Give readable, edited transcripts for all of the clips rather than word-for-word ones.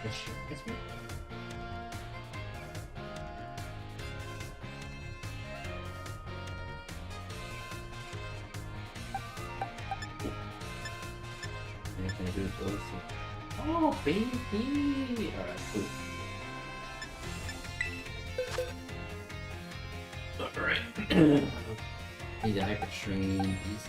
It's me. Anything to do with those? Oh, baby! Alright, cool. Alright. Need to hyper train these.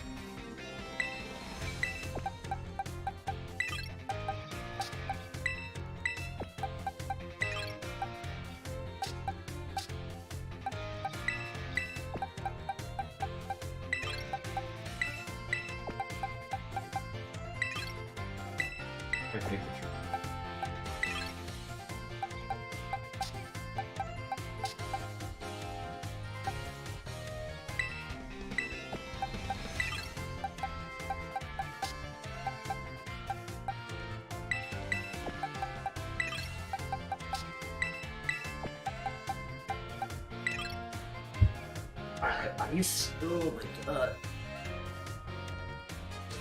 Ice? Oh my god.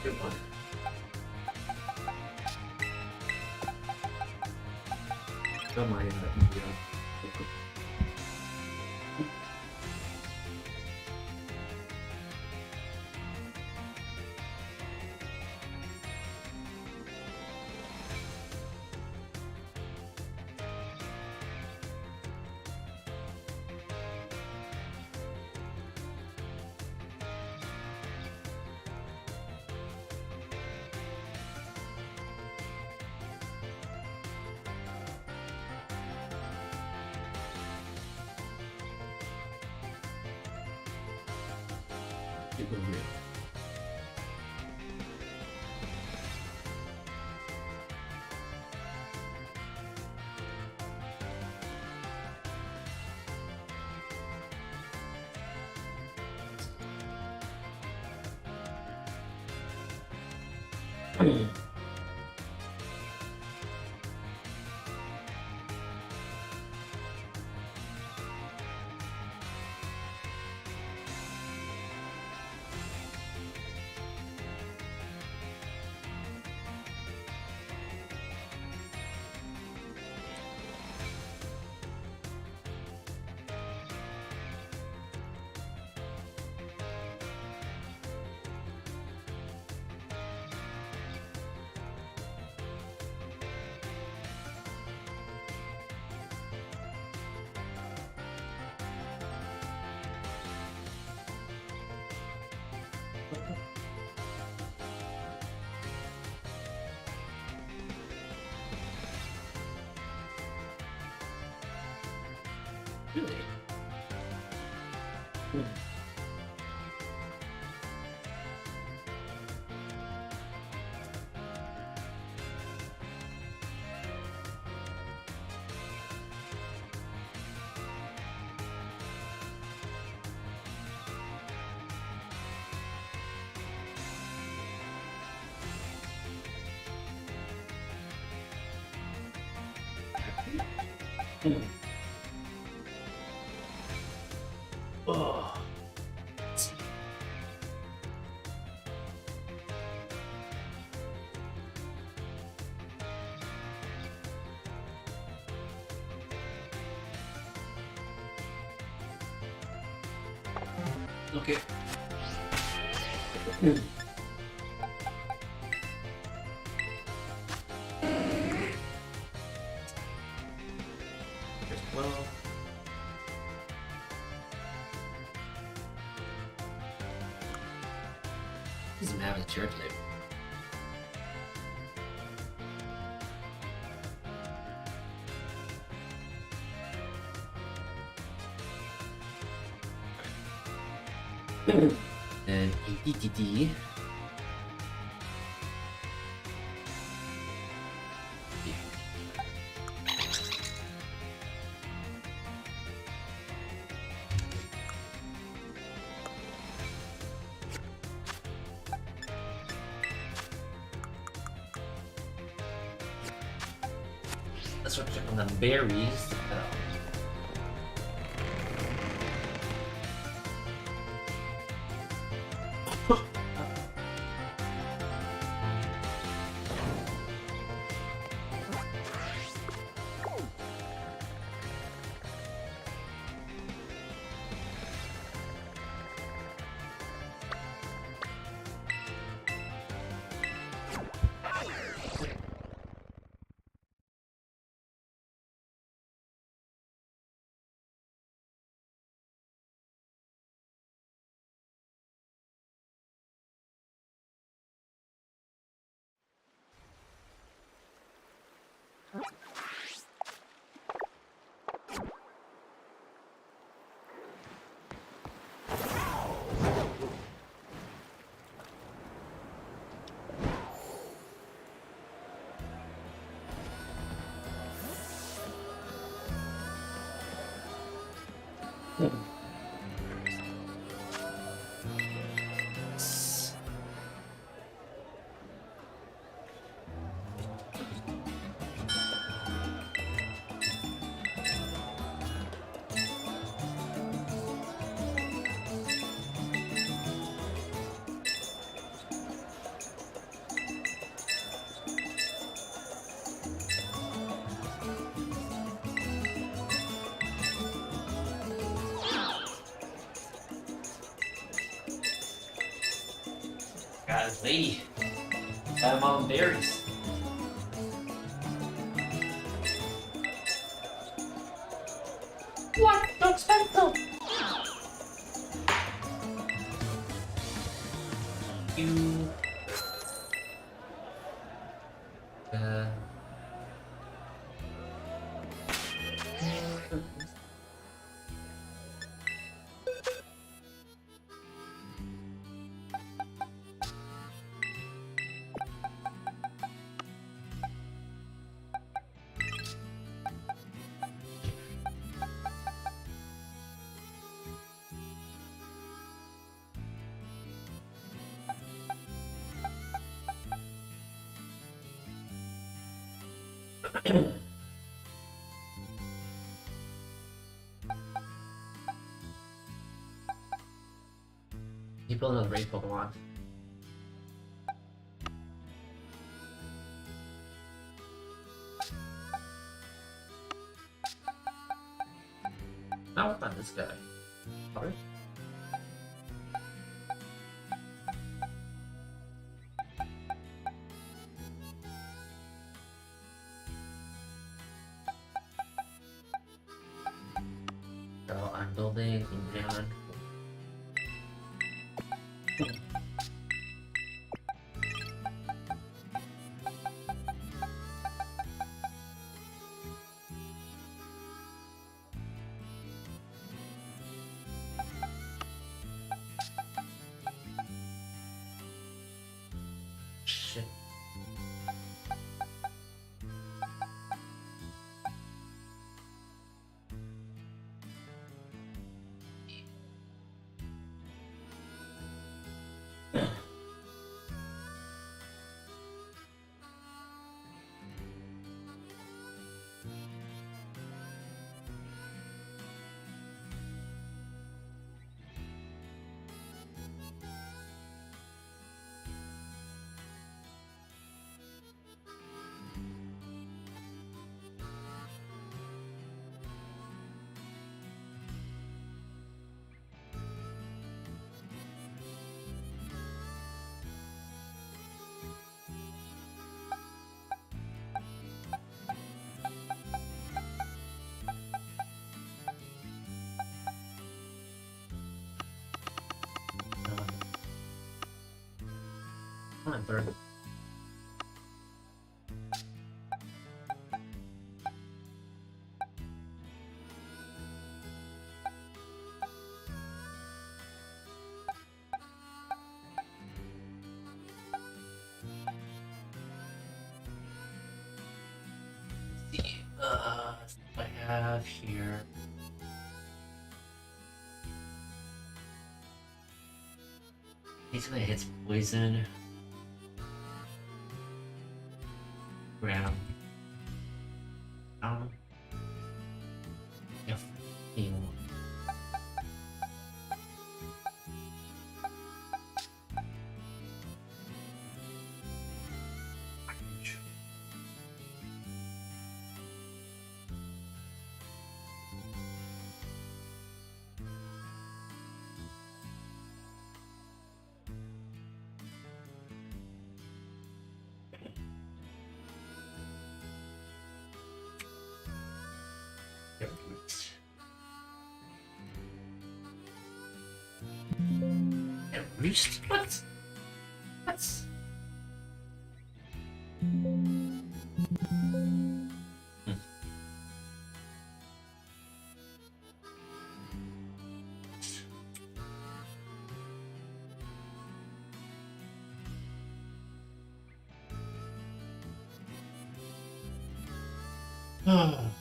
Good one. Oh my god. Keep moving. Really? Oh. Okay. There's 12. Doesn't have a chair type. And ADDD. Let's check on the berries. See, got 'em on berries. What? Don't spend them. You. Uh. You build another raid Pokemon. Now what about this guy? Sorry? So I'm building Indian. Shit. Come on, bird. I have here. He's gonna hit poison. Grab. Yeah, heal. Roost? What? What? Oh.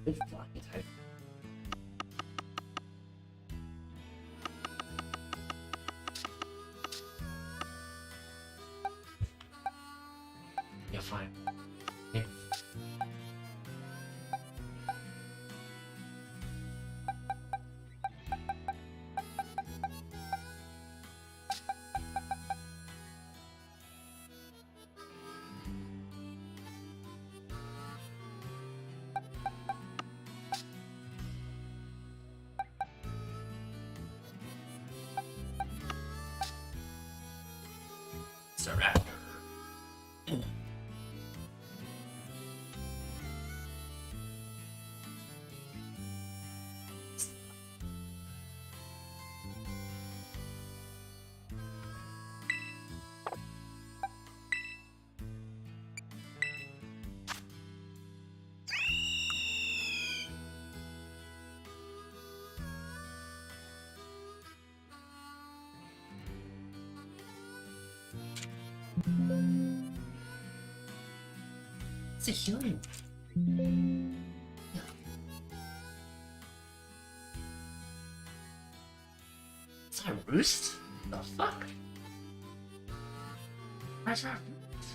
Good flying type. Yeah, fine. Yeah. Velociraptor. It's a human. Yeah. It's not a roost? The fuck? Where's that roost?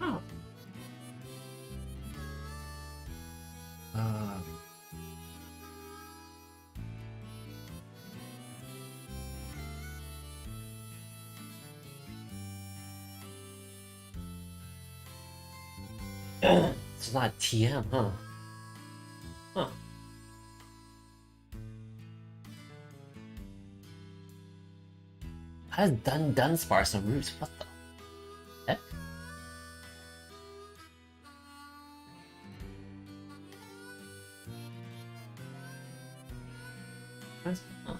Oh. It's not TM, huh? Huh. How does Dunsparce and Roost? What the heck? Where's oh,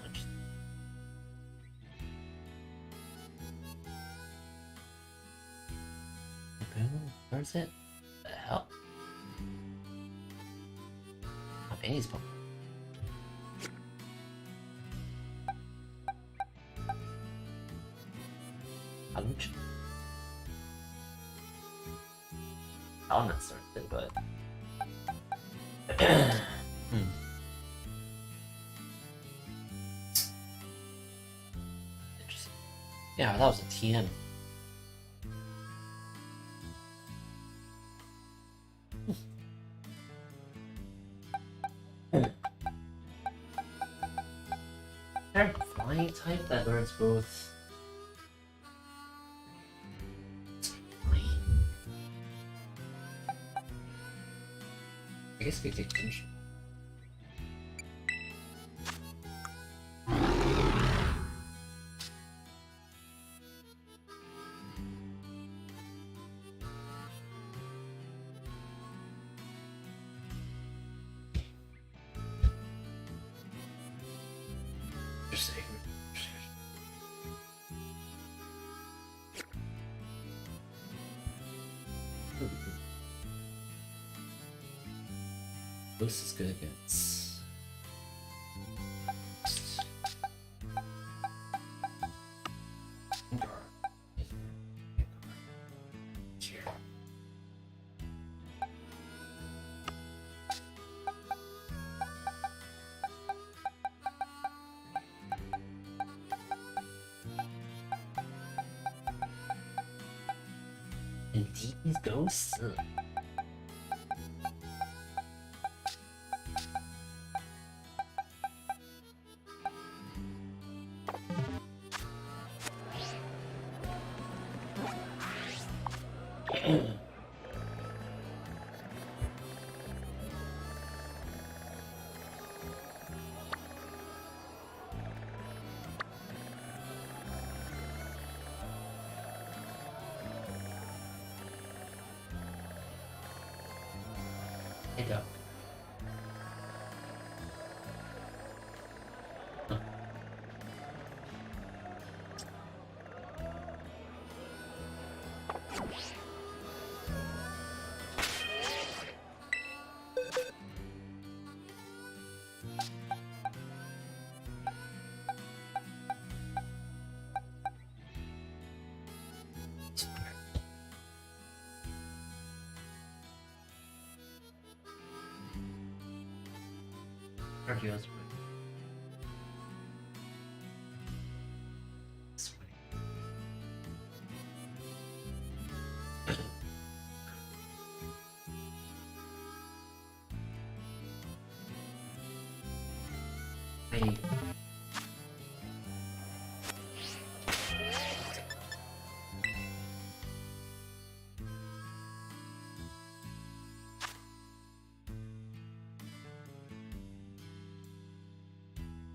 where's it? The hell? My baby's Pokemon. Ouch. I'm not certain, but interesting. Yeah, that was a TM. They're flying type that learns both. I guess we take tension. Just say. This is good against. And these ghosts. Hey, duck. Arceus. Hey.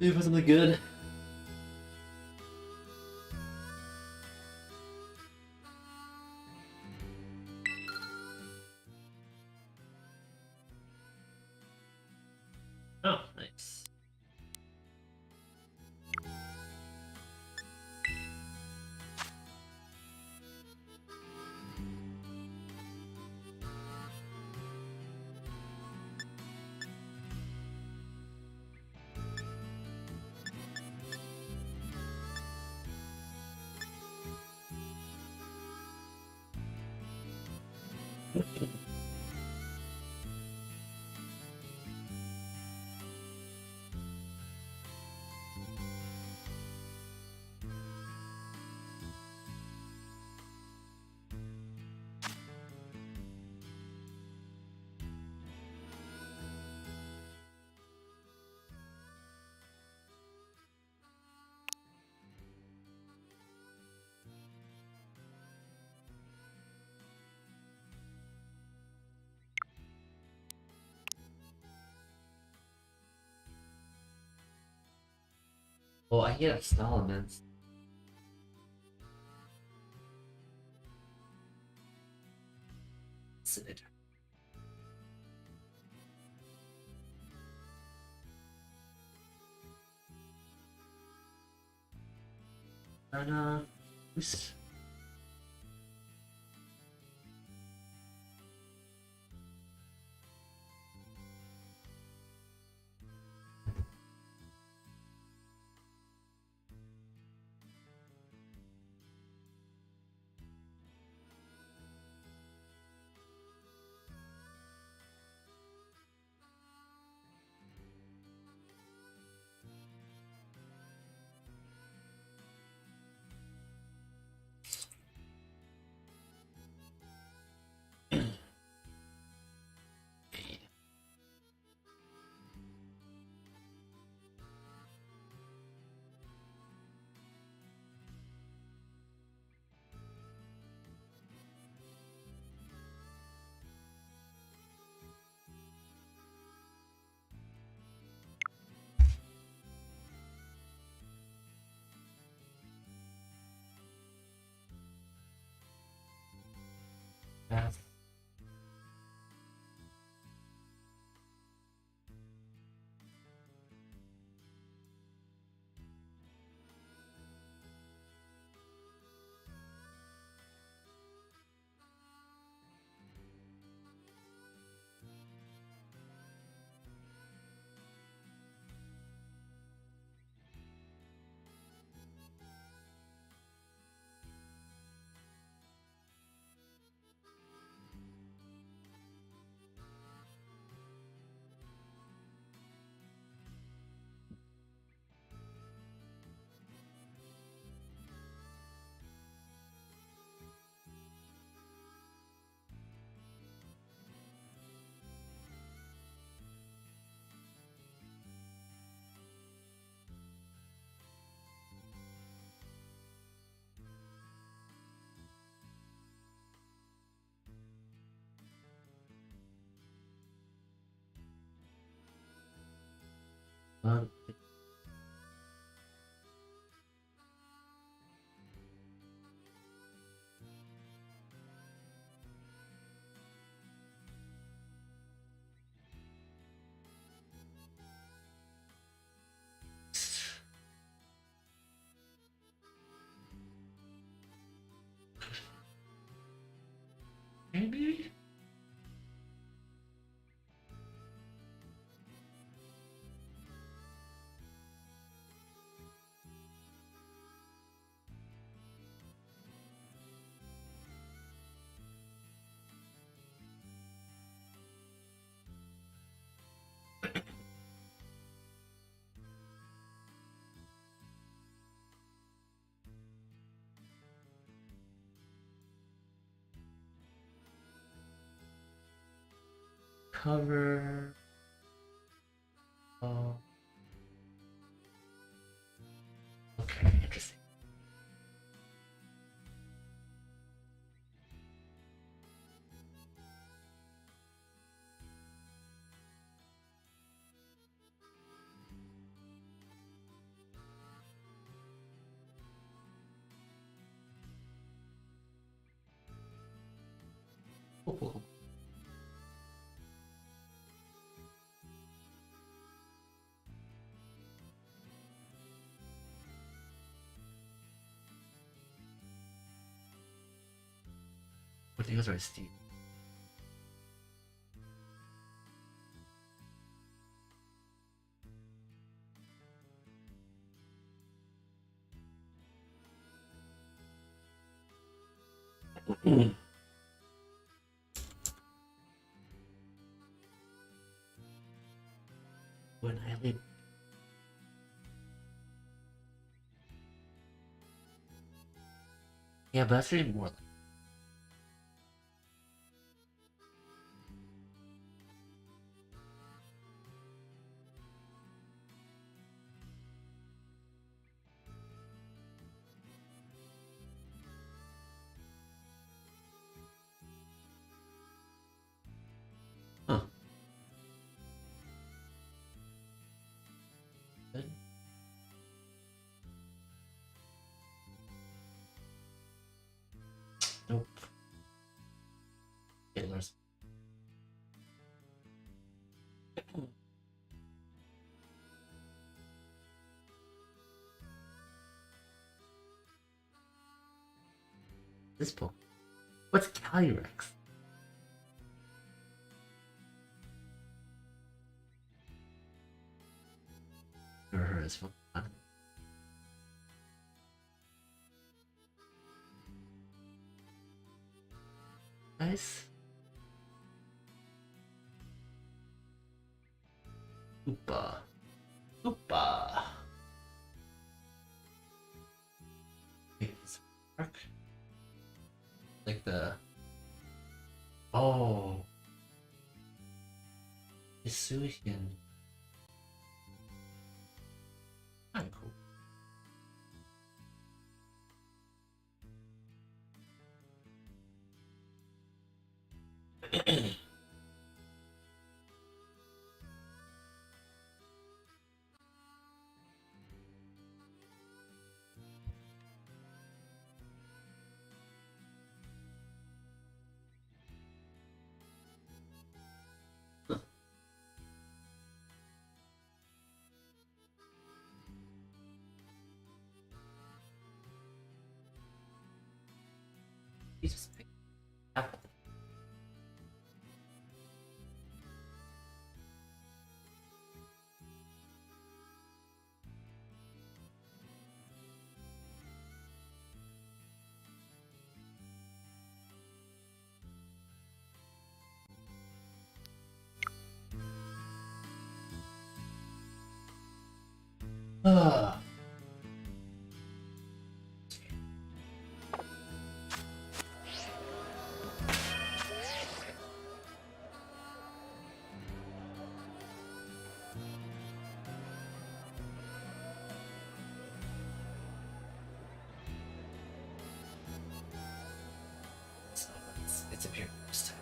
It wasn't good. Oh, I hear snow elements. Scimitar. Oops. Pass. Um, Maybe? Cover. Oh, okay, interesting. Oh, potatoes are steep. Yeah, but that's really more like. Huh. Good. Nope. Killers. This book. What's Calyrex? Never heard of this one. Nice. Oopa. Oopa. It's dark. Like the. Oh. Hisuian. Kind of cool. You just pick apple. Ah. So it's appeared this time.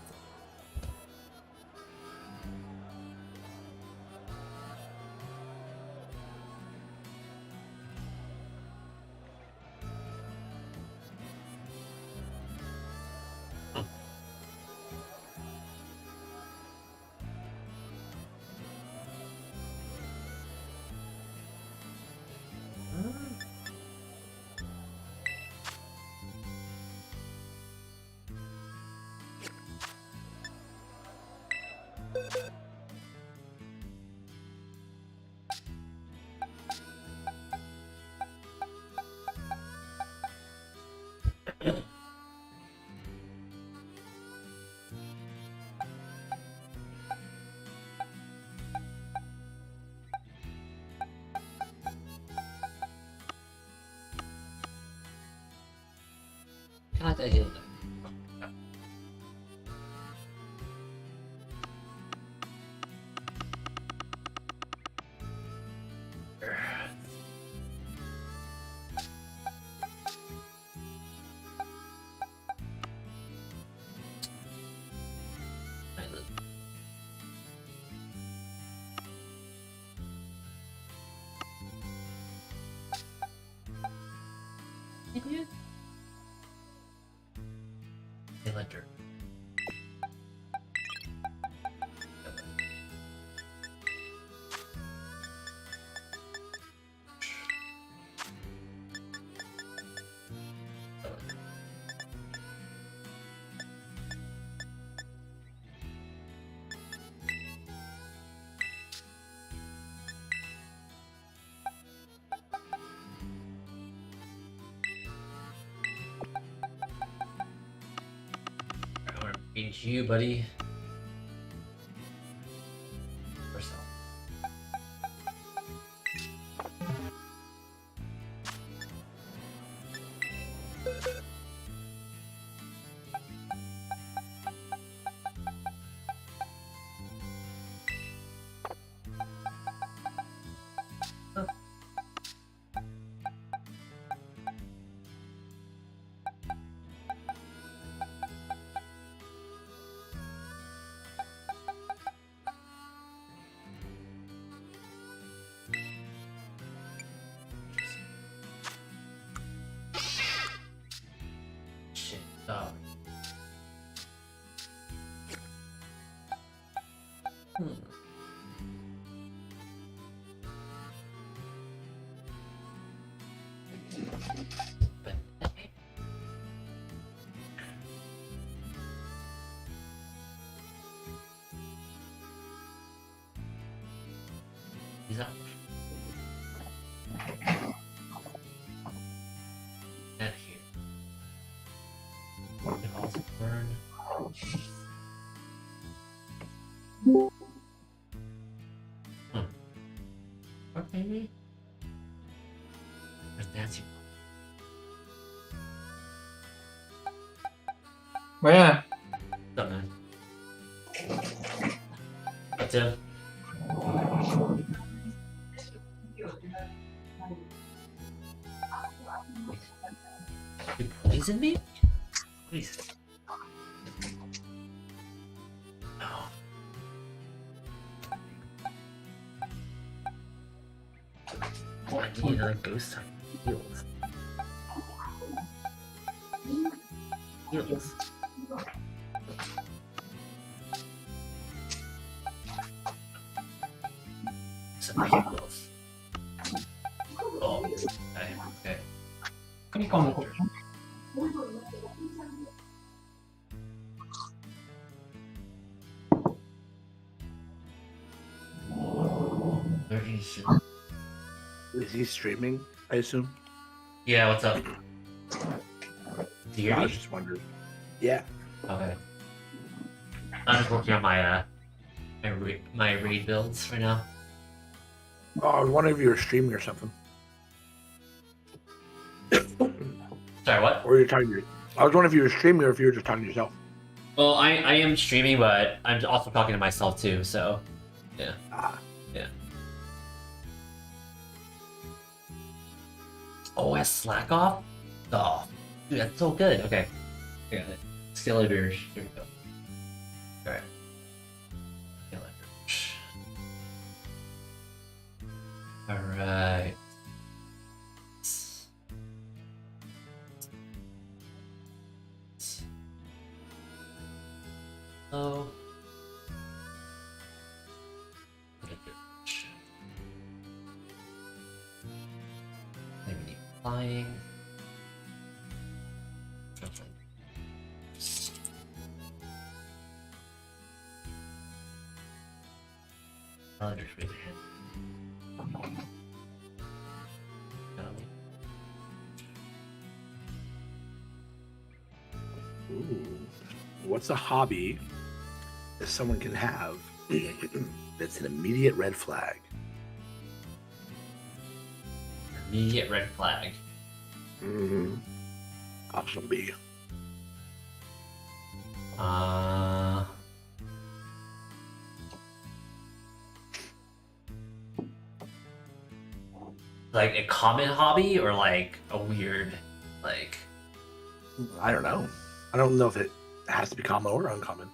I like the idea of that. Ledger. I'm gonna beat you, buddy. First off. Oh. Hmm. But he's up. And here. It also burn. Okay. There's Nancy. Where? Don't know. That's him. You poisoned me? Please. Oh. Oh, I need another ghost type. Heals. Heals. Some heals. Oh, okay. 何かもこれ。 Very interesting. Is he streaming, I assume? Yeah, what's up? Do you hear I me? was just wondering. Yeah. Okay. I'm just working on my my raid builds right now. Oh, I was wondering if you were streaming or something. Sorry, what? Or you're talking to I was wondering if you were streaming or if you were just talking to yourself. Well, I am streaming, but I'm also talking to myself too. So, yeah. Ah. Yeah. Oh, has slack off? Oh, dude, that's so good. Okay. I got it. Skeletor. Here we go. Alright. Skeletor. Alright. Oh. Maybe flying. Something. I'll just read it. Ooh. What's a hobby that someone can have that's an immediate red flag? Immediate red flag. Mm-hmm. Option B. Like a common hobby or like a weird, like. I don't know. I don't know if it has to be common or uncommon.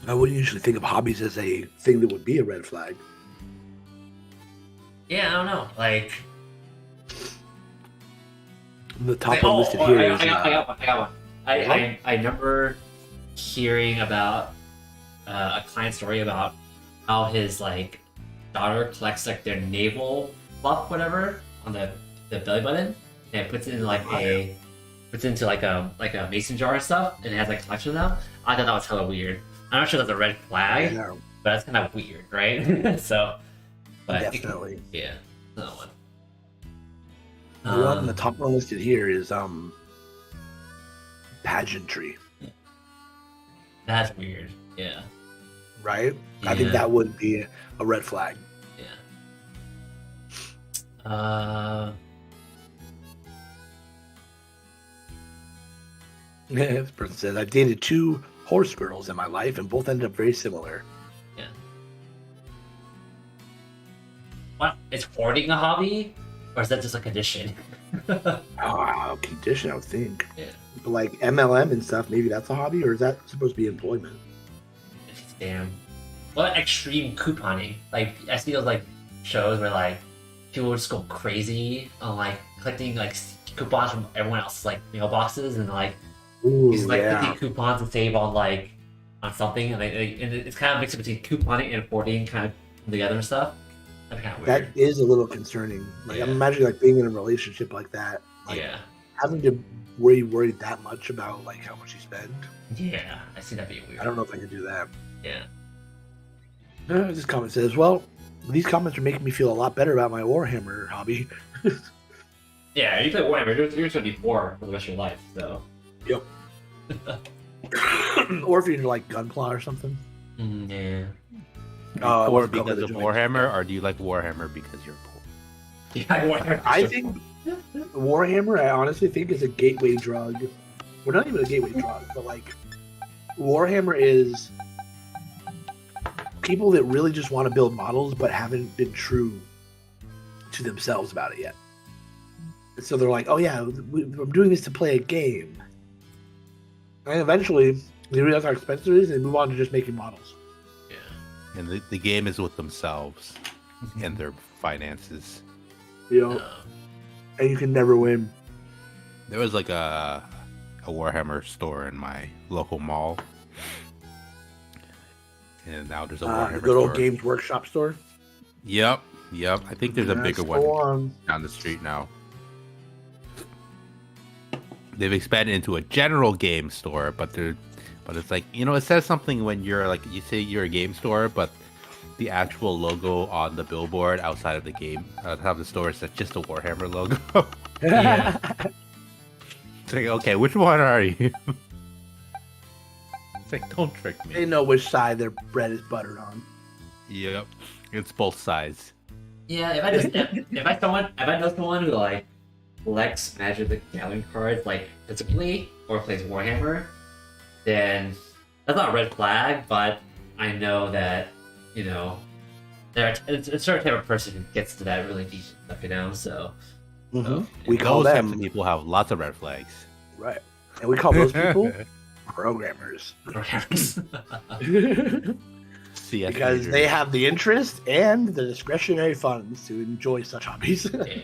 I wouldn't usually think of hobbies as a thing that would be a red flag. Yeah, I don't know. Like. The top Like, one listed here is. I got one. What? I remember hearing about a client story about how his like daughter collects like their navel fluff, whatever, on the belly button, and puts it in like puts it into like a mason jar and stuff, and it has like a collection of them. I thought that was hella weird. I'm not sure that's a red flag, Yeah, but that's kind of weird, right? So, but definitely. yeah, another one. The one the top one listed here is pageantry, That's weird. Yeah. right? I think Yeah. that would be a red flag. Yeah. This person says, I've dated 2 horse girls in my life and both ended up very similar. What? Is hoarding a hobby? Or is that just a condition? Condition, I would think. Yeah. But like MLM and stuff, maybe that's a hobby, or is that supposed to be employment? damn. What extreme couponing? Like I see those like shows where like people just go crazy on like collecting like coupons from everyone else's like mailboxes and like Ooh, using like yeah. 50 coupons to save on like on something and and it's kind of mixed between couponing and hoarding kind of together and stuff. That's kind of weird. That is a little concerning. Like I'm Yeah. imagining like being in a relationship like that, like Yeah, having to worry that much about like how much you spend. yeah, I see that being weird. I don't know if I could do that. Yeah. This comment says, "Well, these comments are making me feel a lot better about my Warhammer hobby." Yeah, you play Warhammer, you're gonna be poor for the rest of your life, so. Yep. Or if you're into like Gunpla or something. Yeah. I Poor wasn't going because to of the joint. Warhammer, or do you like Warhammer because you're poor? Yeah, Warhammer. I think Warhammer, I honestly think, is a gateway drug. Well, not even a gateway drug, but like Warhammer is people that really just want to build models but haven't been true to themselves about it yet. So they're like, "Oh yeah, I'm doing this to play a game," and eventually they realize how expensive it is and move on to just making models. Yeah. And the game is with themselves and their finances. You know, and you can never win. There was like a Warhammer store in my local mall, and now there's a Warhammer The good old store. Games Workshop store. Yep. I think there's a bigger That's one the one. down the street now. They've expanded into a general game store, but it's like, it says something when you're like, you say you're a game store, but the actual logo on the billboard outside of the game, outside of the store, is just a Warhammer logo. Yeah. It's like, okay, which one are you? It's like, don't trick They me. know which side their bread is buttered on. Yep, it's both sides. Yeah, if I know someone who like collects Magic the Gathering cards like physically or plays Warhammer, then that's not a red flag, but I know that, it's a certain type of person who gets to that really deep stuff, so We call Those types of them people have lots of red flags. right, and we call those people programmers CS because majors. they have the interest and the discretionary funds to enjoy such hobbies. yeah.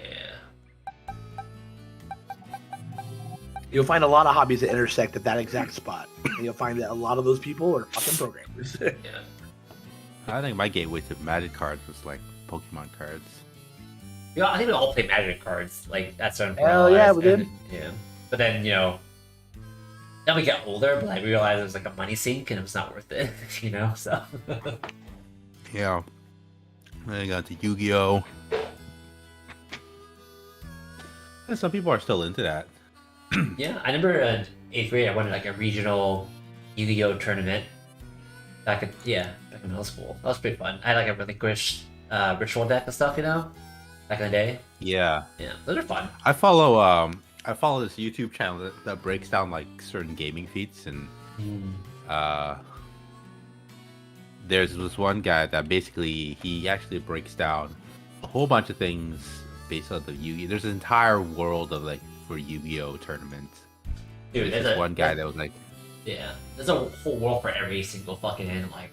You'll find a lot of hobbies that intersect at that exact spot, and you'll find that a lot of those people are fucking programmers. Yeah. I think my gateway to Magic cards was like Pokemon cards. I think we all play Magic cards, like at certain point. Hell in our yeah, lives, we did. and- Yeah. But then, then we get older, but I realized it was like a money sink and it was not worth it, so. Yeah. Then I got to Yu-Gi-Oh! And some people are still into that. Yeah, I remember in 8th grade I won like a regional Yu-Gi-Oh tournament back in middle school. That was pretty fun. I had like a relinquished ritual deck and stuff, back in the day. Yeah. Yeah, those are fun. I follow this YouTube channel that breaks down like certain gaming feats, and there's this one guy that basically he actually breaks down a whole bunch of things based on the Yu-Gi. There's an entire world of like for Yu-Gi-Oh tournaments. Dude, There's this one guy that was like, Yeah, there's a whole world for every single fucking like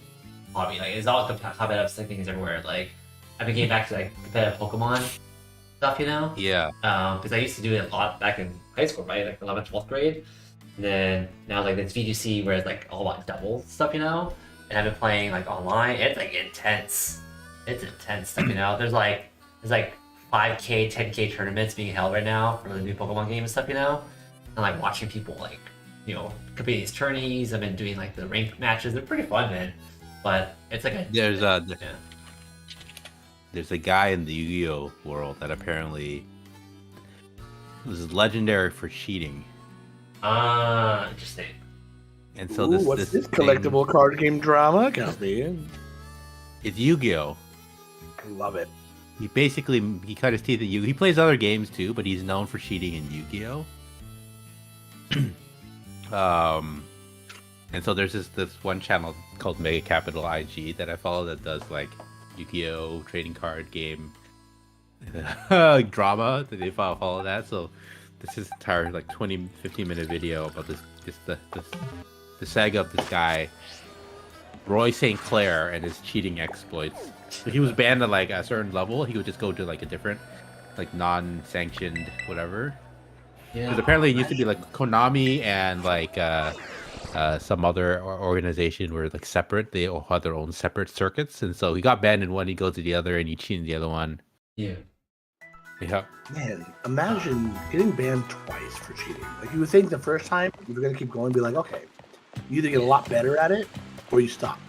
hobby. Like, it's all competitive things everywhere. Like, I've been getting back to like competitive Pokemon stuff, yeah, because I used to do it a lot back in high school, right? Like 11th, 12th grade. And then now like this VGC where it's like all about double stuff, And I've been playing like online. It's like intense. It's intense stuff, There's like 5K, 10K tournaments being held right now for the new Pokemon game and stuff, And like watching people like, compete in these tourneys. I've been doing like the ranked matches. They're pretty fun, man. But it's like there's yeah. there's a guy in the Yu-Gi-Oh world that apparently was legendary for cheating, Interesting. and so Ooh, what's this thing- collectible card game drama? Count me in. It's Yu-Gi-Oh. I love it. He cut his teeth at Yu. He plays other games too, but he's known for cheating in Yu-Gi-Oh. And so there's this one channel called Mega Capital IG that I follow that does like Yu-Gi-Oh trading card game drama. That they follow that. So this is entire like 15 minute video about the saga of this guy Roy St. Clair and his cheating exploits. So he was banned at like a certain level. He would just go to like a different, like non-sanctioned whatever. Yeah. Because apparently it used to be like Konami and like some other organization were like separate. They all had their own separate circuits, and so he got banned in one. He goes to the other, and he cheated in the other one. Yeah. Yeah. Man, imagine getting banned twice for cheating. Like, you would think the first time you were gonna keep going, be like, okay, you either get a lot better at it or you stop.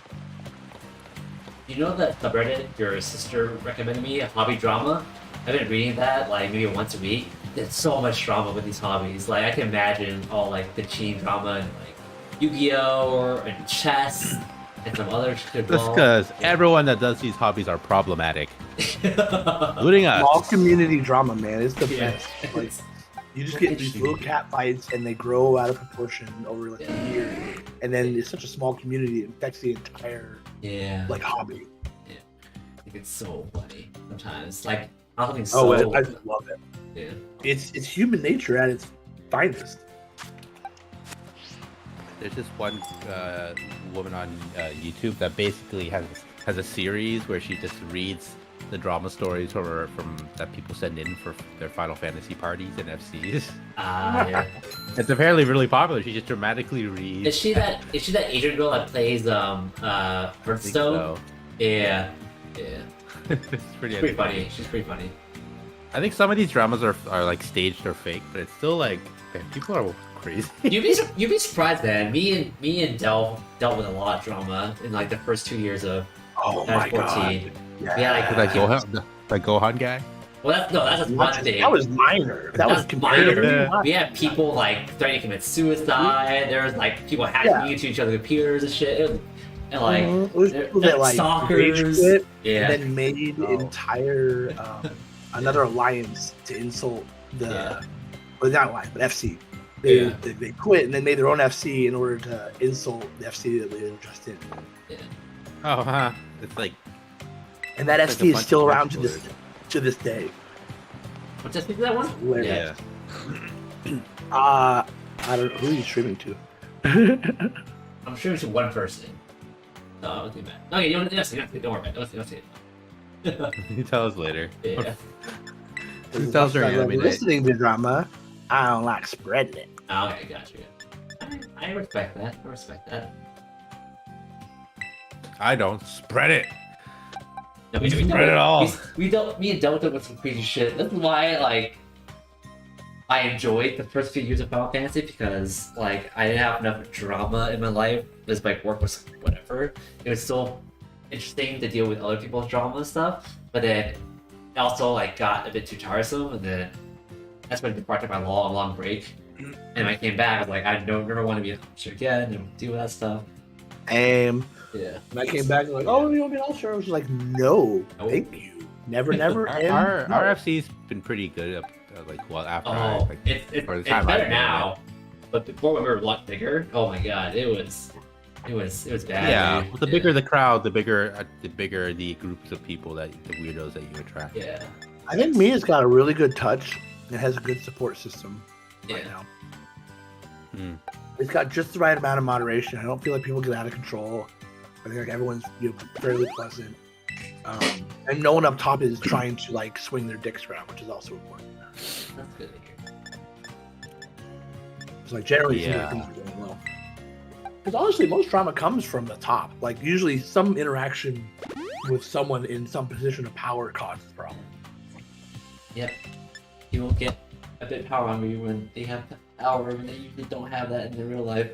You know that subreddit your sister recommended me, a hobby drama? I've been reading that like maybe once a week. There's so much drama with these hobbies. Like I can imagine all like the cheating drama and like Yu-Gi-Oh! And chess and some other shit. Just because everyone that does these hobbies are problematic, including us. Small community drama, man, it's the Yeah. best. Like, you just get these little cat fights and they grow out of proportion over like a year, and then it's such a small community, it affects the entire Yeah. like hobby. I think it's so funny sometimes. Like I'm something Oh, so I just love it. yeah. It's human nature at its finest. There's this one woman on YouTube that basically has a series where she just reads the drama stories from that people send in for their Final Fantasy parties and FCs. Yeah. It's apparently really popular. She just dramatically reads. Is she that Asian girl that plays Hearthstone? Yeah. Yeah. It's pretty She's pretty entertaining. funny. She's pretty funny. I think some of these dramas are like staged or fake, but it's still like man, people are crazy. You'd be surprised, man. Me and Del dealt with a lot of drama in like the first 2 years of Oh my 14. god. Yeah, like That Gohan guy. Well, that's just one thing. That was minor. That was That's minor. comparatively minor. We had people like threatening to commit suicide. There was like people hacking into each other's computers and shit. And like It was there- people that like stalkers. rage quit yeah, and then made entire another alliance to insult the Yeah. well, not alliance but FC. They, Yeah. they quit and then made their own FC in order to insult the FC that they were just in. Oh, huh. It's like And that It's like a FC is bunch still of around wrestlers. to this day. what's that? That one? Hilarious. yeah. I don't know who are you streaming to. I'm sure it's one person. No, I don't think that. Okay, you don't worry about it. Don't say it. You tell us later. Yeah. Who tells her I love anime night? listening to drama. I don't like spreading it. Okay, gotcha. I respect that. I respect that. I don't spread it. No, we Spread it all. We don't. Me and Del dealt with some crazy shit. That's why, like, I enjoyed the first few years of Final Fantasy because, like, I didn't have enough drama in my life. Because my work was whatever. It was still interesting to deal with other people's drama and stuff. But then, it also like got a bit too tiresome, and then that's when I departed my long break. And when I came back, I was like, I don't never want to be a publisher again and deal with that stuff. Yeah. When I came back, they're like, "Oh, you want to be an all-star?" I was like, "No, Nope. thank you, never, never." and Our no. RFC's been pretty good. Like well after I, Oh, like, it's for the it's time better I've been now. But before when we were a lot bigger, oh my god, it was bad. yeah. dude. Well, the bigger the crowd, the bigger the groups of people the weirdos that you attract. Yeah. I think Mia's got a really good touch. It has a good support system right Yeah. now. Hmm. It's got just the right amount of moderation. I don't feel like people get out of control. I think like everyone's fairly pleasant, and no one up top is trying to like swing their dicks around, which is also important. That's good to hear. It's like generally Yeah. things are going well. Because honestly, most drama comes from the top. Like usually, some interaction with someone in some position of power causes problems. Yep. People get a bit power hungry when they have the power when they usually don't have that in their real life.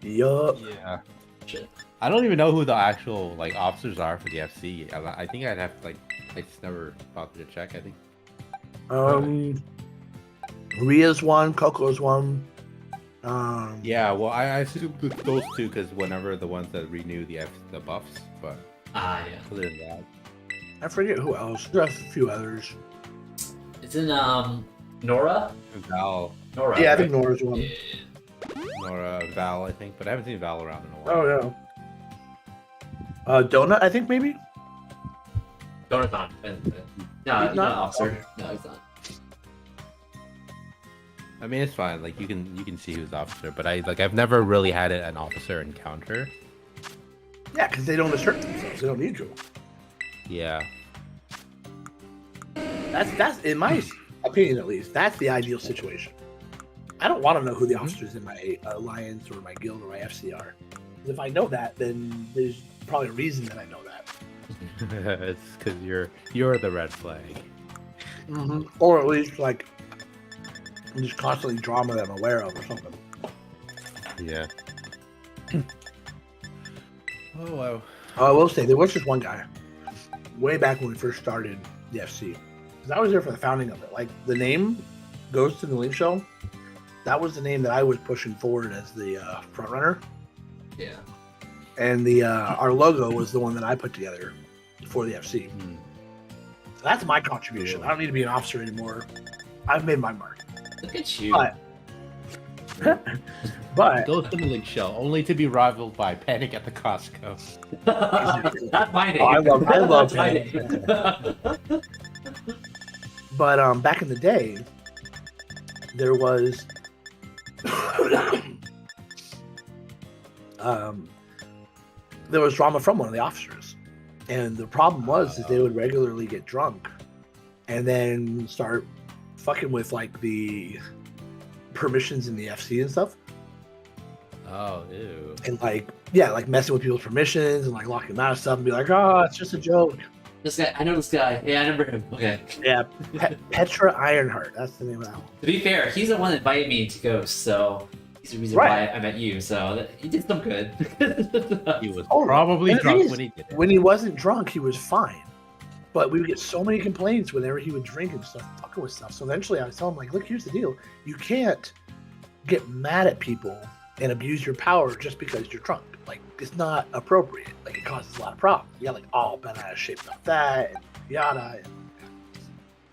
Yup. Yeah. Shit. I don't even know who the actual like officers are for the FC. I think I'd have to, like I just never bothered to check. I think. Ria's one, Coco's one. Yeah, well, I assume those two because whenever the ones that renew the buffs, but Yeah. other than that, I forget who else. There's a few others. It's in Nora? Val, Yeah, I think right? Nora's one. Yeah. Nora, Val, I think, but I haven't seen Val around in a while. Oh yeah. Donut, I think maybe. Donut's not. No, He's he's not not? an officer. No, he's not. I mean, it's fine. Like you can see who's officer, but I've never really had an officer encounter. Yeah, because they don't assert themselves. They don't need to. Yeah. That's in my opinion at least. That's the ideal situation. I don't want to know who the officers in my alliance or my guild or my FC are. 'Cause if I know that, then there's probably a reason that I know that. It's because you're the red flag. Or at least like just constantly drama that I'm aware of or something. Yeah. Oh wow. I will say there was just one guy way back when we first started the FC. 'Cause I was there for the founding of it. Like the name Ghost to the Link Show. That was the name that I was pushing forward as the front runner. Yeah. And the our logo was the one that I put together for the FC. So that's my contribution. I don't need to be an officer anymore. I've made my mark. Look at you. But Ghost in the Link Show, only to be rivaled by Panic at the Costco. Not my name. I love That's my Panic. name. But back in the day, there was there was drama from one of the officers, and the problem was that they would regularly get drunk, and then start fucking with like the permissions in the FC and stuff, Oh, ew. and like messing with people's permissions and like locking them out of stuff, and be like, oh, it's just a joke. This guy, I know this guy. Yeah, I remember him. Okay. Yeah, Petra Ironheart. That's the name of that one. To be fair, he's the one that invited me to Ghost, so he's the reason Right. why I met you. So he did some good. He was Oh, probably and the thing drunk is, when he did it. When he wasn't drunk, he was fine. But we would get so many complaints whenever he would drink and stuff, fucking with stuff. So eventually I was telling him, like, look, here's the deal. You can't get mad at people and abuse your power just because you're drunk. Like, it's not appropriate. Like, it causes a lot of problems. You got, like, all bent out of shape about that, and yada.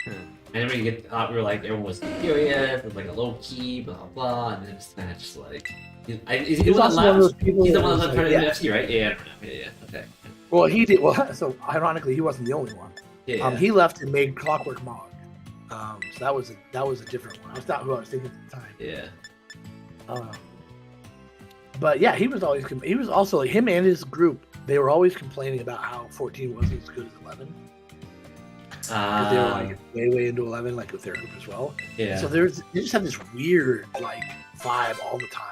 And And then we get, we were like, everyone was furious, it was like a low key, blah blah, and then it's kind of just like, he's He was the one also that one of those left. people He's the that one was that left like, for the yeah. UFC, right? Yeah, okay. Well, he did. Well, so ironically, he wasn't the only one. Yeah. He left and made Clockwork Mog. So that was a different one. That's not who I was thinking at the time. Yeah. But yeah, he was also like him and his group. They were always complaining about how 14 wasn't as good as 11 because they were like way into 11, like with their group as well. yeah. So they just had this weird like vibe all the time.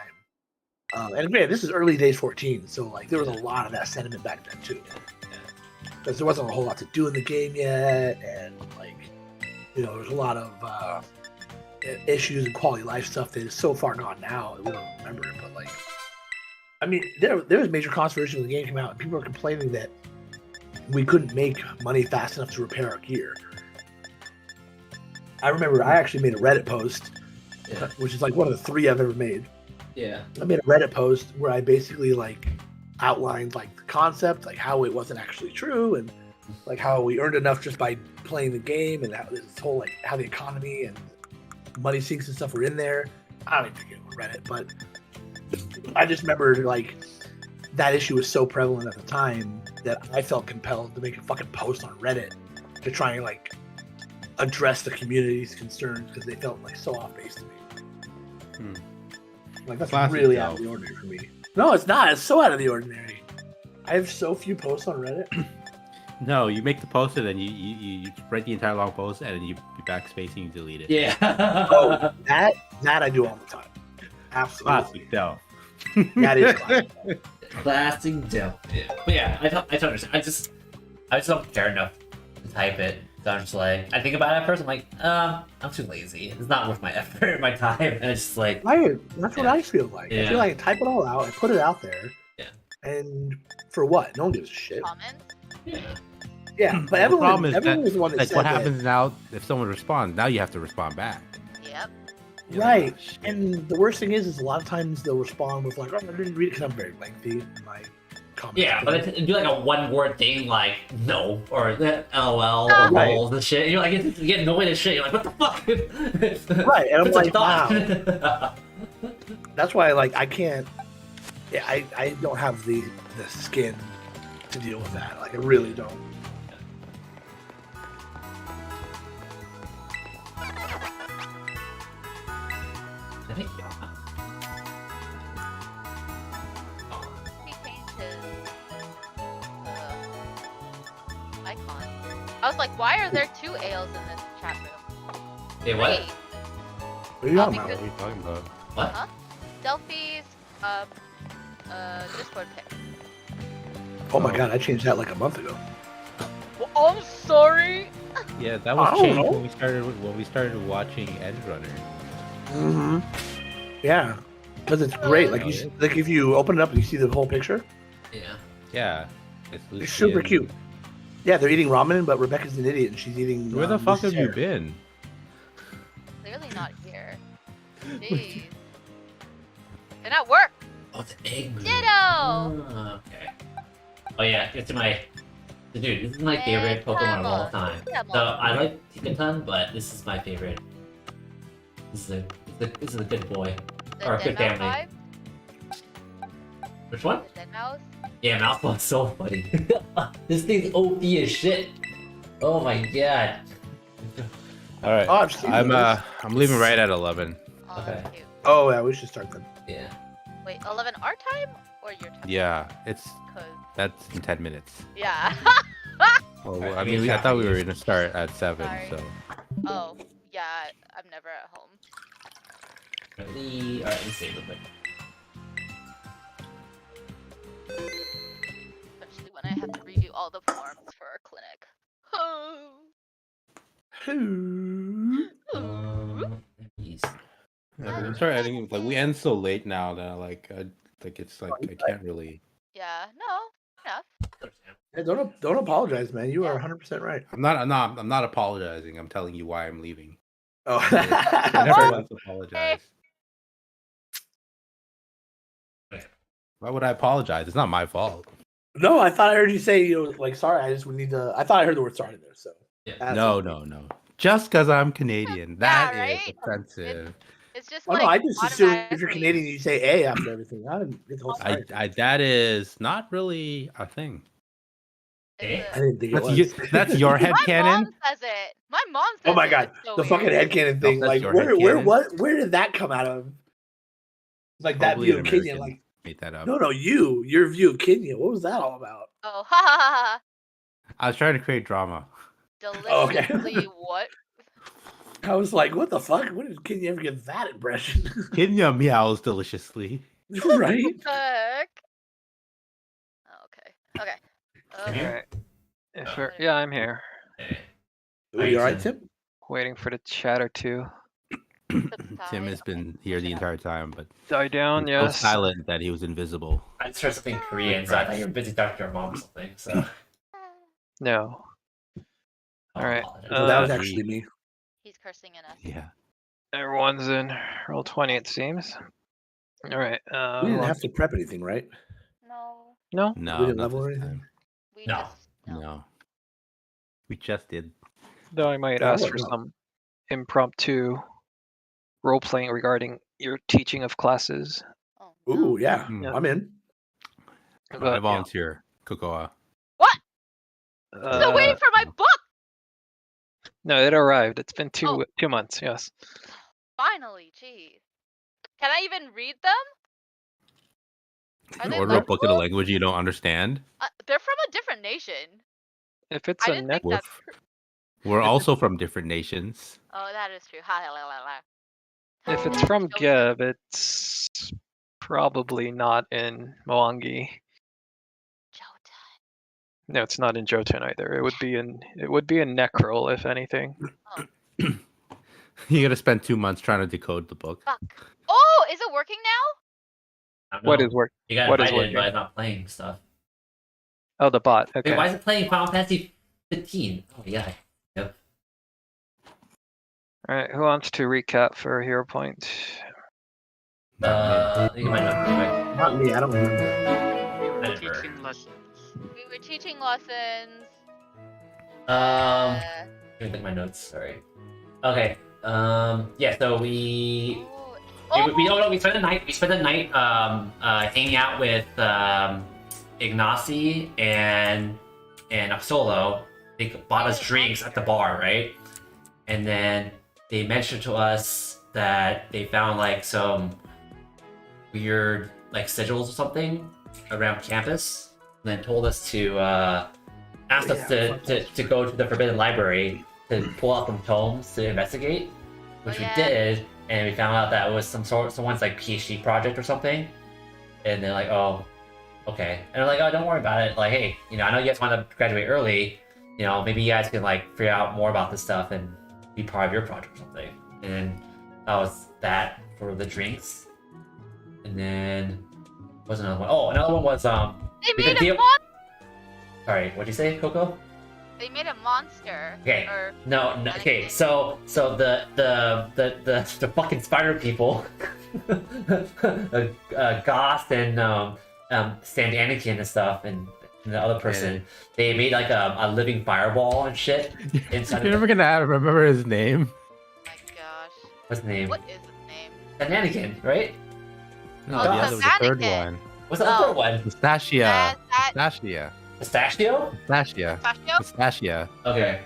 And man, this is early days 14, so like there was a lot of that sentiment back then too, because there wasn't a whole lot to do in the game yet, and like there's a lot of issues and quality of life stuff that is so far gone now that we don't remember it. But like, I mean, there was major controversy when the game came out, and people were complaining that we couldn't make money fast enough to repair our gear. I remember I actually made a Reddit post, Yeah. which is like one of the 3 I've ever made. Yeah. I made a Reddit post where I basically like outlined like the concept, like how it wasn't actually true, and like how we earned enough just by playing the game, and how this whole like how the economy and money sinks and stuff were in there. I don't even think it was Reddit, but I just remember like that issue was so prevalent at the time that I felt compelled to make a fucking post on Reddit to try and like address the community's concerns because they felt like so off base to me. Like that's Classic really Joe. out of the ordinary for me. No, it's not. It's so out of the ordinary. I have so few posts on Reddit. No, you make the post and then you write the entire long post and then you backspace and you delete it. Yeah. Oh, that I do all the time. Absolutely. Classic Joe. That is classic. Classic Dell. Yeah. But yeah, I don't understand. I just don't care enough to type it. So I'm just like, I think about it at first. I'm like, I'm too lazy. It's not worth my effort, my time. And it's just like, That's what Yeah. I feel like. I Yeah. feel like I type it all out, I put it out there. Yeah. And for what? No one gives a shit. Comments? yeah. Yeah, but The everyone, problem is everyone that, was the one that like, said what that. happens now if someone responds? Now you have to respond back. Yep. You're like, Right. "Oh, shit." And the worst thing is a lot of times they'll respond with like, "Oh, I didn't read it," because I'm very lengthy in my comments. Yeah, but it'd be like a one-word thing, like no or LOL or Right. roles and shit. And you're like, you get annoyed as shit. You're like, what the fuck? Right, and I'm It's a like, wow. thought. That's why, like, I can't. Yeah, I don't have the skin to deal with that. Like, I really don't. I think He changed his I was like, why are there 2 ales in this chat room? Hey, what? 3. What are you talking because- about? What are you talking about? What? Huh? Delphi's Discord pic. Oh my god, I changed that like a month ago. Well, I'm sorry. Yeah, that I was don't changed know. when we started watching Edge Runner. Mm-hmm. Yeah, because it's great. Like like if you open it up, and you see the whole picture. Yeah. Yeah, It's super cute. Yeah, they're eating ramen, but Rebecca's an idiot and she's eating. Where the fuck Lucy's have you hair. been? Clearly not here. Jeez. And at work. Oh, it's egg. Ditto. Oh, okay. Oh yeah, it's my. Dude, this is my favorite Pokemon of all time. So I like Pikachu, but this is my favorite. This is a good boy. The Or good Deadmau5? family. Which one? The Deadmau5? Yeah, Mouthball's so funny. This thing's OP as shit. Oh my god. All right, Oh, I've seen I'm those. I'm leaving right at 11. Oh, Okay. that's cute. Oh yeah, we should start then. Yeah. Wait, 11 our time or your time? Yeah, it's 'Cause- that's in 10 minutes. yeah. Well, Right, I I mean, mean, I thought we yeah. were gonna start at 7, Sorry. so Oh, yeah. I'm never at home. Alright, let me save real quick. Especially when I have to redo all the forms for our clinic. Jeez. yeah, but I'm sorry. I think like we end so late now that it's like I can't really. Yeah, no, enough. Yeah, don't apologize, man. You are 100% right. I'm not apologizing. I'm telling you why I'm leaving. Oh. I never once apologized. Why would I apologize? It's not my fault. No, I thought I heard you say like sorry. I just would need to. I thought I heard the word sorry there. So Yeah. that's No, it. no. Just because I'm Canadian, that is right? offensive. It's just Oh like no, I just assume if you're automatically- Canadian, you say A after everything. I didn't get the whole sorry. I that is not really a thing. it's I a- didn't think it was. That's your head My canon. mom says it. My mom says Oh my it. god, It's so the fucking weird. headcanon thing. that's Like your where headcanon? where did that come out of? Like that Probably view an of Kenya. American Like made that up. no, your view of Kenya. What was that all about? Oh, ha ha ha ha. I was trying to create drama. Oh, okay. Deliciously what? I was like, what the fuck? When did Kenya ever get that impression? Kenya meows deliciously. right? Heck. Oh, okay. Okay. Can you- Okay. Alright. If we're, yeah, I'm here. Hey. Are you alright, Tim? Waiting for the chat or two. Tim has been here the entire time, but Die down, he's so yes. silent that he was invisible. I just heard something Korean, so I thought you were busy talking to your mom or something. So. No. Alright, So that was Uh, actually me. He's cursing in us. Yeah. Everyone's in roll 20, it seems. Alright. We didn't have to prep anything, right? No. No? No, didn't not level or this anything? time. We No. just No. We just did. Though I might Yeah, ask what for not? some impromptu role playing regarding your teaching of classes. Oh, Ooh, no. yeah. Yeah. I'm in. But, I yeah, volunteer. Kokoa. Still waiting for my book. no, it arrived. It's been Oh. 2 months, yes. Finally, jeez. Can I even read them? You Are can they order a book in a legible? language you don't understand. They're from a different nation. If it's I a didn't net, think that. We're also from different nations. Oh, that is true. Ha, la, la, la. if it's from Show- Geb, it's probably not in Moangi. Jota. No, it's not in Jotun either. It would be in Necrol, if anything. You gotta spend 2 months trying to decode the book. Fuck. Oh, is it working now? I don't What know. is work? You got what is invited, but working? it's not playing stuff. Oh, the bot. Wait, Okay. why is it playing Final Fantasy 15? Oh yeah. Yep. All right. Who wants to recap for Hero Point? You might not. Not me. I don't remember. I never. Teaching lessons. We were teaching lessons. Let me look at my notes. Sorry. Okay. Yeah. So we Ooh. we spent the night. We spent the night hanging out with Ignacy and Solo. They bought us drinks at the bar, right? And then they mentioned to us that they found like some weird like sigils or something around campus, and then told us to asked us Yeah, to go to the Forbidden Library to pull out some tomes to investigate, which Oh, yeah. we did, and we found out that it was someone's like PhD project or something. And they're like, oh, okay. And they're like, oh, don't worry about it. Like, hey, you know, I know you guys want to graduate early. You know, maybe you guys can like figure out more about this stuff and be part of your project or something. And then that was that for the drinks. And then what was another one? Oh, another one was They because made a Theo- mon- sorry, what'd you say, Coco? They made a monster. Okay. Or No, okay. So the fucking spider people, Goth and Stand Anakin and stuff, and the other person, they made like a living fireball and shit inside. You're never gonna remember his name. my gosh. What's his name? What is his name? Stand Anakin, right? No, Oh, the the other was the third mannequin. one. What's the Oh. other one? Pistachia. That Pistachia. Pistachio? Pistachia. Pistachio? Pistachia. Okay,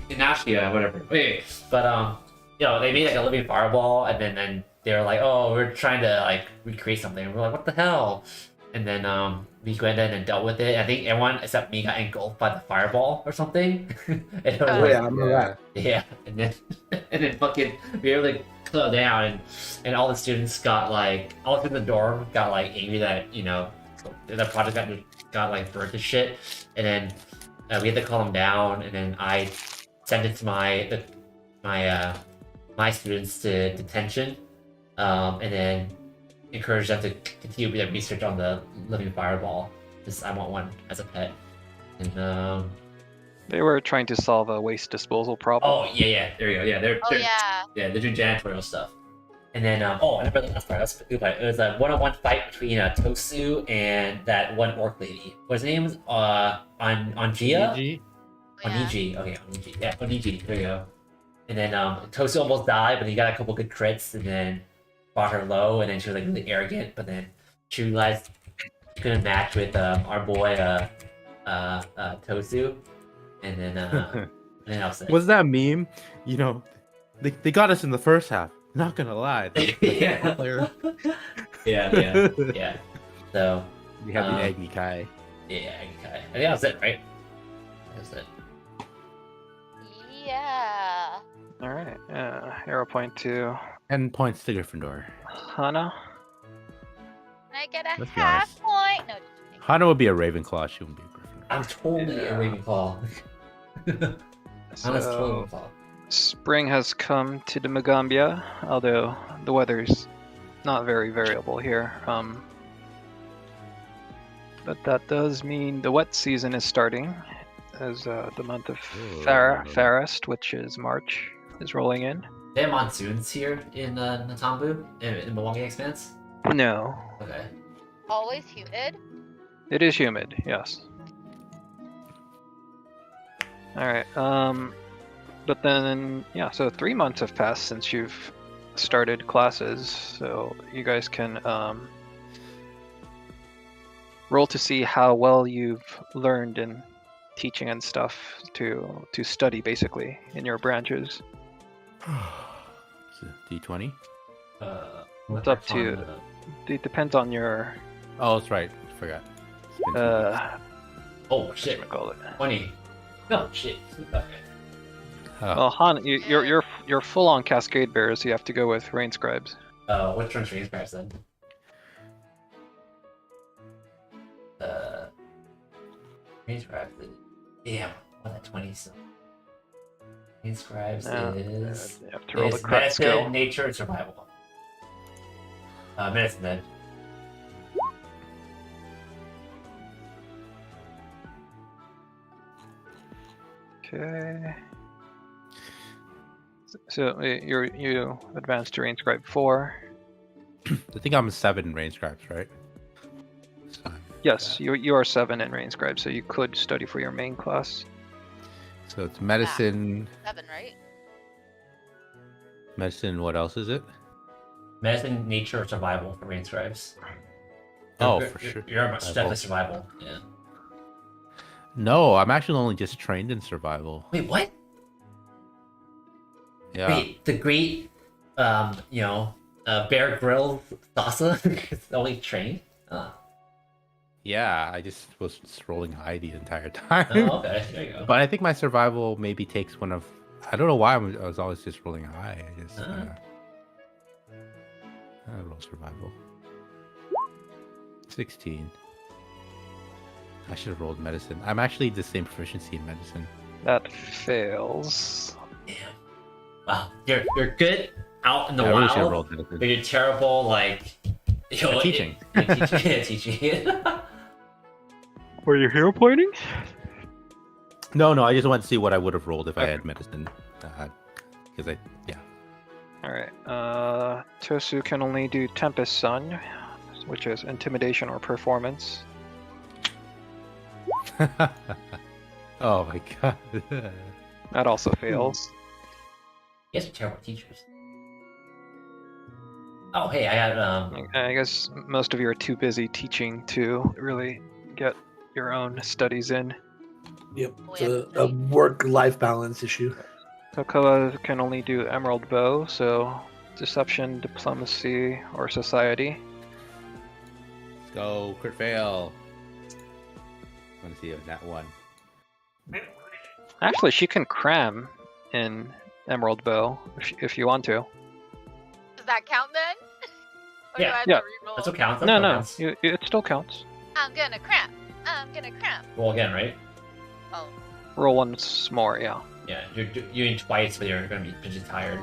Inashia, whatever. Wait, but you know, they made like a living fireball, and then they were like, oh, we're trying to like recreate something. And we're like, what the hell? And then we went in and dealt with it. I think everyone except me got engulfed by the fireball or something. And it was Oh, like, yeah, I remember that. yeah, and then fucking we were like closed down, and all the students got like all the students in the dorm got like angry that you know the project got like burnt to shit, and then we had to call them down, and then I sent it to my students to detention, and then encouraged them to continue their research on the living fireball. Because I want one as a pet, and They were trying to solve a waste disposal problem. oh yeah, there you go. Yeah, they're Oh yeah. they're doing janitorial stuff. And then oh, I remember the last part. That's the good part. It was a one-on-one fight between Tosu and that one orc lady. What's her name? Angia? Luigi? Oh, yeah. Oniji. Okay, Oniji. Yeah, Oniji. There you go. And then Tosu almost died, but he got a couple good crits, and then brought her low, and then she was like really arrogant. But then she realized she couldn't match with our boy Tosu, and then I was like, Was that meme? You know, they got us in the first half. Not gonna lie. yeah. yeah. So We have Um, the Agni Kai. yeah, okay. I think that was it, right? That was it. Yeah. All right. Arrow point to 10 points to Gryffindor. Hana. Can I get a Let's be half honest. point? No, just kidding. Hana would be a Ravenclaw. She wouldn't be a Gryffindor. I'm totally a Yeah. Ravenclaw. I'm a So Ravenclaw. spring has come to the Magambia, although the weather's not very variable here. But that does mean the wet season is starting, as the month of Ooh. Farist, which is March, is rolling in. They have monsoons here in Natambu, in Mwangi Expanse. No, Okay. Always humid. it is humid. Yes. All right. But then, yeah. So 3 months have passed since you've started classes, so you guys can roll to see how well you've learned in teaching and stuff to study basically in your branches. Is it D20? It's up to- It depends on your Oh, that's right. Forgot. Oh shit! call it. 20. No shit. Okay. Well, Han, you're full on Cascade Bears. You have to go with Rain Scribes. Which one's Rain Scribes then? Rain Scribes. Damn, what that 20 so. Rain Scribes is. You have to roll the is crit medicine, skill. nature, and survival. Medicine then. Okay. So you advance to Rain Scribe 4. I think I'm 7 in Range Scribes, right? So, Yes, you are 7 in Rain Scribe, so you could study for your main class. so it's medicine. 7, right? Medicine, what else is it? Medicine, nature, or survival for Rain Scribes. Oh, You're- for you're- sure. You're definitely Survival. survival. Yeah. No, I'm actually only just trained in survival. Wait, what? Yeah. Wait, the great, Bear Grylls Sasa is only trained? Yeah, I just was just rolling high the entire time. Oh, okay. There you go. But I think my survival maybe takes one of. I don't know why I was always just rolling high. I just I roll survival. 16. I should have rolled medicine. I'm actually the same proficiency in medicine. That fails. Damn. Wow, you're good out in the I really should have wild, rolled medicine. but you're terrible like Teaching. teaching. Were you hero pointing? No, I just want to see what I would have rolled if I had medicine. Because Alright, Tosu can only do Tempest Sun, which is intimidation or performance. Oh my god. That also fails. You guys are terrible teachers. Oh, hey, I had I guess most of you are too busy teaching to really get your own studies in. Yep. Oh, It's yeah, a nice. work-life balance issue. Kokoa can only do Emerald Bow, so Deception, Diplomacy, or Society. Let's go, crit fail. I want to see that one. Actually, she can cram in Emerald Bow if you want to. Does that count then? Or do Yeah. I have Yeah. to reroll? that's what counts. No, That's what no, counts. it still counts. I'm gonna cramp. I'm gonna cramp. Roll again, right? Oh. Roll once more, yeah. Yeah, you're doing twice, but you're gonna be pretty tired.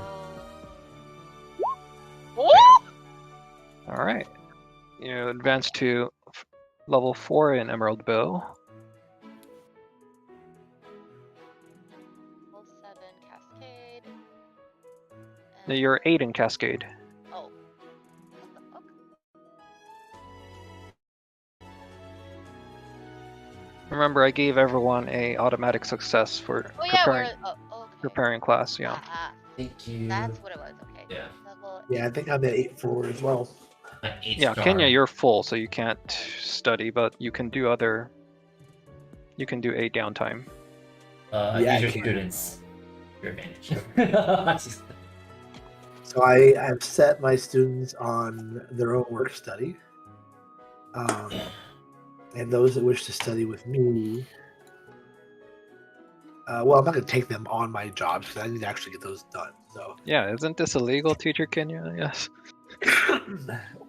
Oh! Alright. You advance to level 4 in Emerald Bow. Level 7 Cascade. You're 8 in Cascade. Oh. What the fuck? Remember, I gave everyone a automatic success for Oh yeah, preparing, we're. Oh, okay. preparing class, yeah. Thank you. That's what it was. Okay. Yeah. Level Yeah, I think I'm at 8-4 as well. An 8 Yeah, star. Kenya, you're full, so you can't study, but you can do other. You can do a downtime. Yeah, I use your can. students. Your advantage. So I have set my students on their own work study. And those that wish to study with me, well, I'm not going to take them on my jobs because I need to actually get those done. So, Yeah, isn't this illegal, Teacher Kenya? Yes.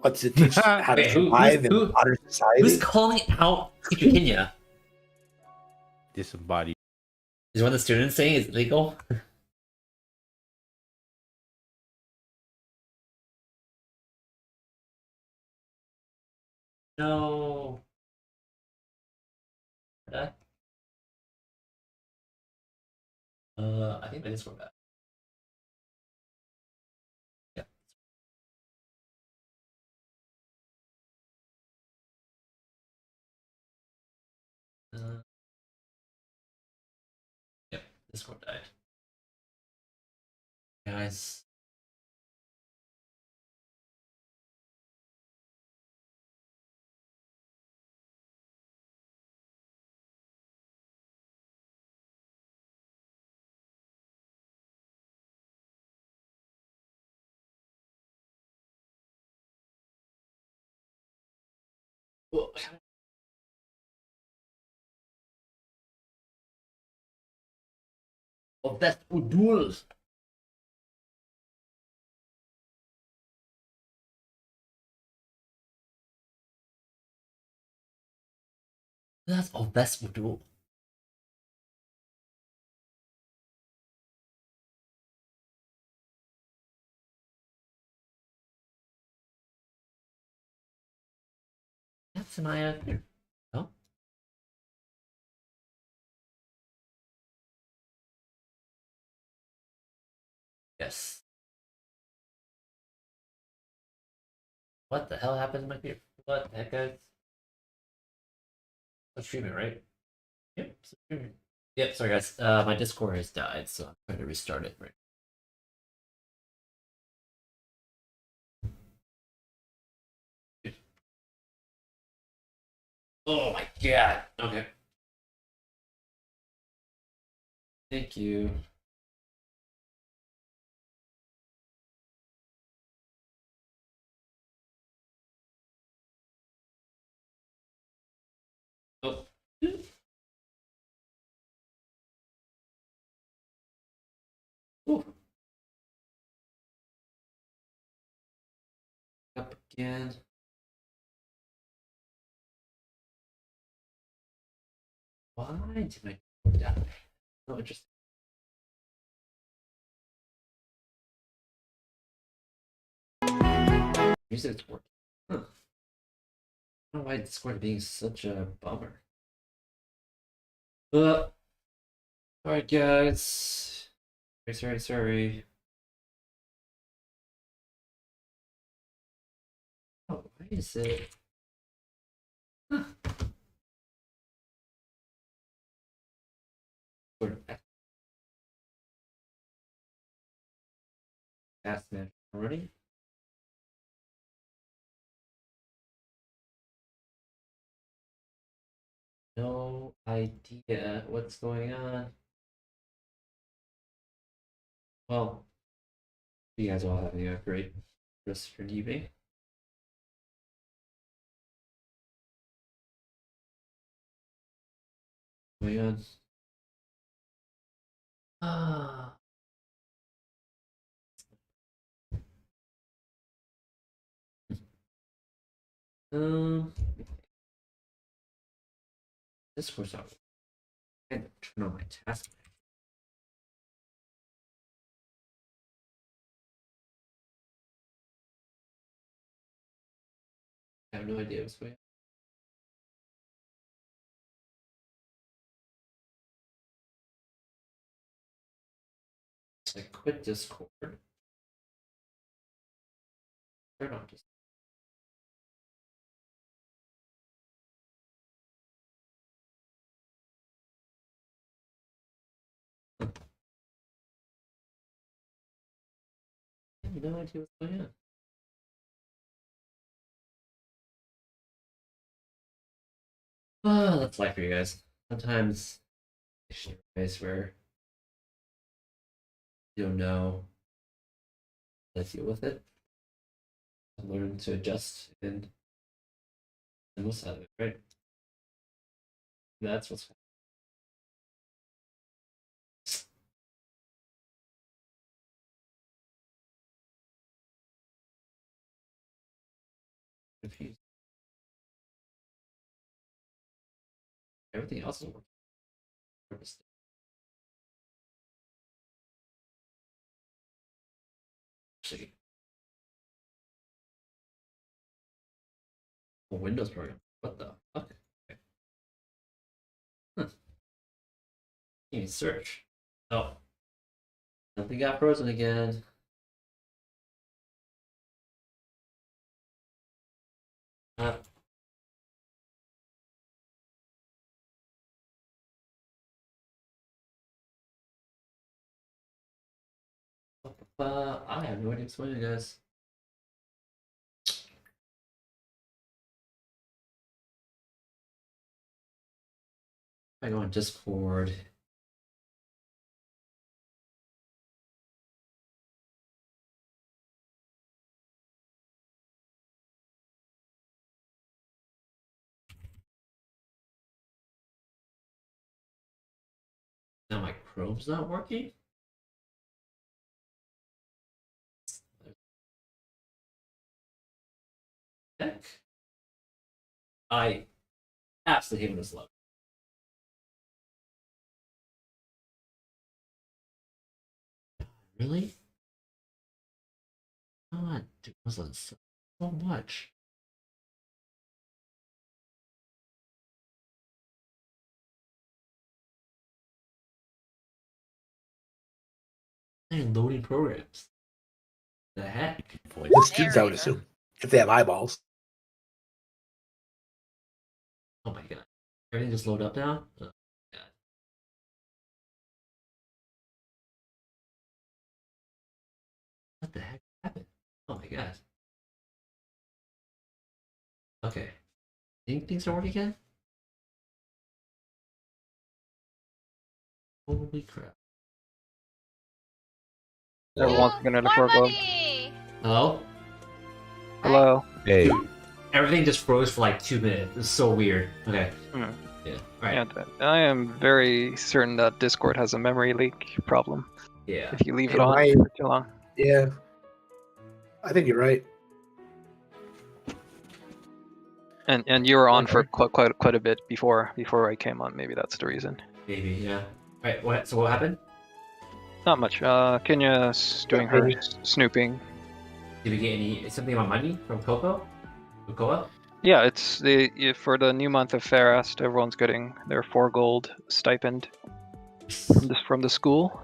what's it teach how to Wait, who- survive who- in modern society? Who's calling out Teacher Kenya? Disembodied. Is one of the students saying it's illegal? No. I think my Discord back. Yeah. Yep, Discord died. Guys. Well, of that duels. That's of best duel. That's Samaya. No? Yes. What the hell happened to my computer? What the heck, guys? I'm streaming, right? Yep, streaming. Yep, sorry guys. My Discord has died, so I'm trying to restart it right. Oh my god. Okay. Thank you. Oh. Ooh. Up again. Why did I do that? Oh, interesting. Music's working. Huh. I don't know why Discord being such a bummer. Alright, guys. Sorry. Oh, why is it? Huh. Fast man already? No idea what's going on. Well, you guys all having a great rest of your evening. Going on. Ah. Discord's not. I can't turn on my task. I have no idea what's going on. I quit Discord. Turn on Discord. I have no idea what's going on. That's life for you guys. Sometimes place where you don't know how to deal with it. Learn to adjust and we'll side of it, right? That's what's confused. Everything else is working. Actually, a Windows program. What the fuck? Okay. Huh. You can search. Oh. Something got frozen again. I have no idea what's going on, guys. I go on Discord. Now my Chrome's not working? Heck? I absolutely hate when it's low. Really? God, dude, so much. And loading programs. The heck? Voice. The students, I would Narrator. assume, if they have eyeballs. Oh my god. Everything just load up now? Oh god. What the heck happened? Oh my god. Okay. Think things are working again? Holy crap. Everyone's Ooh, gonna more afford gloves. money! Hello? Hello. Hey, Dude, everything just froze for like 2 minutes. It's so weird. Okay. Yeah. All right. Yeah, I am very certain that Discord has a memory leak problem Yeah. if you leave it Yeah, on right. for too long. Yeah. I think you're right. And you were on for Okay. quite a bit before I came on. Maybe that's the reason. Maybe. Yeah. All right. What? So what happened? Not much. Kenya's doing her maybe. snooping. Did we get something about money from Coco? Cocoa? Yeah, it's for the new month of Fairest. Everyone's getting their 4 gold stipend from the school.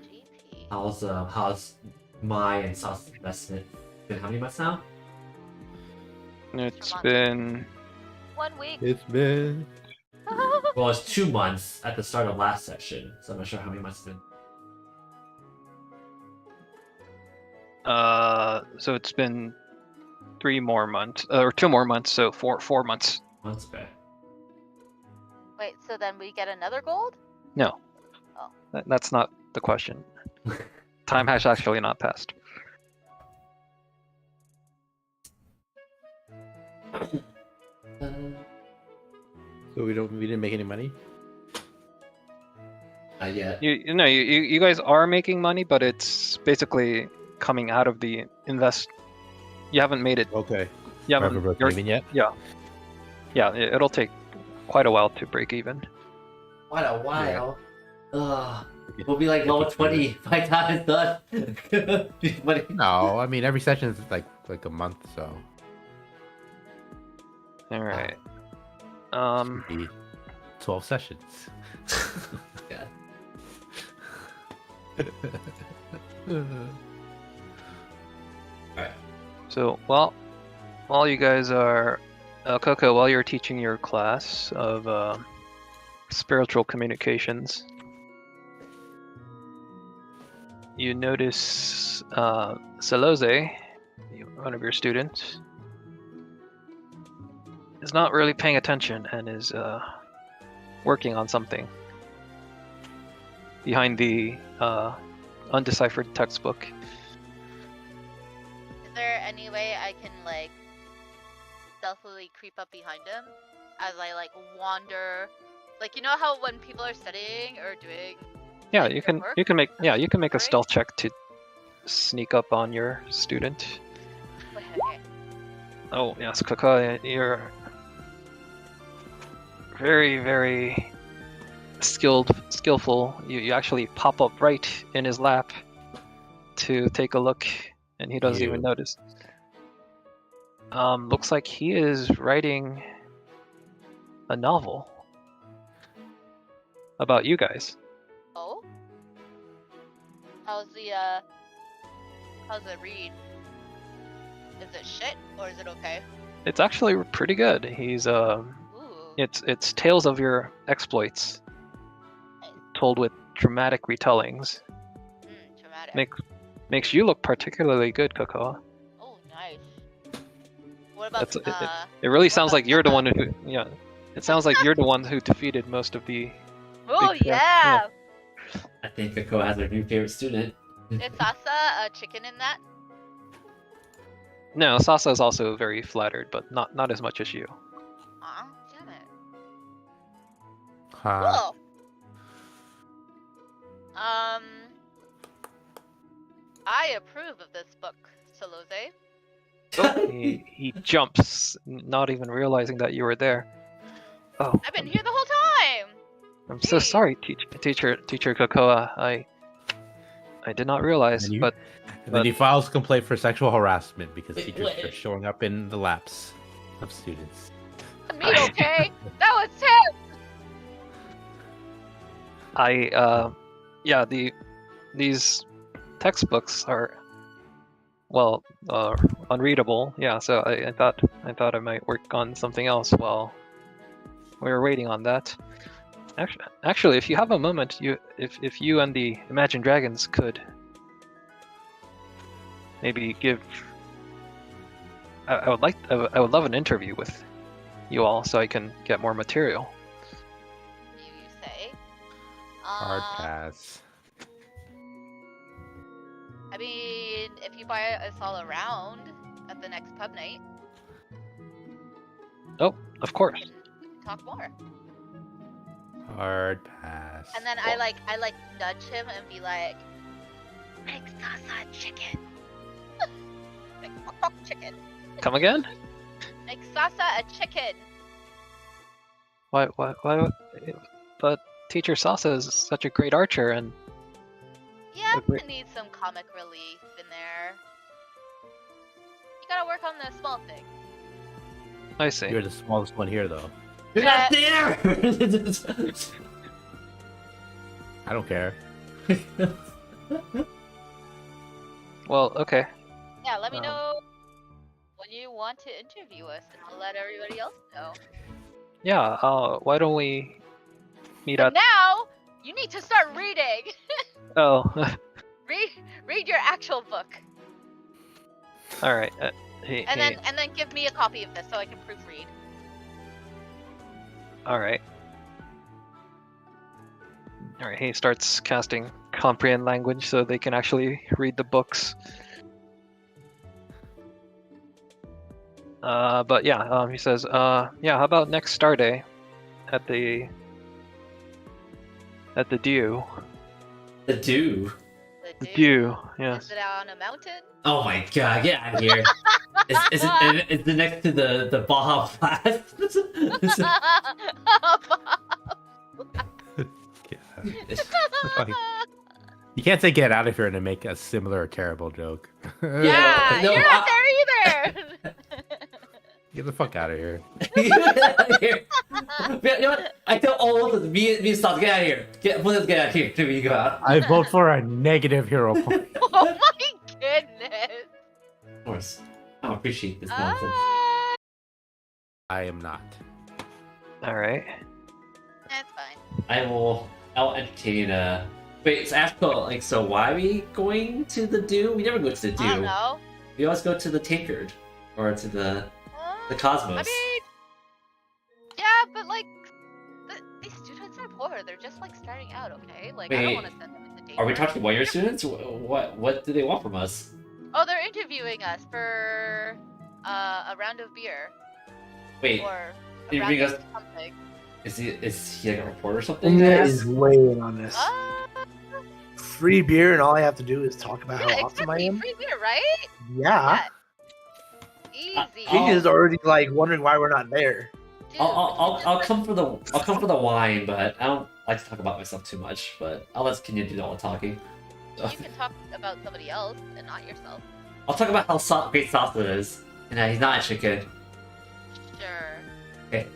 GP. How's my and Sauce's investment been? How many months now? It's month. been 1 week. It's been Well, it's 2 months at the start of last session, so I'm not sure how many months it's been. so it's been 3 more months or 2 more months, so 4 months. Months back. Wait, so then we get another gold? No, Oh. that's not the question. Time has actually not passed. so we didn't make any money. Not yet. You guys are making money, but it's basically coming out of the invest. You haven't made it. Okay. You Haven't haven't. broken even yet. Yeah, it'll take quite a while to break even. Quite a while. Ugh. We'll be like level 20 by the time it's done. Money. No, I mean every session is like a month, so All right. be 12 sessions. Yeah. So while you guys are, Coco, while you're teaching your class of spiritual communications, you notice Seloze, one of your students, is not really paying attention and is working on something behind the undeciphered textbook. Is there any way I can like stealthily creep up behind him as I like wander? Like, you know how when people are studying or doing Yeah, like, you their can work? you can make a Right? stealth check to sneak up on your student. Wait, okay. Oh yes, Coco, you're very, very skillful. You actually pop up right in his lap to take a look, and he doesn't even Ew. notice. Looks like he is writing a novel about you guys. Oh? How's it read? Is it shit or is it okay? It's actually pretty good. He's Ooh. it's tales of your exploits, told with dramatic retellings. Dramatic. Makes you look particularly good, Cocoa. Oh, nice. What about That's it really sounds about like you're the Sasa? one who it sounds like you're the one who defeated most of the Oh big fan. yeah! I think Coco has her new favorite student. Is Sasa a chicken in that? No, Sasa is also very flattered, but not as much as you. Aw, damn it. Huh. Cool. I approve of this book, Seloze. He jumps, not even realizing that you were there. Oh, I've been here the whole time. I'm so Geez. sorry, teacher Cocoa. I did not realize, And you- but And then he files a complaint for sexual harassment because Wait, teachers what? are showing up in the laps of students. Me okay? That was him. these textbooks are unreadable. Yeah, so I thought I might work on something else while we were waiting on that. Actually, if you have a moment, if you and the Imagine Dragons could maybe give, I would love an interview with you all so I can get more material. You say? Hard pass. I mean, if you buy us all around at the next pub night, Of course. we can talk more. Hard pass. And then I like nudge him and be like, make Sasa chicken. Make fuck chicken. Come again? Make Sasa a chicken. Why? But Teacher Sasa is such a great archer, and Yeah, Agree. I need some comic relief in there. You gotta work on the small thing. I see. You're the smallest one here, though. You're not there! I don't care. Well, okay. Yeah, let me Um, know when you want to interview us, and I'll let everybody else know. Yeah. Why don't we meet But at? now you need to start reading. Oh. Read your actual book, All right. He, and then give me a copy of this so I can proofread. All right. All right. He starts casting comprehend language so they can actually read the books. But yeah, he says, yeah, how about next star day at the Dew? The Dew. The The Dew, Is yes. it on a mountain? Oh my god, get out of here. Is it next to the Baja Blast? Fucking- You can't say get out of here and make a similar terrible joke. Yeah, No, you're not there either. Get the fuck out of here. Get out of here. You know what? I tell all of us, me and Stas, get out of here. Get out of here. Till we go out. I vote for a negative hero point. Oh my goodness. Of course. I don't appreciate this nonsense. Uh, I am not. All right. That's fine. I'll entertain wait, so Ashko, like, so why are we going to the Dew? We never go to the I don't Dew. know. We always go to the Tankard. Or to the Cosmos. I mean, yeah, but like, these students are poor. They're just like starting out, okay? Like, I don't Wait, want to send them into danger. Are we talking about your students? What do they want from us? Oh, they're interviewing us for a round of beer Wait, or a interviewing round us- of something. is he like a reporter or something? Inga Yes. is weighing on this. Uh, Free beer, and all I have to do is talk about yeah, how awesome I exactly. am. Free beer, right? Yeah. Easy. I'll- Inga's already like wondering why we're not there. Dude, I'll come for the wine, but I don't like to talk about myself too much. But I'll let Kenya do all the talking. You can talk about somebody else and not yourself. I'll talk about how great Sasa is, and that he's not actually good. Sure. Okay.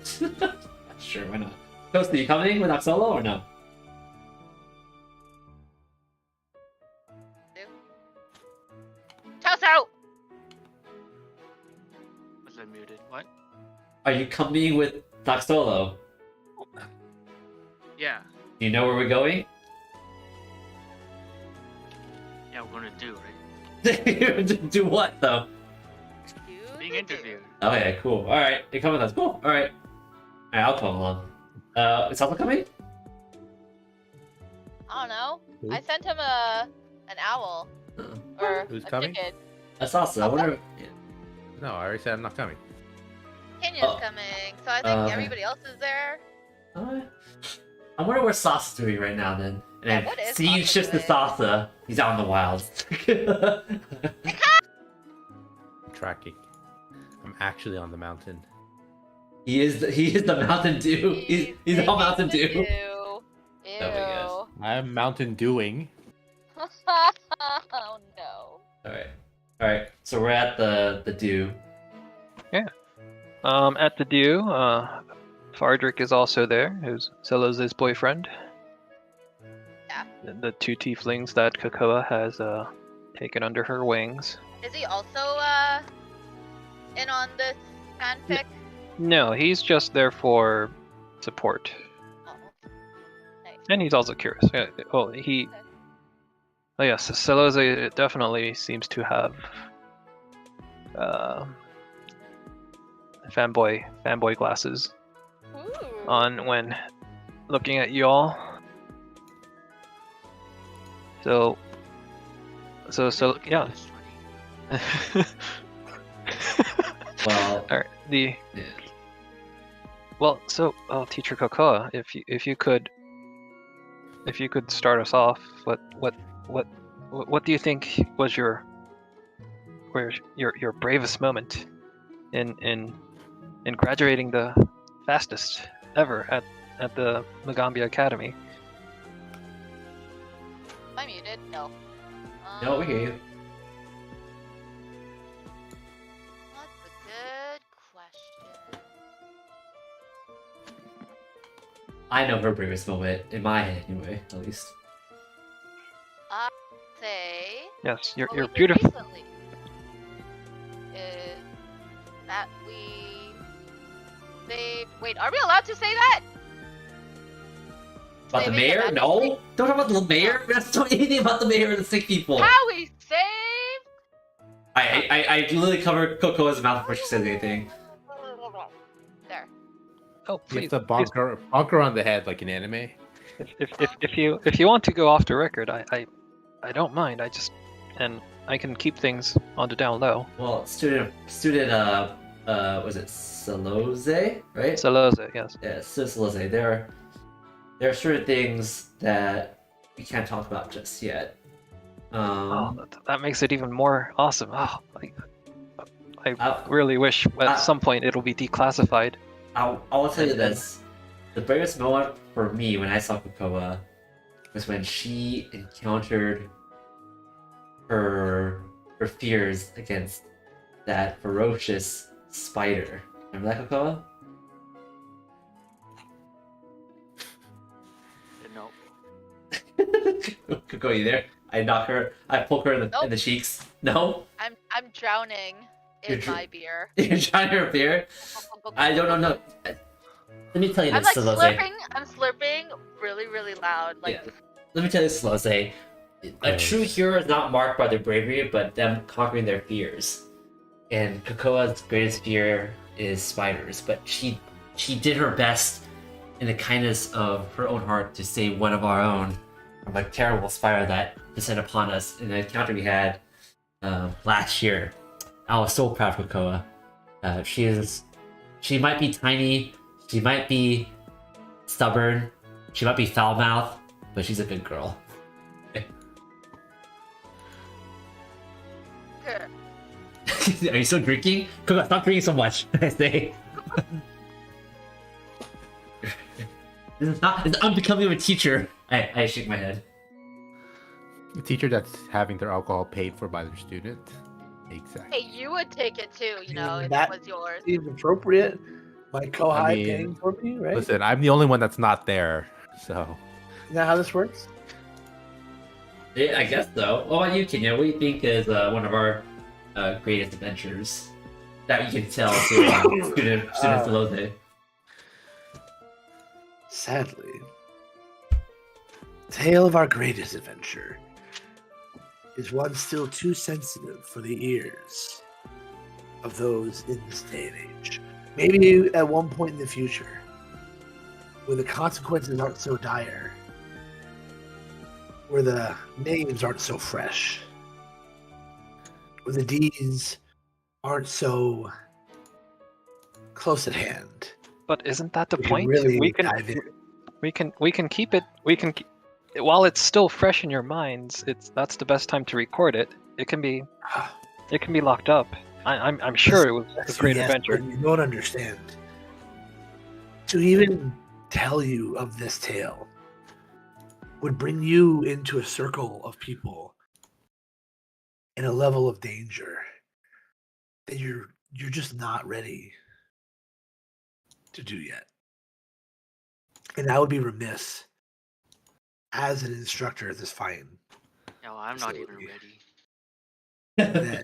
Sure, why not? Toast, are you coming with Oxolo or no? Toss out! Was I muted? What? Are you coming with Doxolo? Yeah. Do you know where we're going? Yeah, we're gonna do, right? Do what though? Being interviewed. Okay, cool. All right, you're coming with us. Cool. All right. I'll come along. Is Sasa coming? I don't know. Who? I sent him an owl or Who's a coming? chicken. Sasa. I wonder. No, I already said I'm not coming. Kenya's Oh. coming, so I think Okay. everybody else is there. I wonder what Sasa's doing right now then. And Yeah, then what is scene Sasa shifts to doing? Sasa. He's out in the wilds. I'm tracking. I'm actually on the mountain. he is the Mountain Dew. He's all Mountain Dew. Ew. Oh my gosh. I'm Mountain Dewing. Oh no. All right. So we're at the Dew. At the Dew, Fardrick is also there, who's Celos' boyfriend. Yeah. The two tieflings that Kakoa has taken under her wings. Is he also in on this fanfic? No, he's just there for support. Oh. Nice. And he's also curious. Yeah, well, he. Oh yes, Celos definitely seems to have fanboy glasses Ooh. on when looking at y'all. So yeah. Well, Alright, yeah. Well, so Teacher Kokoa, if you could start us off, what do you think was your bravest moment in graduating the fastest ever at the Magambia Academy? Am I muted? No. No, we hear you. That's a good question. I know her bravest moment in my head, anyway, at least. Say Yes, what we you're did beautiful. recently is that we saved. Wait, are we allowed to say that? About the Saving mayor? Majesty? No! Don't talk about the mayor! We don't know anything about the mayor or the sick people! How we saved? I literally covered Cocoa's mouth before she said anything. There. Oh, You please, have to bonker on the head like an anime. if you want to go off the record, I don't mind. I can keep things on the down low. Well, student, was it Saloze, right? Salose, yes. Yeah, Saloze. There are certain things that we can't talk about just yet. That makes it even more awesome. Oh, I I'll- really wish at some point it'll be declassified. I'll tell you this: the bravest moment for me when I saw Kokoa was when she encountered her fears against that ferocious spider. Remember that, Kokoa? No. Kokoa, you there? I knock her. I poke her in the cheeks. No, I'm drowning in You're dr- my beer. you're trying her fear. I don't know. Let me tell you I'm this, like Salose. slurping. I'm slurping really, really loud. Like Yeah. Let me tell you this, Salose. A true hero is not marked by their bravery, but them conquering their fears. And Kokoa's greatest fear is spiders, but she did her best in the kindness of her own heart to save one of our own from a terrible spider that descended upon us in an encounter we had last year. I was so proud of Kokoa. She might be tiny, she might be stubborn, she might be foul-mouthed, but she's a good girl. Are you still drinking? Kokoa, stop drinking so much. I say. It's unbecoming of a teacher. I shake my head. A teacher that's having their alcohol paid for by their student. Exactly. Hey, you would take it too, you know, if That- it was yours. Seems appropriate. My Kohai I mean, paying for me, right? Listen, I'm the only one that's not there, so Is that how this works? Yeah, I guess so. What about you, Kenya? What do you think is one of our greatest adventures that you can tell to student Salose? Sadly, tale of our greatest adventure is one still too sensitive for the ears of those in this day and age. Maybe at one point in the future, where the consequences aren't so dire, where the names aren't so fresh, where the deeds aren't so close at hand. But isn't that the We can point? really we can dive in. we can keep it. While it's still fresh in your minds, that's the best time to record it. It can be locked up. I'm sure it was a great Yes, adventure. but you don't understand. To even tell you of this tale would bring you into a circle of people in a level of danger that you're just not ready to do yet. And I would be remiss as an instructor at this fine No, I'm not even Absolutely. ready.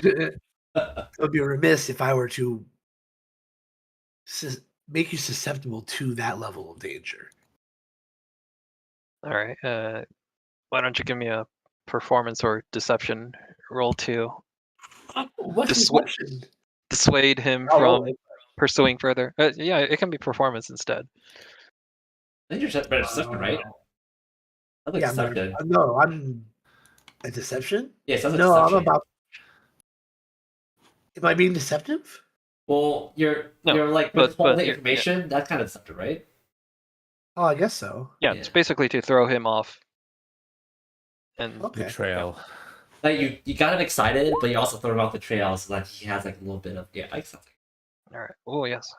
that I would be remiss if I were to make you susceptible to that level of danger. All right. Why don't you give me a performance or deception roll to What's the Dissu- question? dissuade him Oh, from well, pursuing further? Yeah, it can be performance instead. I think you're better deception, right? I think yeah, deception. I'm a deception. Yeah, it sounds like No, I'm deception. about. Am I being deceptive? Well, you're like but withholding you're- yeah. information. That's kind of deceptive, right? Oh, I guess so. Yeah, Yeah. it's basically to throw him off. And Okay. Betrayal. Like you got him excited, but you also throw him off the trail so that he has like a little bit of like something. all right. Oh yes.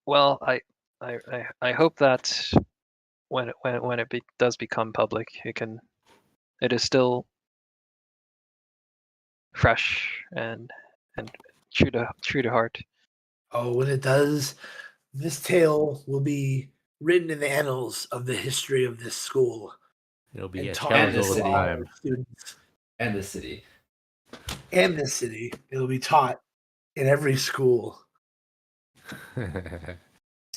Well, I hope that when it does become public, it is still fresh and true to heart. Oh, when it does, this tale will be written in the annals of the history of this school It'll be and a taught challenge this over to all time. students And the city. and this city. It'll be taught in every school.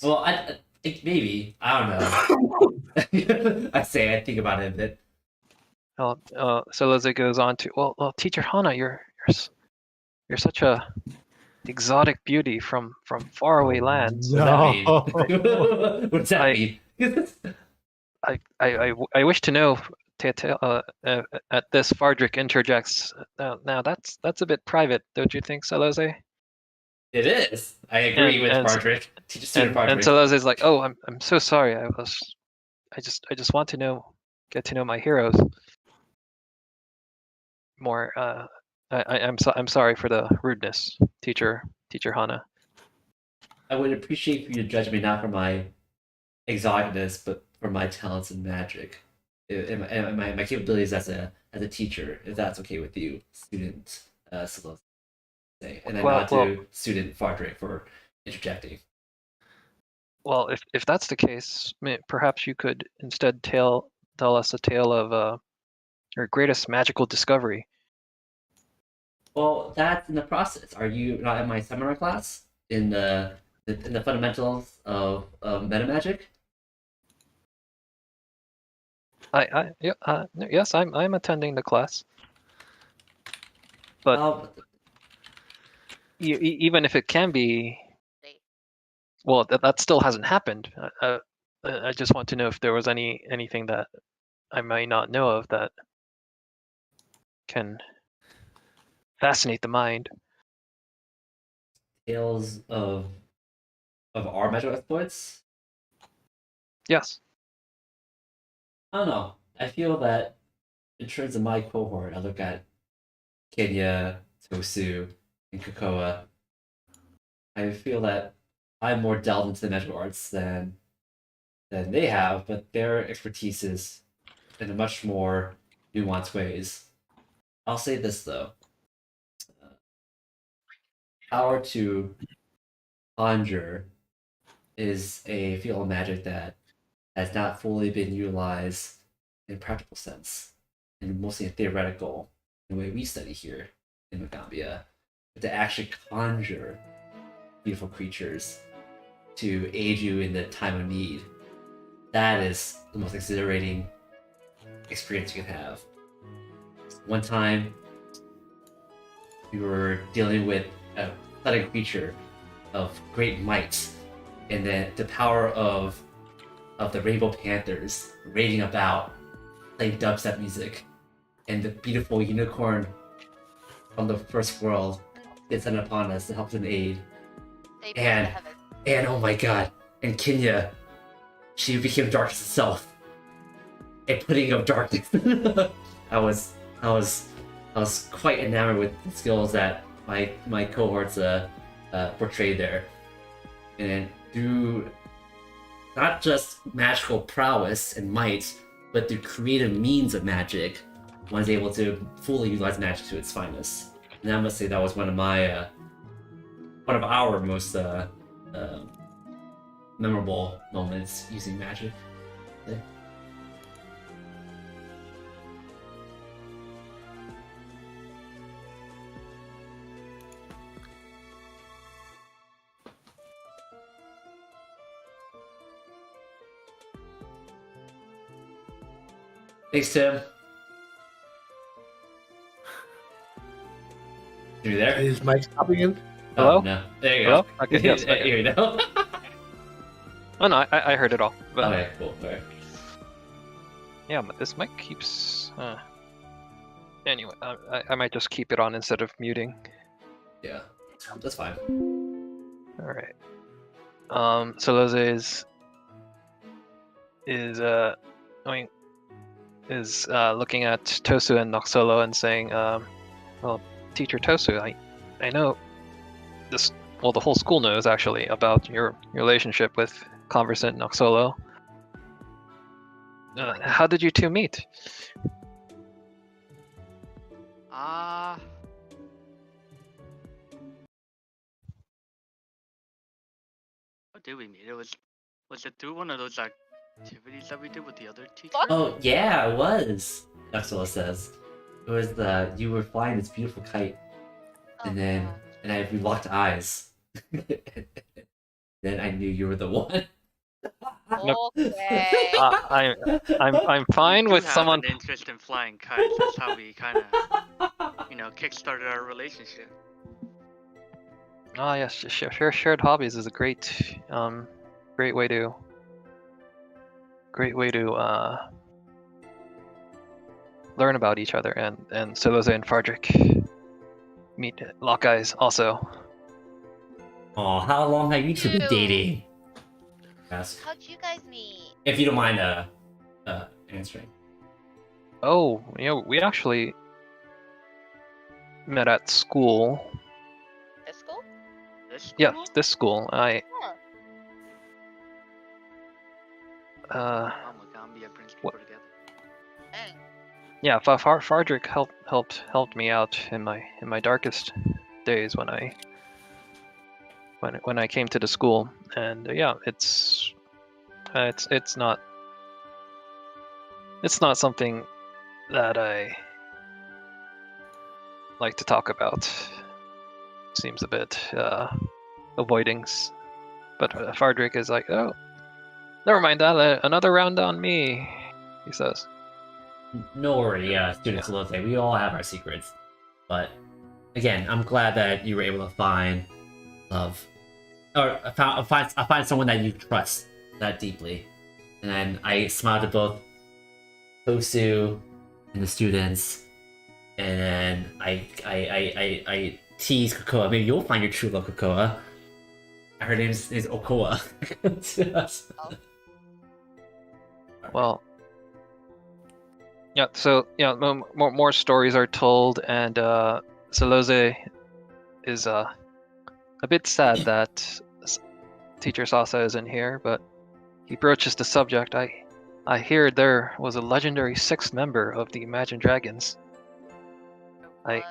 Well, I think maybe I don't know. I think about it a bit. So as it goes on to, well, Teacher Hana, you're such a exotic beauty from faraway lands. What does that mean? What does that mean? I wish to know. At this, Fardrick interjects. Now that's a bit private, don't you think, Salose? It is. I agree with and- Fardrick. Teacher student And Fardrick. Salose's like, oh, I'm so sorry. I just want to get to know my heroes more. I'm sorry for the rudeness, Teacher Hana. I would appreciate for you to judge me not for my exoticness, but for my talents in magic. And my capabilities as a teacher, if that's okay with you, student Salose. And then Well- not to student Fardrick for interjecting. Well, if that's the case, perhaps you could instead tell us a tale of your greatest magical discovery. Well, that's in the process. Are you not in my seminar class in the fundamentals of meta magic? Yes, I'm attending the class. But even if it can be, well, that still hasn't happened. I just want to know if there was anything that I might not know of that can fascinate the mind. Tales of our magical exploits. Yes. I don't know. I feel that in terms of my cohort, I look at Kenya, Tosu, and Kokoa. I feel that I'm more delved into the magical arts than they have, but their expertise is in a much more nuanced ways. I'll say this though. Power to conjure is a field of magic that has not fully been utilized in a practical sense, and mostly in theoretical, in the way we study here in Magambia. But to actually conjure beautiful creatures to aid you in the time of need, that is the most exhilarating experience you can have. One time, we were dealing with a pathetic creature of great might, and then the power of the Rainbow Panthers raging about, playing dubstep music, and the beautiful unicorn from the first world descended upon us to help them aid. They bring And- to heaven. And oh my god, and Kenya, she became darkness itself. A pudding of darkness. I was quite enamored with the skills that my cohorts portrayed there. And through not just magical prowess and might, but through creative means of magic, one is able to fully utilize magic to its finest. And I must say that was one of our most memorable moments using magic. Thanks, Tim. You there? Is Mike stopping in? Hello? Oh, no. There you Hello? go. Okay, yes, okay. Here you go. Oh no, I heard it all. But Okay, cool. Alright. yeah, but this mic keeps. Anyway, I might just keep it on instead of muting. Yeah. That's fine. All right. Solose is looking at Tosu and Noxolo and saying, "Well, Teacher Tosu, I know this. Well, the whole school knows actually about your relationship with Conversant Noxolo. How did you two meet?" How did we meet? Was it through one of those activities that we did with the other teacher? What? Oh yeah, it was. That's what it says. It was you were flying this beautiful kite, Oh, and then God. we locked eyes. Then I knew you were the one. Okay. I'm fine We do with have someone. an interest in flying kites. That's how we kind of, kickstarted our relationship. Ah, yes, shared hobbies is a great way to learn about each other, and Solose and Fardrick lock eyes also. Oh, how long have you two been Ew. dating? Yes. How'd you guys meet? If you don't mind answering. Oh, we actually met at school. This school? This school? Yes, this school. Huh. Oh my god, it brings people What? together. Dang. Yeah, Fardrick helped me out in my darkest days when I came to the school, and yeah, it's not something that I like to talk about. Seems a bit avoiding, but Fardrick is like, oh, never mind that. Another round on me, he says. No worry, student Solose. We all have our secrets. But again, I'm glad that you were able to find love. Or find someone that you trust that deeply. And then I smiled at both Tosu and the students. And then I teased Kokoa. Maybe you'll find your true love, Kokoa. Her name is Okoa. Well, yeah. So yeah, more stories are told, and Solose is a bit sad that Teacher Sasa isn't here, but he broaches the subject. I hear there was a legendary sixth member of the Imagine Dragons. Was.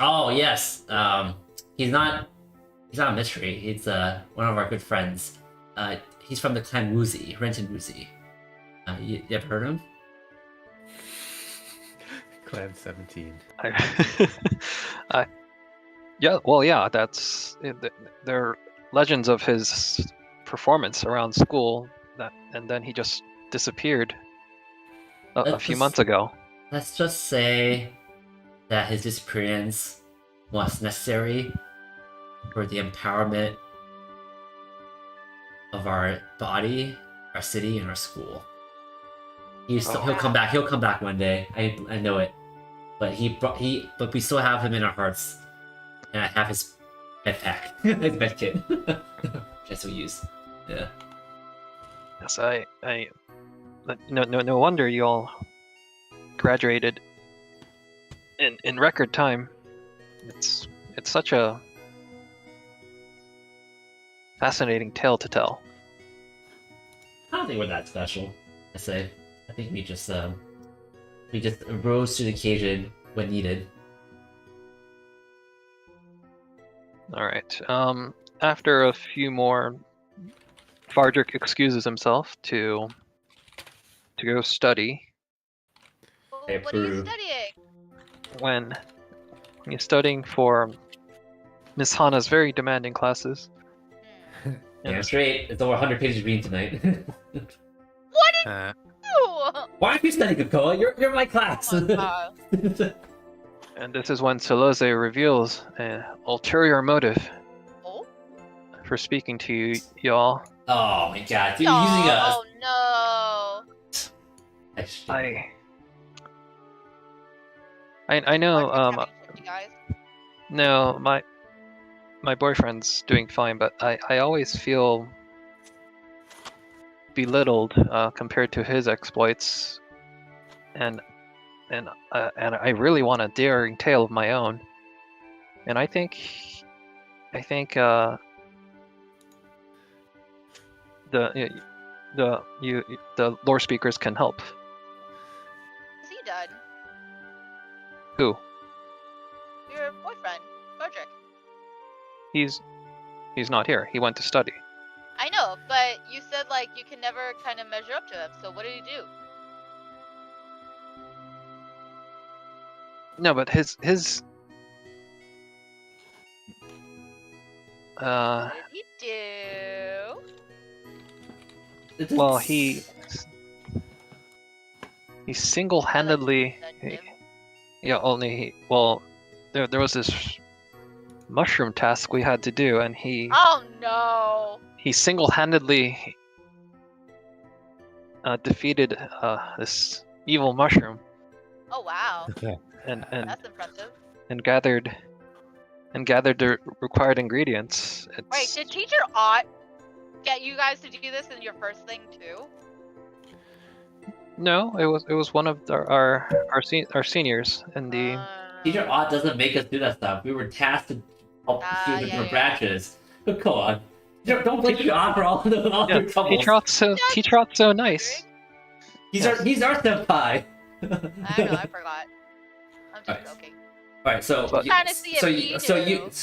Oh yes. He's not a mystery. He's one of our good friends. He's from the clan Woozy, Renton Woozy. You ever heard of him? Clan 17. Yeah, well, yeah, there are legends of his performance around school, and then he just disappeared a few months ago. Let's just say that his disappearance was necessary for the empowerment of our body, our city, and our school. He'll come back. He'll come back one day. I know it. But but we still have him in our hearts, and I have his bed pack, his bed kit. That's what we use. Yeah. Yes, no wonder you all graduated in record time. It's such a fascinating tale to tell. I don't think we're that special. I think we just rose to the occasion when needed. All right. After a few more, Fardrick excuses himself to go study. Oh, I what are you approve. studying? When he's studying for Miss Hana's very demanding classes. Hmm. Yeah, straight. It's over 100 pages reading tonight. What did Uh, you? Why are you studying, Kokoa? You're my class. Oh, God. And this is when Solose reveals an ulterior motive Oh? for speaking to you, y'all. Oh my god, you're using us. Oh no. I know. Fardrick's having fun, you guys. No, my boyfriend's doing fine, but I always feel belittled compared to his exploits, and I really want a daring tale of my own, and I think the lore speakers can help. What's he done? Who? Your boyfriend, Frederick. He's not here. He went to study. I know, but you said like you can never kind of measure up to him. So what did he do? No, but his What did he do? well, he single-handedly Nudged him. there was this mushroom task we had to do, and he Oh no! single-handedly defeated this evil mushroom Oh wow, and that's impressive. gathered the required ingredients. Wait, did Teacher Ott get you guys to do this in your first thing too? No, it was one of our seniors in the Teacher Ott doesn't make us do that stuff. We were tasked to help students in different branches. But come on. Don't blame Teacher Ott for all yeah, your troubles. Teacher Ott's so nice. He's our senpai. I know, I forgot. I'm just Alright. joking. Alright, so But- you- Trying to see if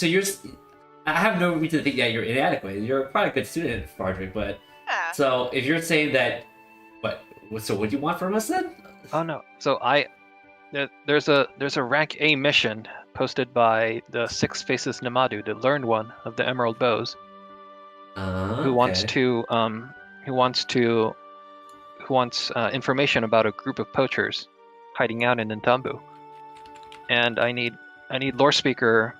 you do. I have no reason to think that you're inadequate. You're quite a good student, Frederick, but Yeah. so if you're saying that so what do you want from us then? Oh no! So there's a rank A mission posted by the Six Faces Namadu, the learned one of the Emerald Bows, who wants information about a group of poachers hiding out in Ntambu, and I need lore speaker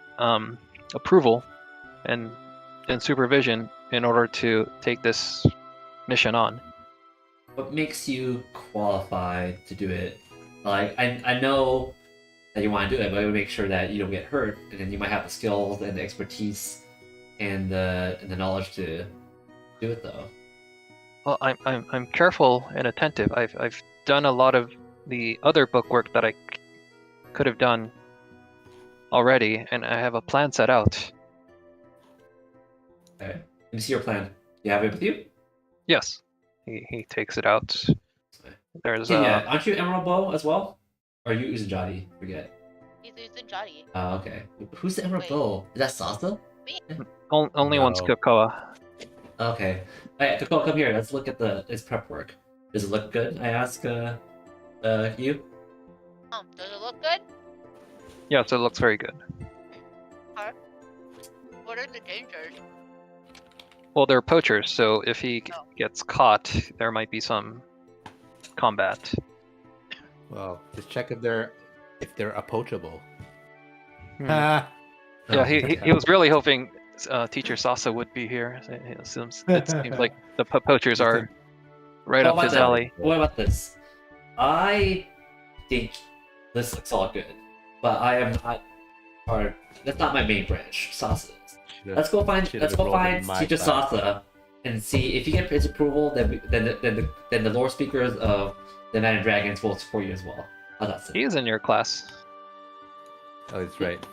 approval and supervision in order to take this mission on. What makes you qualified to do it? Like, I know that you want to do it, but it would make sure that you don't get hurt, and then you might have the skills and the expertise and the knowledge to do it, though. Well, I'm careful and attentive. I've done a lot of the other book work that I could have done already, and I have a plan set out. Okay. Let me see your plan. You have it with you? Yes, he takes it out. There's Yeah, aren't you Emerald Bow as well? Or are you Uzujati? Forget. He's using Jotty. Oh, okay. Who's the Emerald Wait. Bow? Is that Sasa? only one's No. Kokoa. Okay. Alright, Dakota, come here. Let's look at his prep work. Does it look good? I ask you? Does it look good? Yes, it looks very good. What are the dangers? Well, they're poachers, so if he Oh. gets caught, there might be some combat. Well, just check if they're approachable. Hmm. Ah. Yeah, he was really hoping Teacher Sasa would be here. It seems like the poachers are right up his alley. What about this? I think this looks all good, but I am not part. That's not my main branch. Sasa is. Let's go find Should've rolled in my Teacher class. Sasa and see if you get his approval. Then the lore speakers of the Night and Dragons will support you as well. How's that sound? He is in your class. Oh, that's right.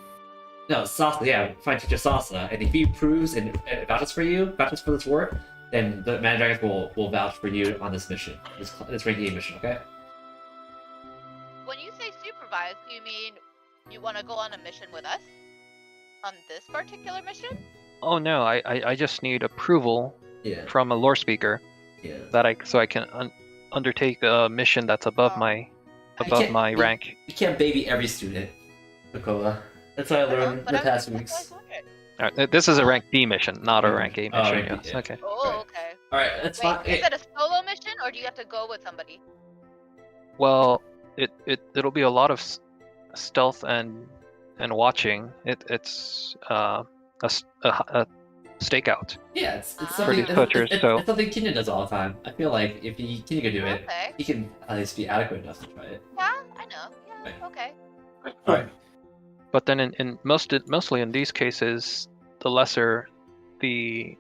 No, Sasa. Yeah, find Teacher Sasa, and if he approves and vouches for this work, then the Night and Dragons will vouch for you on this mission, this ranking A mission. Okay. When you say supervise, do you mean you want to go on a mission with us? On this particular mission? Oh no, I just need approval Yeah. from a lore speaker Yeah. that I can undertake a mission that's above Oh. my can't- my you- rank. You can't baby every student, Nicola. That's what I learned the past weeks. Alright, this is a rank B mission, not a rank A Oh, mission. rank B, Yes. yeah. Okay. Oh, Right. okay. Alright, that's Wait, fine. is it a solo mission or do you have to go with somebody? Well, it'll be a lot of stealth and watching. It's a stakeout. Yeah, it's For something. these poachers, so- It's something Kenyon does all the time. I feel like if Kenyon can do it, Okay. he can at least be adequate enough to try it. Yeah, I know. Yeah, Right. okay. Alright. But then in mostly in these cases, the lesser the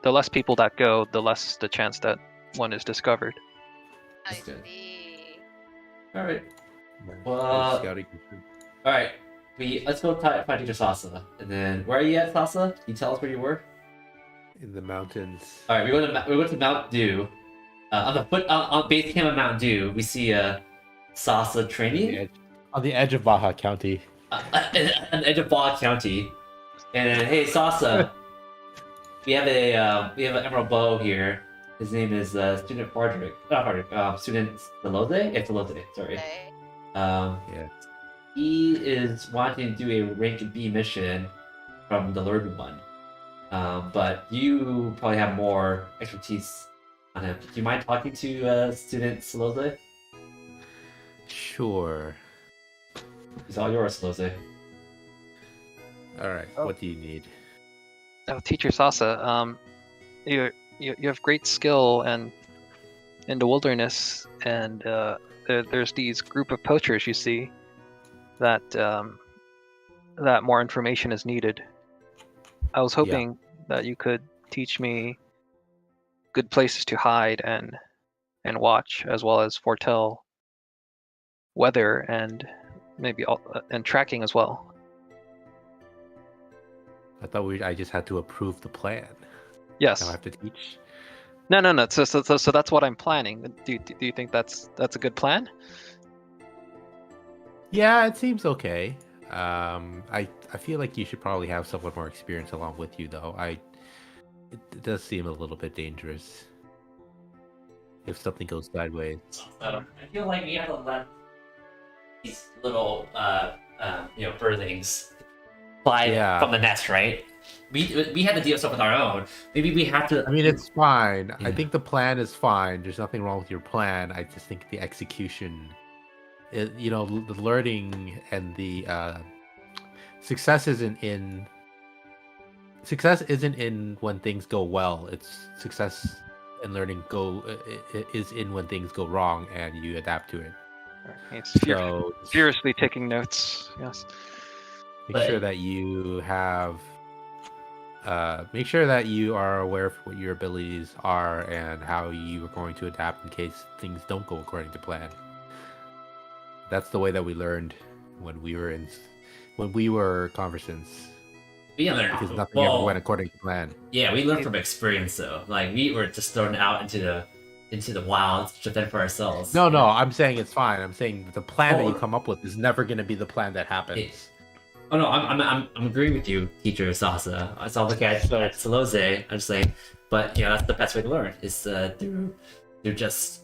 less people that go, the less the chance that one is discovered. I That's good. see. All right. There's Well, scouting mission. all right. Let's go find Teacher Sasa, and then where are you at, Sasa? Can you tell us where you were? In the mountains. All right, we go to Mount Dew. On base camp of Mount Dew, we see Sasa training On the edge of Baja County. on the edge of Baja County. And then, hey Sasa, we have an emerald bow here. His name is Student Fardrick. Not Fardrick. Student Salose. It's Salose. Sorry. Okay. Yeah. He is wanting to do a rank B mission from the Lured one. But you probably have more expertise on him. Do you mind talking to Student Salose? Sure. It's all yours, Salose. All right. Oh. What do you need? Oh, Teacher Sasa, you have great skill and in the wilderness, and there's these group of poachers you see that that more information is needed. I was hoping that you could teach me good places to hide and watch, as well as foretell weather and maybe and tracking as well. I thought I just had to approve the plan. Yes. Now I have to teach. No. So that's what I'm planning. Do you think that's a good plan? Yeah, it seems okay. I feel like you should probably have someone more experienced along with you, though. It does seem a little bit dangerous if something goes sideways. I feel like we have to let these little birthings fly Yeah. from the nest, right? We had to deal with stuff with our own. Maybe we have to. I mean, it's fine. I Yeah. think the plan is fine. There's nothing wrong with your plan. I just think the execution, the learning and the success isn't in when things go well. It's success and learning is in when things go wrong and you adapt to it. It's So furiously taking notes. Yes. make sure that you have. Make sure that you are aware of what your abilities are and how you are going to adapt in case things don't go according to plan. That's the way that we learned when we were conversants, We learned because nothing ever went according to plan. Yeah, we learned from experience though. Like we were just thrown out into the wild to fend for ourselves. No, I'm saying it's fine. I'm saying that the plan that you Oh. come up with is never going to be the plan that happens. Oh no, I'm agreeing with you, Teacher Sasa. I saw look at Salose. I'm just saying, but that's the best way to learn is through just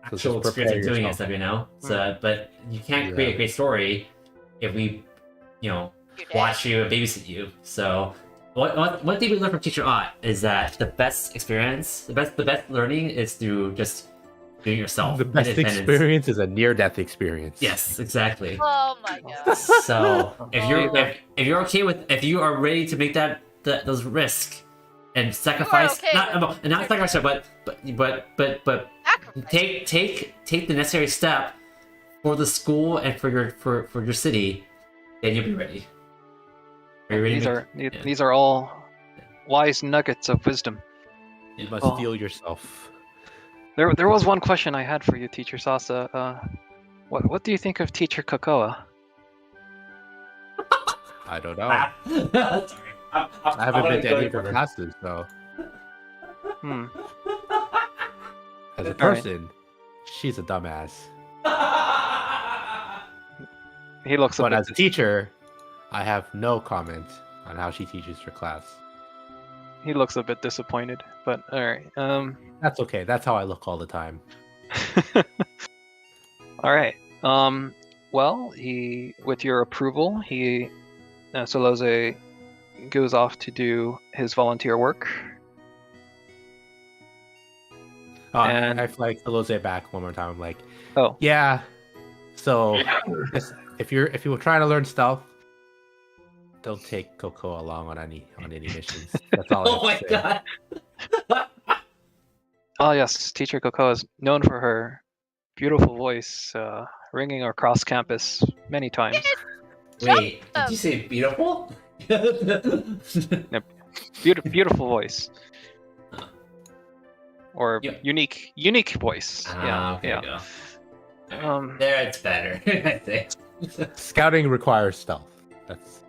So just actual experience prepare of doing it yourself. stuff, So, but you can't create a great story if we, You're dead. watch you and babysit you. So, one thing we learned from Teacher Ott is that the best experience, the best learning is through just doing yourself. The best Independence. experience is a near-death experience. Yes, exactly. Oh my god. So if you're okay with, if you are ready to make those risks and sacrifice, okay with not sacrifice, but Sacrifice. take the necessary step for the school and for your city, then you'll be ready. Are you ready? These are all wise nuggets of wisdom. You must Oh. steel yourself. There was one question I had for you, Teacher Sasa. What do you think of Teacher Kokoa? I don't know. Sorry. I haven't been to any of her classes, so Hmm. as a All right. person, she's a dumbass. He looks a But bit. as a teacher, I have no comment on how she teaches her class. He looks a bit disappointed. But all right. That's okay. That's how I look all the time. All right. Well, with your approval, Solose goes off to do his volunteer work. Oh, And- I flag Salose back one more time. I'm like, Oh, yeah. So if you were trying to learn stealth, don't take Coco along on any missions. That's all. I Oh my have to say. god. oh yes, Teacher Kokoa is known for her beautiful voice, ringing across campus many times. Wait, did you say beautiful? Beautiful voice. Or Yeah. unique voice. Yeah. Okay, yeah. go. There, it's better. I think. Scouting requires stealth. That's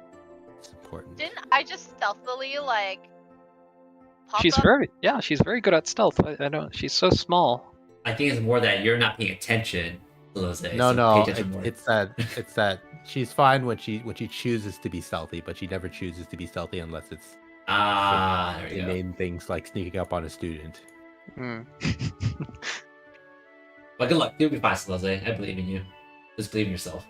important. Didn't I just stealthily like pop She's up? she's very good at stealth. I don't. She's so small. I think it's more that you're not paying attention, Lose. No, so no, pay attention more. it's that she's fine when she chooses to be stealthy, but she never chooses to be stealthy unless it's There we go. inane things like sneaking up on a student. Mm. But good luck. You'll be fine, Lose. I believe in you. Just believe in yourself.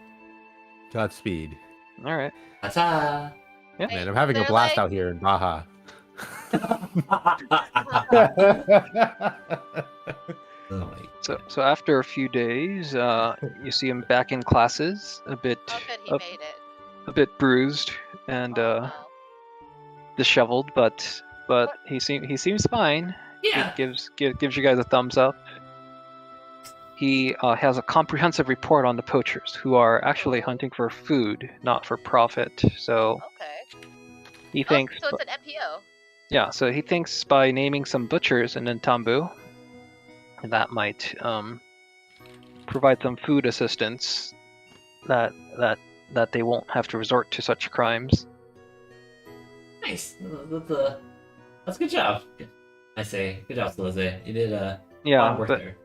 Godspeed. All right. Ta-ta! Yeah. Man, I'm having a they're blast like- out here in Baja. Oh my So after a few days, you see him back in classes, a bit Oh, good, he Up. made it. a bit bruised and Oh, no. disheveled, but he seems fine. Yeah. Gives you guys a thumbs up. He has a comprehensive report on the poachers, who are actually hunting for food, not for profit. So Okay. he Oh, thinks, so it's an MPO. yeah. So he thinks by naming some butchers in Ntambu, that might provide some food assistance. That they won't have to resort to such crimes. Nice. That's a good job. I say, good job, Lose. You did a Yeah, lot of work but there.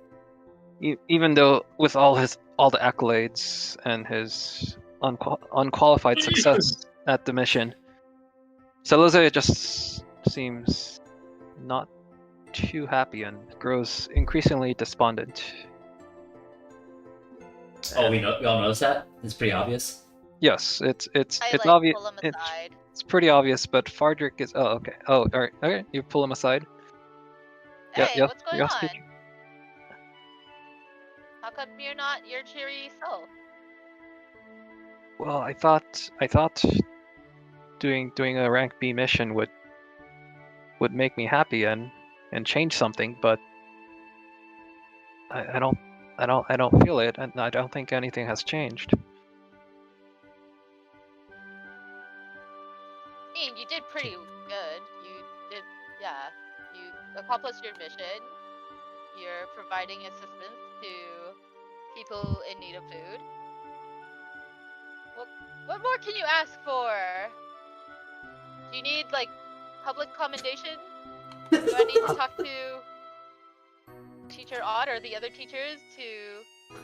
even though with all the accolades and his unqualified success at the mission, Salazar just seems not too happy and grows increasingly despondent. Oh, we all noticed that? It's pretty obvious. Yes, it's I it's like obvious. pull him It's, aside. it's pretty obvious, but Fardrick is. Oh, okay. Oh, all right. Okay, you pull him aside. Hey, yeah, what's going yes, on? teacher. How come you're not your cheery self? Well, I thought doing a rank B mission would make me happy and change something, but I don't feel it, and I don't think anything has changed. I mean, you did pretty good. You did, yeah. You accomplished your mission. You're providing assistance to people in need of food. What more can you ask for? Do you need, like, public commendation? Do I need to talk to Teacher Odd or the other teachers to,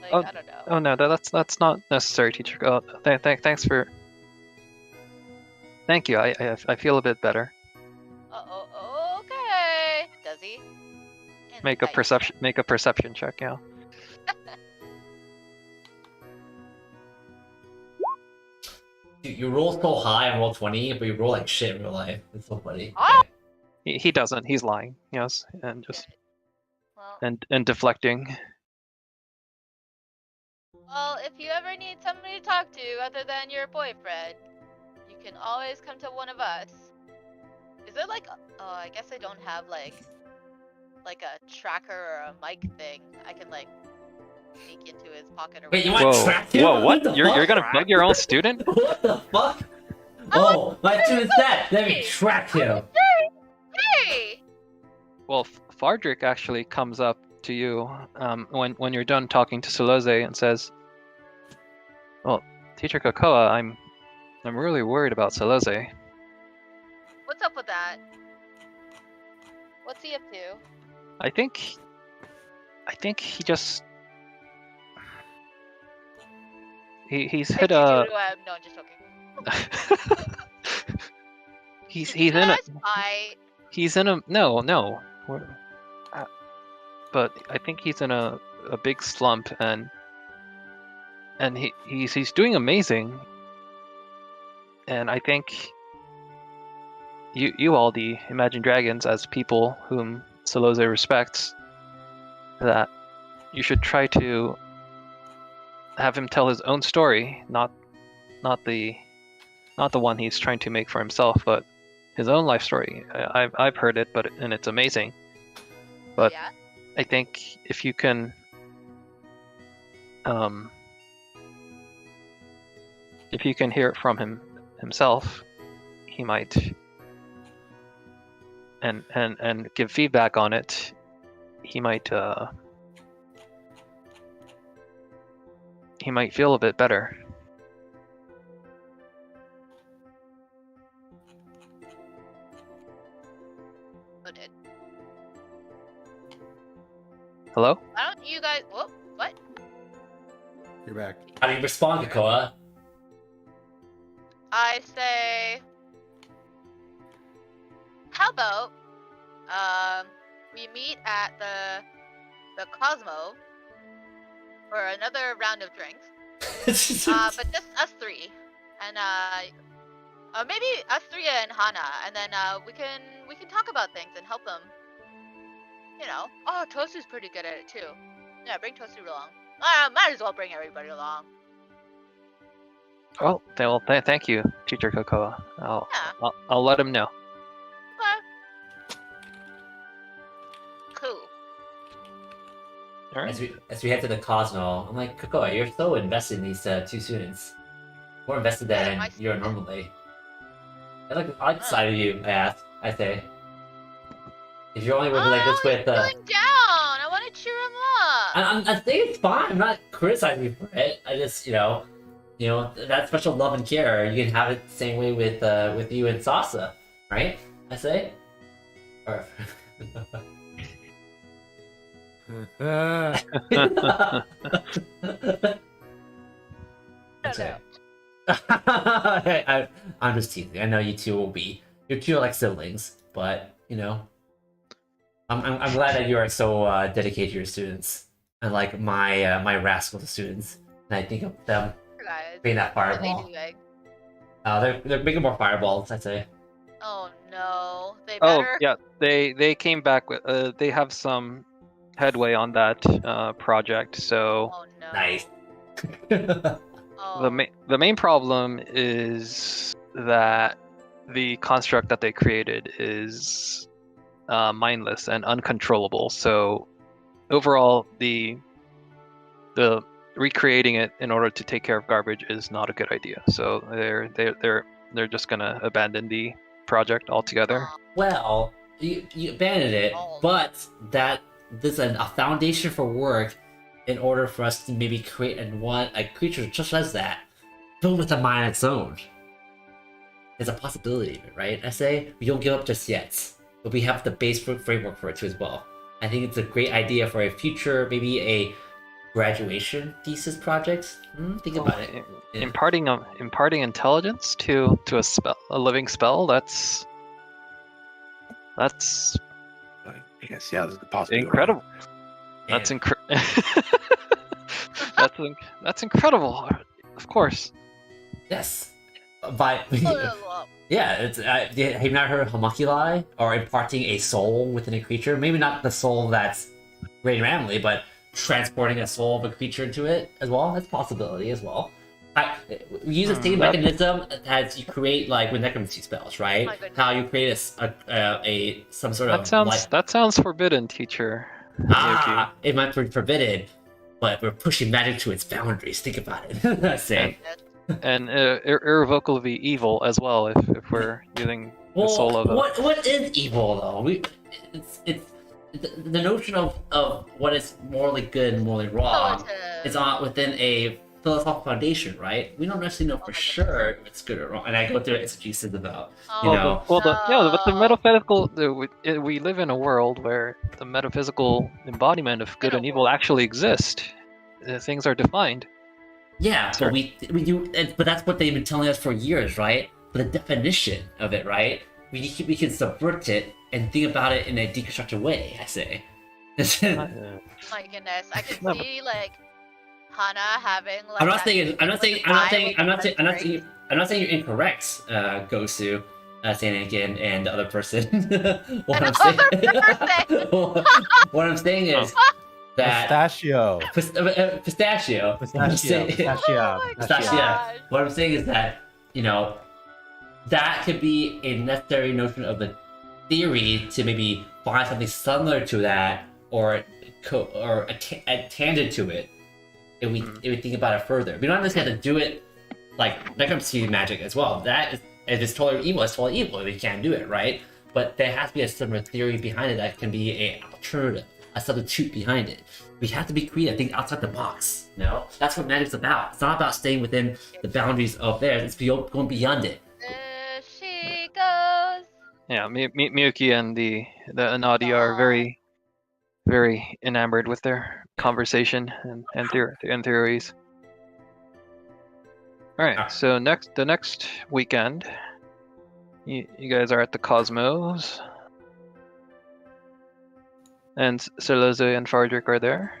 like, I don't know. Oh no, that's not necessary, teacher. Oh, thanks for. Thank you. I feel a bit better. Okay. Does he? Make a perception check. Yeah. Dude, you roll so high on roll 20, but you roll like shit in real life. It's so funny. Ah! He doesn't. He's lying. Yes, and just Well, and deflecting. well, if you ever need somebody to talk to other than your boyfriend, you can always come to one of us. Is it like, oh, I guess I don't have like a tracker or a mic thing. I can like sneak into his pocket or Wait, you whatever. want to track him? Whoa! What? the You're fuck? gonna bug your own student? What the fuck? Oh, my student's dead. Let me track him. Hey! Well, Fardrick actually comes up to you when you're done talking to Soloze and says, "Well, Teacher Kokoa, I'm really worried about Soloze. What's up with that? What's he up to? I think he just he's hit a No, I'm just joking. he's Did you in a guys fight? he's in a no but I think he's in a big slump and he's doing amazing, and I think you all, the Imagine Dragons, as people whom Soloze respects, that you should try to have him tell his own story, not the one he's trying to make for himself, but his own life story. I've heard it, and it's amazing. But Yeah. I think if you can hear it from him himself, he might and give feedback on it. He might feel a bit better. Noted. Hello? Why don't you guys? Whoop! What? You're back. How do you respond, Kakoa? I say, how about we meet at the Cosmo for another round of drinks, but just us three, and maybe us three and Hana, and then we can talk about things and help them. You know, oh, Tosu's pretty good at it too. Yeah, bring Tosu along. Might as well bring everybody along. Oh, thank you, Teacher Kokoa. Yeah. I'll let him know. Okay. Cool. All right. As we head to the Cosmo, I'm like, Kakoa, you're so invested in these two students. More invested than Yeah, you're normally. I like the side of you, I say. If you're only working like this with feeling down. I want to cheer him up. I think it's fine. I'm not criticizing you for it. I just, you know, that special love and care. You can have it the same way with you and Sasa, right? I say. Or... Okay. I'm just teasing. I know you two are like siblings, but you know, I'm glad that you are so dedicated to your students, unlike my rascal students. And I think of them Guys, being that what are they fireball. doing? They're making more fireballs, I'd say. Oh no, they Oh better. yeah, they came back with they have some headway on that project. So Oh no. Nice. Oh. the main problem is that the construct that they created is mindless and uncontrollable. So overall, the recreating it in order to take care of garbage is not a good idea. So they're just gonna abandon the project altogether. Well, you abandoned it, Oh. but there's a foundation for work in order for us to maybe create a creature just as that, filled with a mind of its own. There's a possibility of it, right? I say we don't give up just yet, but we have the base framework for it too as well. I think it's a great idea for a future, maybe a graduation thesis project. Think about it. Yeah. Imparting intelligence to a living spell. That's I guess, yeah, there's a possibility. incredible. That's that's incredible. Of course. Yes. By Oh, yeah, it's have you not heard of homunculi or imparting a soul within a creature? Maybe not the soul that's raised randomly, but transporting a soul of a creature into it as well. That's a possibility as well. We use the same mechanism as you create like with necromancy spells, right? My goodness. How you create some sort of That sounds forbidden, teacher. it might be forbidden, but we're pushing magic to its boundaries. Think about it. I say. And irrevocably evil as well if we're using the soul of a... what is evil though? It's the notion of what is morally good and morally wrong is within a philosophical foundation, right? We don't necessarily know for sure if it's good or wrong. And I go through exegesis about, but the metaphysical... We live in a world where the metaphysical embodiment of good and evil actually exist. Things are defined. Yeah, Sure. but we do, but that's what they've been telling us for years, right? But the definition of it, right? We can subvert it and think about it in a deconstructed way. I say. My goodness, I can No, but- see like Hana having like. I'm not that saying meeting with the guy with I'm not saying you're incorrect, Gosu, Sanakin, and the other person. What I'm saying, what I'm saying is that Pistachio. pistachio. Oh my Pistachio. gosh. What I'm saying is that that could be a necessary notion of the theory to maybe find something similar to that or a tangent to it. If we think about it further, we don't necessarily have to do it like when it comes to magic as well, that is, if it's totally evil, it's totally evil. We can't do it, right? But there has to be a similar theory behind it that can be a alternative, a substitute behind it. We have to be creative, think outside the box. You know, that's what magic's about. It's not about staying within the boundaries of theirs. It's going beyond it. There she goes. Yeah, Miyuki and the Anadi are very, very enamored with their conversation and theories. All right, so the next weekend, you guys are at the Cosmos, and Celoze and Fardrick are there.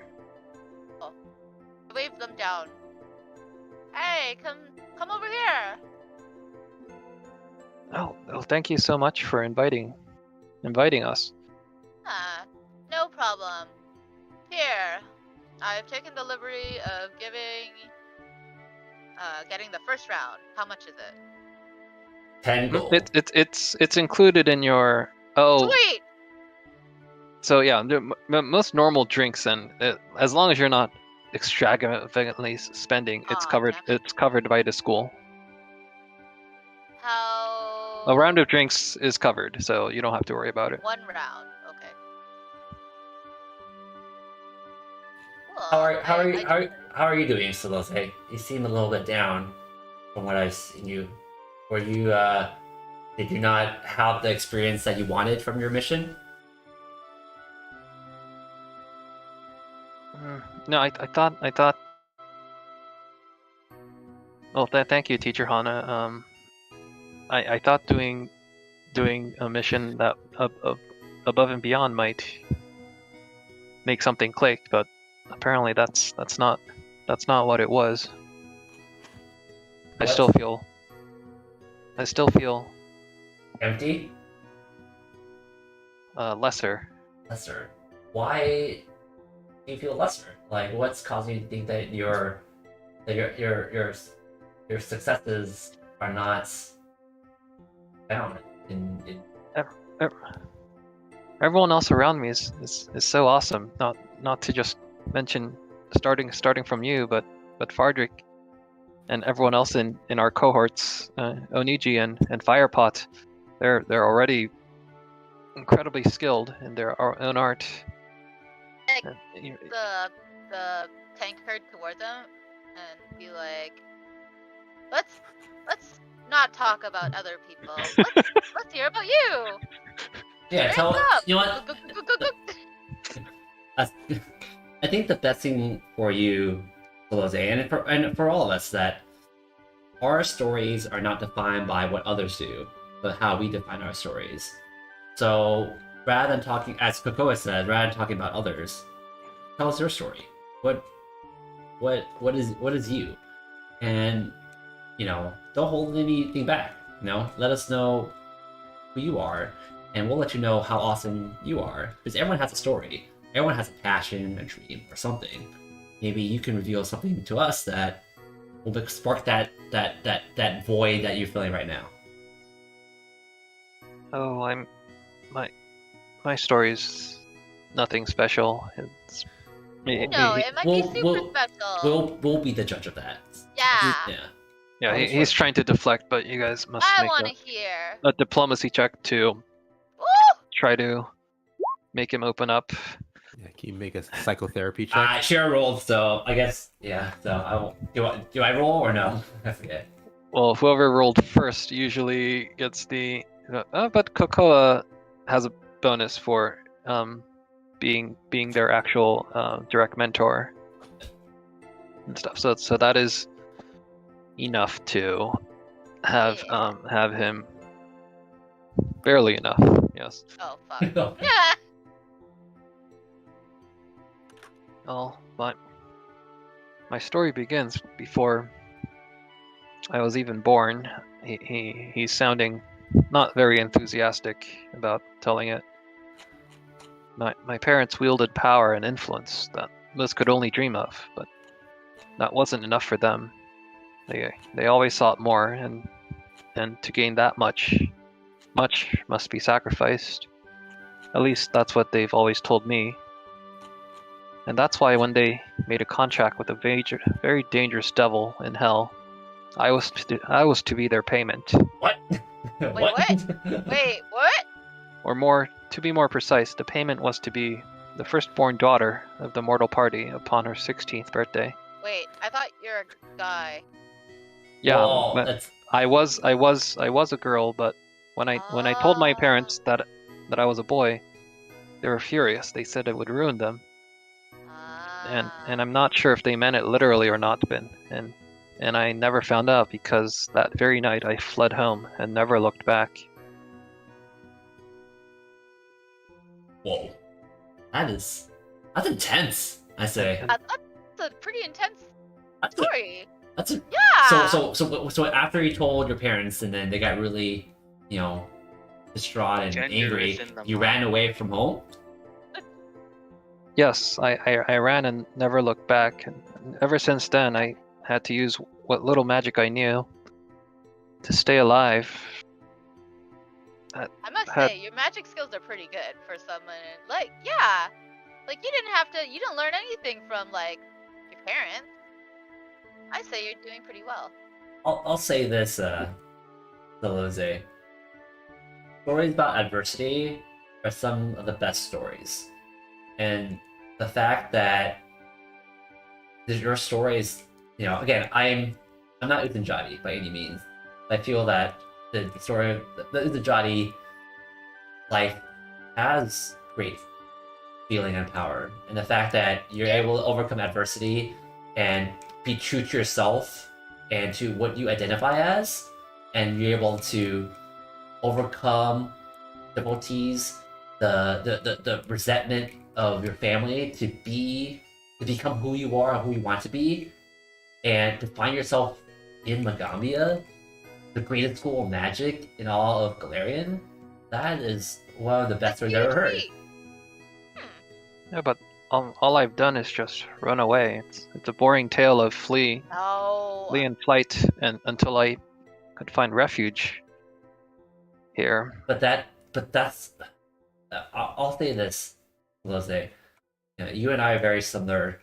Wave them down. Hey, come over here. Oh, thank you so much for inviting us. No problem. Here, I've taken the liberty of getting the first round. How much is it? 10 gold. It's included in your Sweet. So yeah, most normal drinks, and as long as you're not extravagantly spending, it's Aw, covered. damn it. It's covered by the school. How? A round of drinks is covered, so you don't have to worry about it. One round. Okay. Cool. How are you doing, Celoze? You seem a little bit down from what I've seen you. Were you did you not have the experience that you wanted from your mission? No, I thought. Well, thank you, Teacher Hana. I thought doing a mission that above and beyond might make something click, but apparently that's not what it was. I still feel Empty? lesser. Lesser. Why do you feel lesser? Like, what's causing you to think that your successes are not found in Everyone else around me is so awesome. Not to just mention starting from you, but Fardrick and everyone else in our cohorts, Oniji and Firepot, they're already incredibly skilled in their own art. Like, You- the tankard toward them and be like, let's not talk about other people. Let's hear about you. Yeah, Hands tell up. you know what? I think the best thing for you, Celoze, and for all of us, that our stories are not defined by what others do, but how we define our stories. So rather than talking, as Kokoa said, rather than talking about others, tell us your story. What is you? And don't hold anything back. Let us know who you are, and we'll let you know how awesome you are. Because everyone has a story. Everyone has a passion, a dream, or something. Maybe you can reveal something to us that will spark that void that you're feeling right now. Oh, my story's nothing special. It's No, it might be super special. We'll be the judge of that. Yeah. Yeah, he's trying to deflect, but you guys must I make want to hear. a diplomacy check to Woo! try to make him open up. Yeah, can you make a psychotherapy check? Share rolled, so I guess So I will. Do I roll or no? I forget. Well, whoever rolled first usually gets the. But Kokoa has a bonus for being their actual direct mentor and stuff. So that is enough to have him. Barely enough. Yes. Oh fuck. Yeah. Oh, but my story begins before I was even born. He's sounding not very enthusiastic about telling it. My parents wielded power and influence that most could only dream of, but that wasn't enough for them. They always sought more, and to gain that much must be sacrificed. At least that's what they've always told me. And that's why when they made a contract with a very dangerous devil in hell, I was to be their payment, What? Wait, what? or to be more precise, the payment was to be the firstborn daughter of the mortal party upon her 16th birthday. Wait, I thought you're a guy. Yeah, Whoa, but that's I was a girl, but when I told my parents that I was a boy, they were furious. They said it would ruin them, and I'm not sure if they meant it literally or not, and I never found out because that very night I fled home and never looked back. whoa. That's intense. I say. That's a pretty intense That's a, story. that's a Yeah. So after you told your parents and then they got really, distraught and Gender angry, is in the you mind. ran away from home? Yes, I ran and never looked back, and ever since then I had to use what little magic I knew to stay alive. I must had- say, your magic skills are pretty good for someone. Like, you didn't learn anything from like your parents. I say you're doing pretty well. I'll say this, Delose. Stories about adversity are some of the best stories. And the fact that your stories, again, I'm not Utanjati by any means. I feel that the story of the Utanjati life has great feeling and power. And the fact that you're able to overcome adversity and be true to yourself and to what you identify as, and you're able to overcome difficulties, the resentment of your family to become who you are and who you want to be, and to find yourself in Magambia, the greatest school of magic in all of Galarian. That is one of the best stories I've ever heard. Yeah, but all I've done is just run away. It's a boring tale of flee and flight, and until I could find refuge here. But that's. I'll say this, Lose. You and I are very similar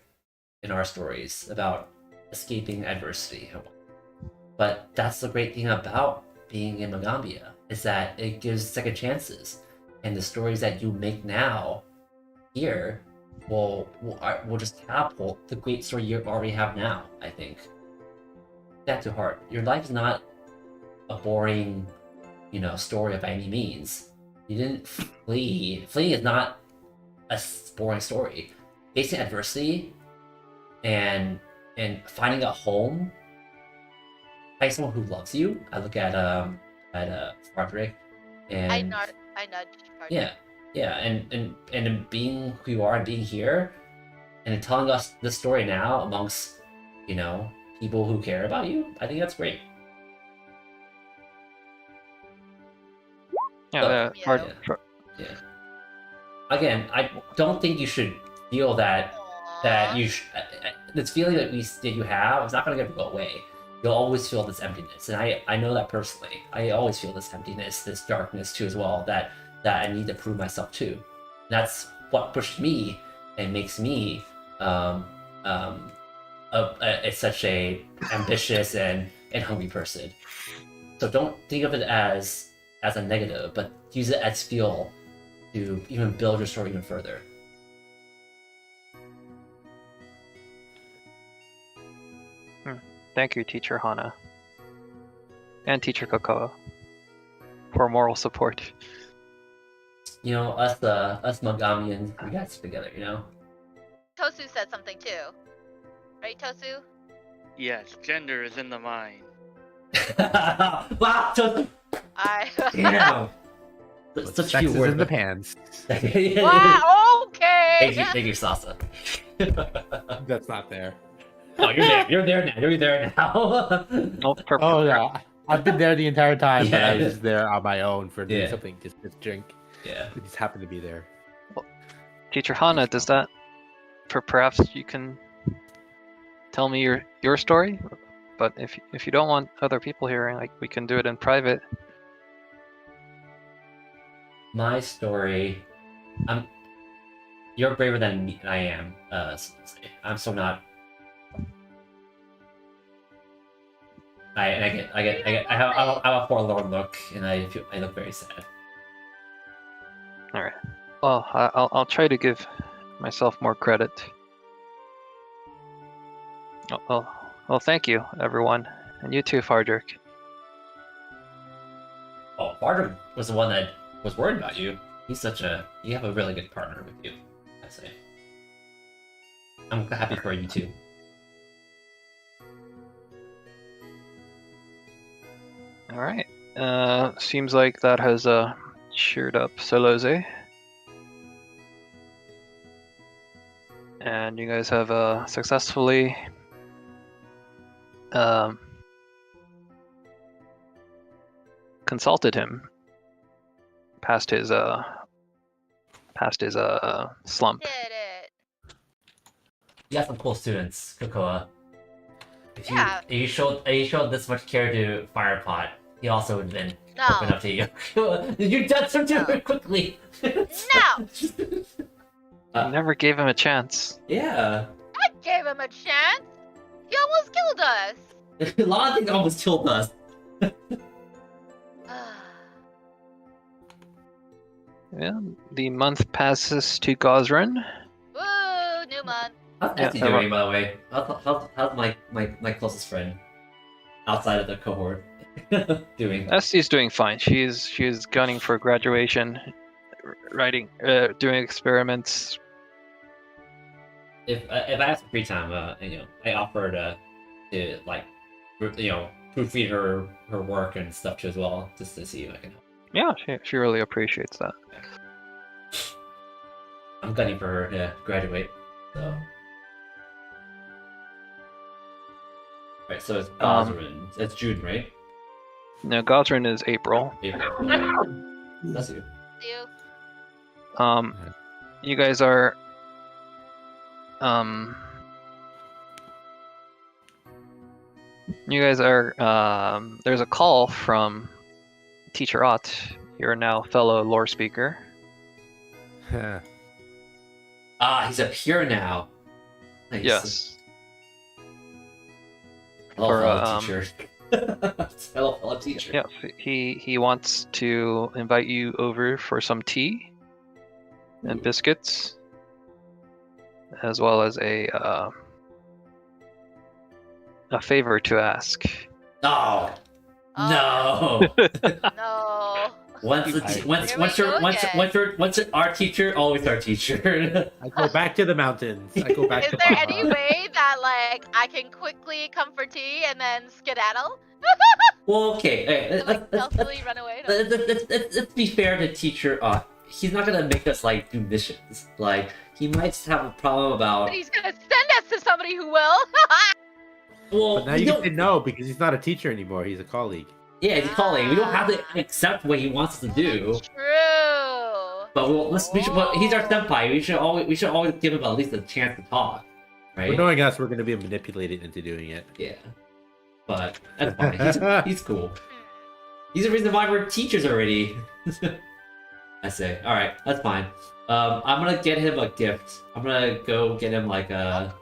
in our stories about escaping adversity. But that's the great thing about being in Magambia, is that it gives second chances, and the stories that you make now here will just catapult the great story you already have now. I think. Take that to heart. Your life is not a boring, story by any means. You didn't flee. Fleeing is not a boring story. Facing adversity and finding a home, finding someone who loves you. I look at Frederick, and I nudged. Frederick. yeah, and being who you are and being here, and telling us this story now amongst people who care about you. I think that's great. Yeah, Yeah. hard- Yeah. Again, I don't think you should feel that Aw. you this feeling that you have is not going to go away. You'll always feel this emptiness, and I know that personally. I always feel this emptiness, this darkness too as well. That I need to prove myself too. That's what pushed me and makes me such a ambitious and hungry person. So don't think of it as a negative, but use it as fuel to even build your story even further. Thank you, Teacher Hana. And Teacher Kokoa for moral support. Us Mogamians, we got it together, Tosu said something too. Right, Tosu? Yes, gender is in the mind. Wow, so, damn. Such Sex few is words. in the pans. Wow, okay! Thank you, Sasa. That's not there. Oh, you're there. You're there now. You're there now. Nope, Oh yeah, I've been there the entire time, but I Yeah. was just there on my own for doing Yeah. something, just drink. Yeah. I just happened to be there. Teacher Hana, does that perhaps you can tell me your story? But if you don't want other people hearing, like, we can do it in private. My story. You're braver than me, I am. I'm so not. I have a forlorn look, and I look very sad. All right. Well, I'll try to give myself more credit. Well, thank you, everyone, and you too, Fardrick. Oh, Bardrick was the one that was worried about you. You have a really good partner with you, I'd say. I'm happy for you too. All right. Seems like that has cheered up Soloze. And you guys have successfully consulted him past his slump. Did it. You got some cool students, Kokoa. If Yeah. you showed this much care to Firepot, he also would have been open No. up to you. You judged him too No. quickly. No. You never gave him a chance. Yeah. I gave him a chance. He almost killed us. A lot of things almost killed us. Yeah. The month passes to Gosrin. Woo, new month. How's Yeah, Essie that doing, by the way? How's my closest friend outside of the cohort doing? Essie's doing fine. She's gunning for graduation, writing, doing experiments. If I have some free time, I offer to like, proofread her work and stuff too as well, just to see if I can help. Yeah, she really appreciates that. I'm gunning for her to graduate, so. Right, so it's Gosrin. It's June, right? No, Gosrin is April. April. That's you. You. You guys are there's a call from Teacher Ott, your now fellow lore speaker. Ah, he's up here now. Nice. Yes. Hello, For, fellow teacher. Hello, fellow teacher. Yes, he wants to invite you over for some tea and biscuits, as well as a favor to ask. Oh, Oh, no. no. Once our teacher, always our teacher. I go back to the mountains. I go back Is to there Baja. any way that like I can quickly come for tea and then skedaddle? Well, okay. Hey, Like stealthily run away? No. let's be fair to teacher. He's not gonna make us like do missions. Like he might have a problem about. But he's gonna send us to somebody who will. Well, But now we you don't- can say no because he's not a teacher anymore. He's a colleague. Yeah, he's calling. We don't have to accept what he wants us to do. True. But but he's our senpai. We should always give him at least a chance to talk, right? But knowing us, we're going to be manipulated into doing it. Yeah. But that's fine. He's cool. He's the reason why we're teachers already. I say. All right, that's fine. I'm gonna get him a gift. I'm gonna go get him like a.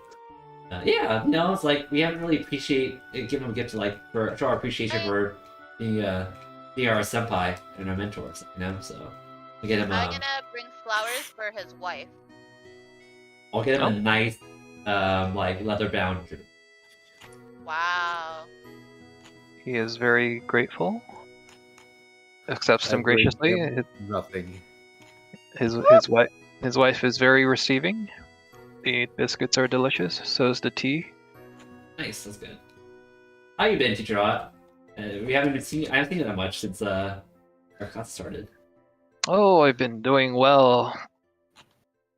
It's like we haven't really give him a gift to like show our appreciation for being our senpai and our mentors, So we get him. I'm gonna bring flowers for his wife. I'll get him a nice, like leather bound. Wow. He is very grateful. Accepts them I bring graciously. him nothing. His wife is very receiving. The biscuits are delicious. So is the tea. Nice, that's good. How you been, Teacher Ott? We haven't been seeing. I haven't seen you that much since our class started. Oh, I've been doing well,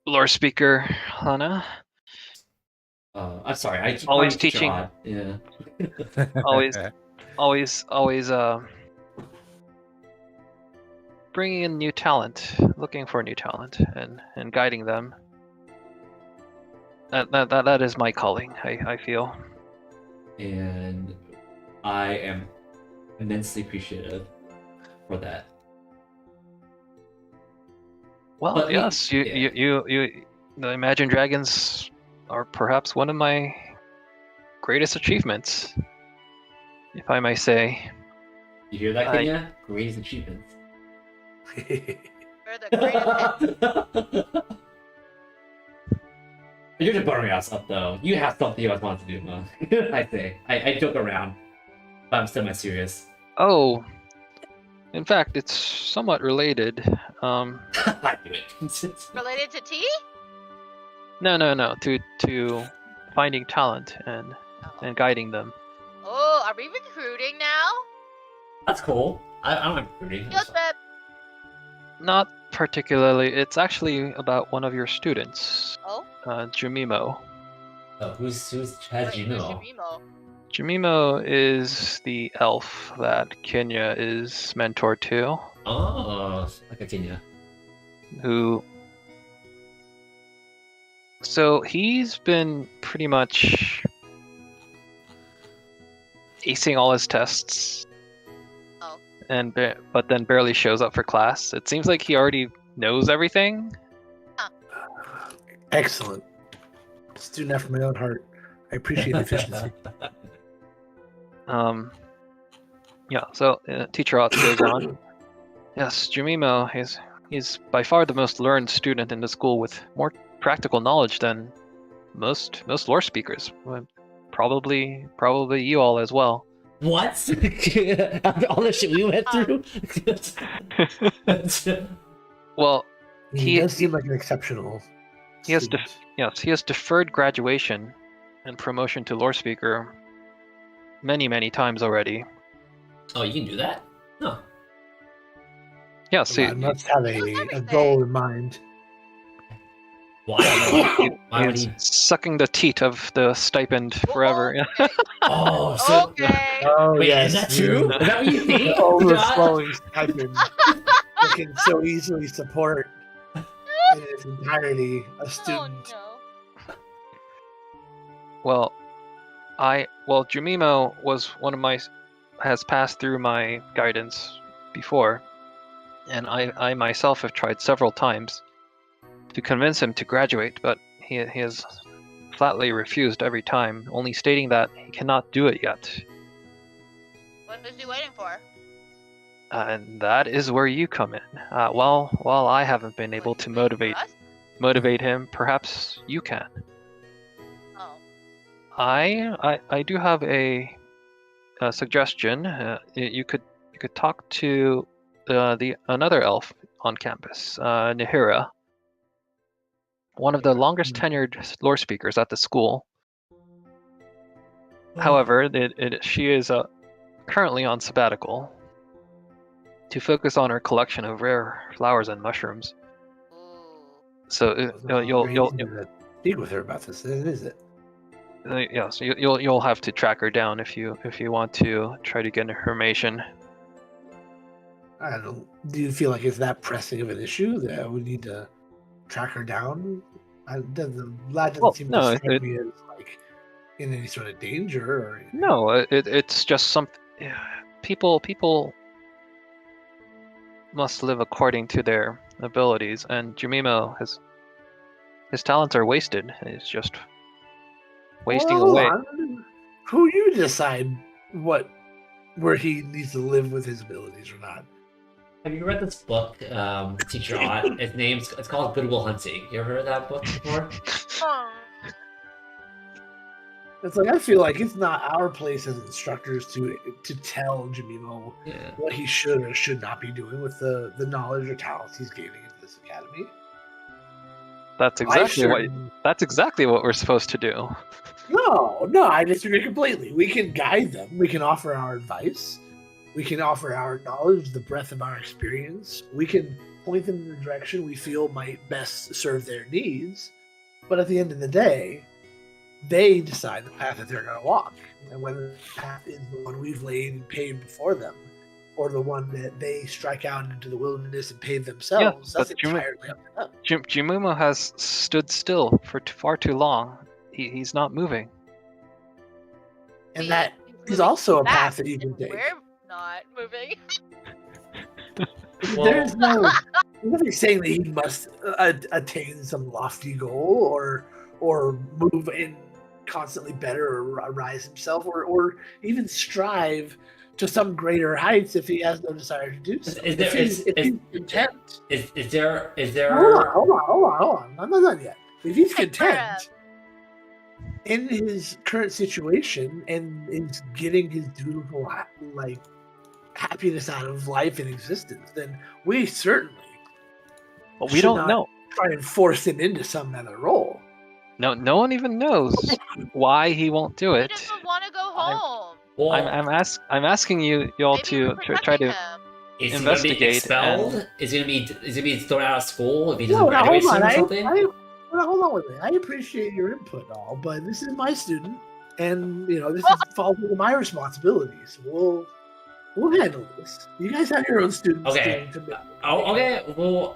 lore speaker Hana. I'm sorry. I keep Always calling you Teacher teaching. Ott. Yeah. Always bringing in new talent, looking for new talent, and guiding them. That is my calling. I feel. And I am immensely appreciative for that. Well, But yes, the Imagine Dragons are perhaps one of my greatest achievements. if I may say. You hear that, I- Kenya? Greatest achievements. We're the greatest hit. You're just buttering us up, though. You have something you guys want to do, huh? I say. I joke around, but I'm semi-serious. Oh, in fact, it's somewhat related. I knew it. Related to tea? No, to finding talent and Oh. guiding them. Oh, are we recruiting now? That's cool. I'm recruiting. Yes, babe. Not particularly. It's actually about one of your students, Oh, Jumimo. Oh, who's has wait, you who's know? Yurimo? Jumimo is the elf that Kenya is mentor to, Oh, like a Kenya. who. So he's been pretty much acing all his tests. Oh. And but then barely shows up for class. It seems like he already knows everything. Excellent. Student after my own heart. I appreciate efficiency. Yeah. So teacher Otto goes on. Yes, Jumimo he's by far the most learned student in the school with more practical knowledge than most lore speakers. Probably you all as well. What? After all the shit we went through? Well, He He- does seem like an exceptional. he has student. yes, he has deferred graduation and promotion to lore speaker many times already. Oh, you can do that? No. Yeah, see, I must have He knows a everything. goal in mind. Why? Why would he's he? sucking the teat of the stipend forever. Yeah. Okay. Oh, so. Okay. Oh Wait, yes, is that true? Is that what you think? Overflowing stipend. It can so easily support in its entirety a Oh student. no. Well, Jumimo was one of has passed through my guidance before, and I myself have tried several times to convince him to graduate, but he has flatly refused every time, only stating that he cannot do it yet. What is he waiting for? And that is where you come in. While I haven't been able What, to you waiting for motivate us? him, perhaps you can. Oh. I do have a suggestion. You could talk to the another elf on campus, Nahira, one of the longest tenured lore speakers at the school. However, she is currently on sabbatical to focus on her collection of rare flowers and mushrooms. Ooh. So you'll speak with her about this, is it? yes, you'll have to track her down if you want to try to get information. I don't. Do you feel like it's that pressing of an issue that we need to track her down? The lad doesn't Well, seem no, to strike it- me as like in any sort of danger or anything. No, it's just something. People must live according to their abilities, and Jumimo his talents are wasted. He's just wasting Well, away. Who you decide where he needs to live with his abilities or not? Have you read this book, Teacher Ott? It's called Good Will Hunting. You ever heard of that book before? Oh. It's like I feel like it's not our place as instructors to tell Jimimo Yeah. what he should or should not be doing with the knowledge or talents he's gaining in this academy. That's I exactly what we're supposed to do. No, I disagree completely. We can guide them. We can offer our advice. We can offer our knowledge, the breadth of our experience. We can point them in the direction we feel might best serve their needs. But at the end of the day, they decide the path that they're going to walk. And whether the path is the one we've laid and paved before them, or the one that they strike out into the wilderness and pave themselves, but that's entirely up to them. Jumumo has stood still for far too long. He's not moving. And He- that he's is moving also a back, path that you can and take. We're not moving. Well- There's nothing saying that he must attain some lofty goal or move in constantly better or rise himself or even strive to some greater heights if he has no desire to do so. Is there- if he's, is- if is- he's content. Is there Hold on. I'm not done yet. If he's Hey, content in his current situation and is getting his dutiful happiness out of life and existence, then we certainly But we should don't not know. try and force him into some other role. No one even knows why he won't do He it. doesn't want to go home. well, I'm asking you all Maybe to we're try to. protecting him. is he gonna be investigate expelled? and- Is he gonna be thrown out of school if he doesn't No, now graduate hold on. soon or something? Hold on with me. I appreciate your input and all, but this is my student, and this falls under my responsibilities. We'll handle this. You guys have your own students. Okay. Oh, okay. Well,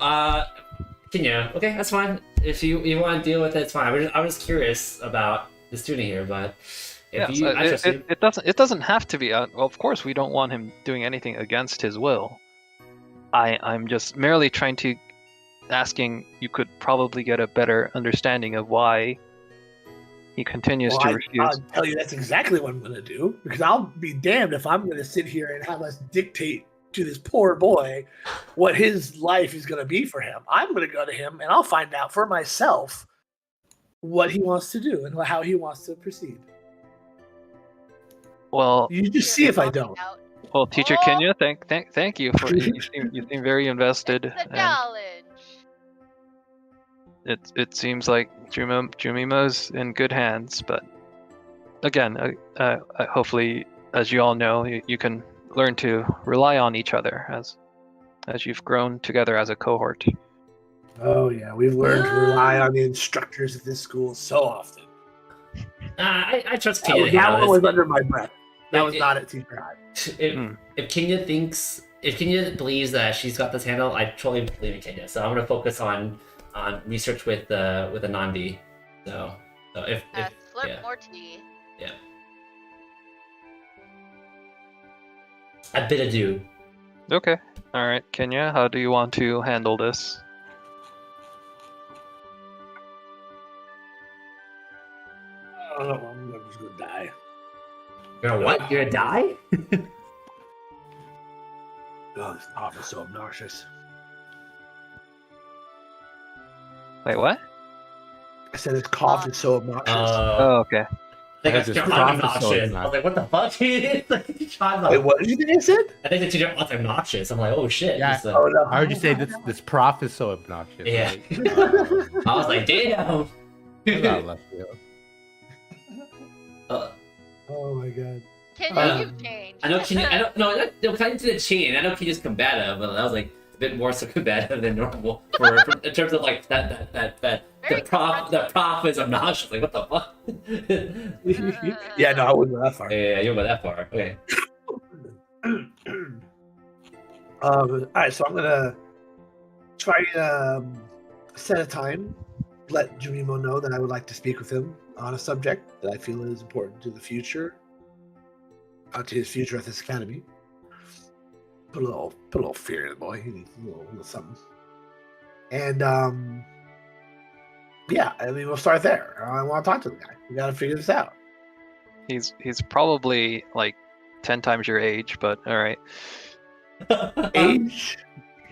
Kenya. Okay, that's fine. If you want to deal with it, it's fine. I was curious about the student here, but if Yeah, you, so I trust you. it doesn't have to be. Well, of course, we don't want him doing anything against his will. I'm just merely trying to asking. You could probably get a better understanding of why he continues to refuse. I'll tell you that's exactly what I'm going to do, because I'll be damned if I'm going to sit here and have us dictate to this poor boy what his life is going to be for him. I'm going to go to him and I'll find out for myself what he wants to do and how he wants to proceed. Well, You just see if I don't. well, Teacher Oh. Kenya, thank you for you seem very invested. It's a And challenge. it seems like Jumimo's in good hands, but again, hopefully, as you all know, you can learn to rely on each other as you've grown together as a cohort. Oh yeah, we've learned to rely on the instructors at this school so often. I trust That, Kenya to handle one was this. under my breath. That Like, was not at Teacher High. If Kenya believes that she's got this handle, I totally believe in Kenya. So I'm gonna focus on research with Anandi. So if Slurp yeah. more tea. I bid adieu. Okay, all right, Kenya, how do you want to handle this? I don't know. I'm just gonna die. You're gonna what? You're gonna die? Oh, this talk is so obnoxious. Wait, what? I said his cough is so obnoxious. Oh, okay. I think I that's just John prophesied obnoxious. that. I was like, what the fuck? It's like, John's Wait, what did you think I said? I think the teacher was obnoxious. I'm like, oh shit. Yeah. This, Oh no! I heard you say this prof is so obnoxious. Yeah. Like, I was like, damn. not left field. Oh my god! Kenya, you've changed. I know Kenya. I don't. No, kind of to the chain. I know Kenya's combative, but that was like a bit more so combative than normal for in terms of like that Very the prof is obnoxious. Like what the fuck? Yeah, no, I wouldn't go that far. Yeah, you went that far. Okay. All right, so I'm gonna try to set a time, let Jumimo know that I would like to speak with him on a subject that I feel is important to the future, to his future at this academy. Put a little fear in the boy. He needs a little something. And yeah, I mean, we'll start there. I want to talk to the guy. We got to figure this out. He's probably like 10 times your age, but all right. Age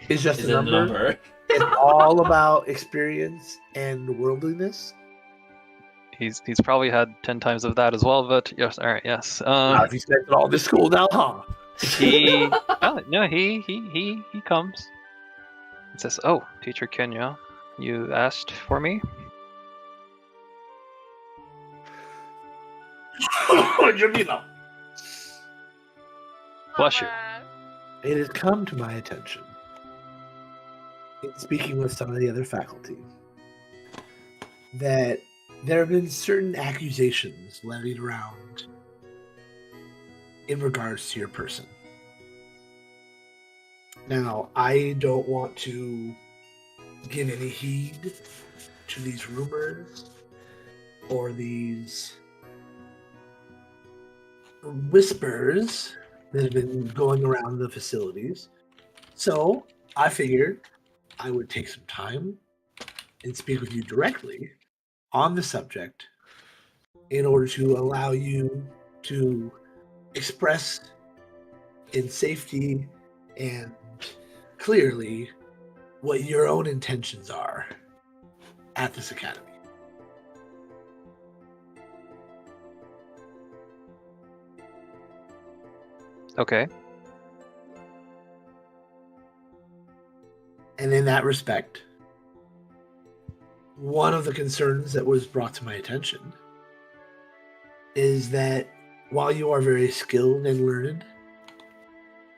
is just Is a a number. number. It's all about experience and worldliness. He's probably had 10 times of that as well, but yes, all right, yes. Now, if he spent it all this school now, huh? He no, he comes. He says, "Oh, Teacher Kenya, you asked for me." Jumimo. Bless you. Mama. It has come to my attention, in speaking with some of the other faculty, that there have been certain accusations levied around in regards to your person. Now, I don't want to give any heed to these rumors or these whispers that have been going around the facilities. So I figured I would take some time and speak with you directly on the subject in order to allow you to express in safety and clearly what your own intentions are at this academy. Okay. And in that respect, one of the concerns that was brought to my attention is that while you are very skilled and learned